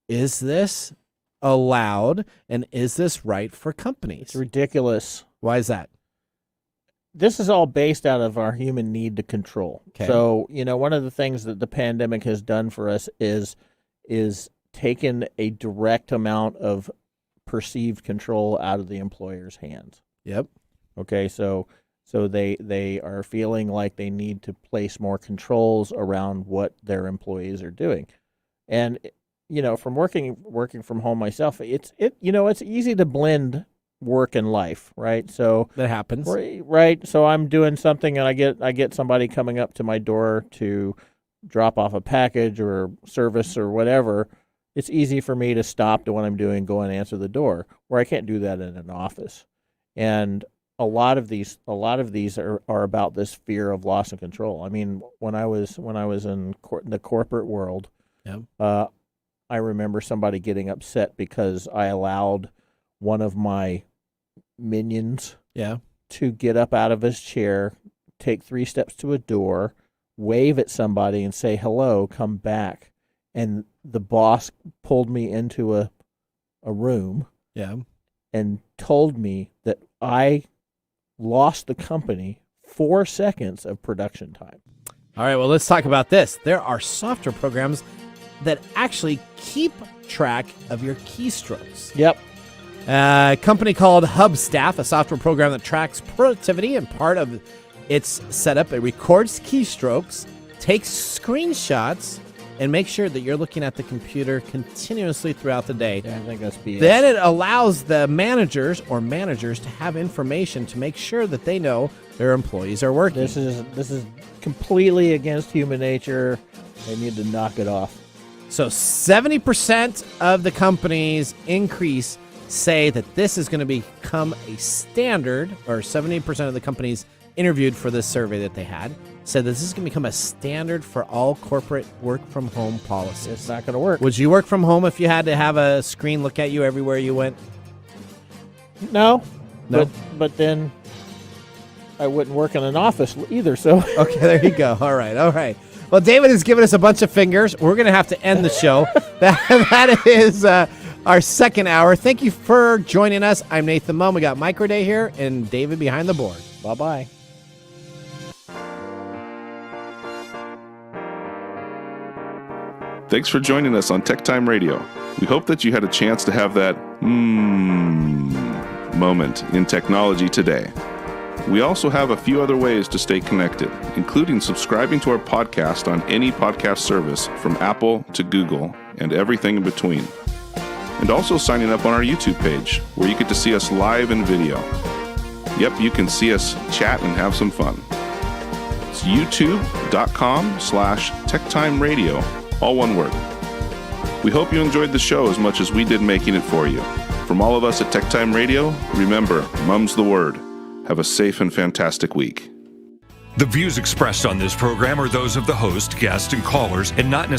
Speaker 4: Is this allowed, and is this right for companies?
Speaker 3: It's ridiculous.
Speaker 4: Why is that?
Speaker 3: This is all based out of our human need to control. Okay. So, one of the things that the pandemic has done for us is taken a direct amount of perceived control out of the employer's hands.
Speaker 4: Yep.
Speaker 3: Okay, so they are feeling like they need to place more controls around what their employees are doing. And from working from home myself, it's easy to blend work and life, right? So
Speaker 4: that happens,
Speaker 3: right? So I'm doing something, and I get somebody coming up to my door to drop off a package or service or whatever. It's easy for me to stop to what I'm doing, go and answer the door, where I can't do that in an office. And a lot of these are about this fear of loss of control. I mean, when I was in the corporate world, I remember somebody getting upset because I allowed one of my minions to get up out of his chair, take 3 steps to a door, wave at somebody and say, hello, come back. And the boss pulled me into a room and told me that I lost the company 4 seconds of production time.
Speaker 4: All right, well, let's talk about this. There are software programs that actually keep track of your keystrokes.
Speaker 3: Yep.
Speaker 4: A company called Hubstaff, a software program that tracks productivity, and part of its setup, it records keystrokes, takes screenshots, and makes sure that you're looking at the computer continuously throughout the day.
Speaker 3: Yeah, I think that's BS.
Speaker 4: Then it allows the managers to have information to make sure that they know their employees are working.
Speaker 3: This is completely against human nature. They need to knock it off.
Speaker 4: So 70% of the companies say that this is going to become a standard, or 70% of the companies interviewed for this survey that they had said this is going to become a standard for all corporate work-from-home policies.
Speaker 3: It's not going to work.
Speaker 4: Would you work from home if you had to have a screen look at you everywhere you went?
Speaker 3: No.
Speaker 4: No?
Speaker 3: But then I wouldn't work in an office either, so.
Speaker 4: Okay, there you go. All right. Well, David has given us a bunch of fingers. We're going to have to end the show. That is our second hour. Thank you for joining us. I'm Nathan Mumm. We got Micro Day here and David behind the board.
Speaker 3: Bye-bye.
Speaker 2: Thanks for joining us on TechTime Radio. We hope that you had a chance to have that moment in technology today. We also have a few other ways to stay connected, including subscribing to our podcast on any podcast service from Apple to Google and everything in between. And also signing up on our YouTube page, where you get to see us live in video. Yep, you can see us chat and have some fun. It's youtube.com/TechTime Radio, all one word. We hope you enjoyed the show as much as we did making it for you. From all of us at TechTime Radio, remember, Mumm's the word. Have a safe and fantastic week.
Speaker 9: The views expressed on this program are those of the host, guests, and callers, and not necessarily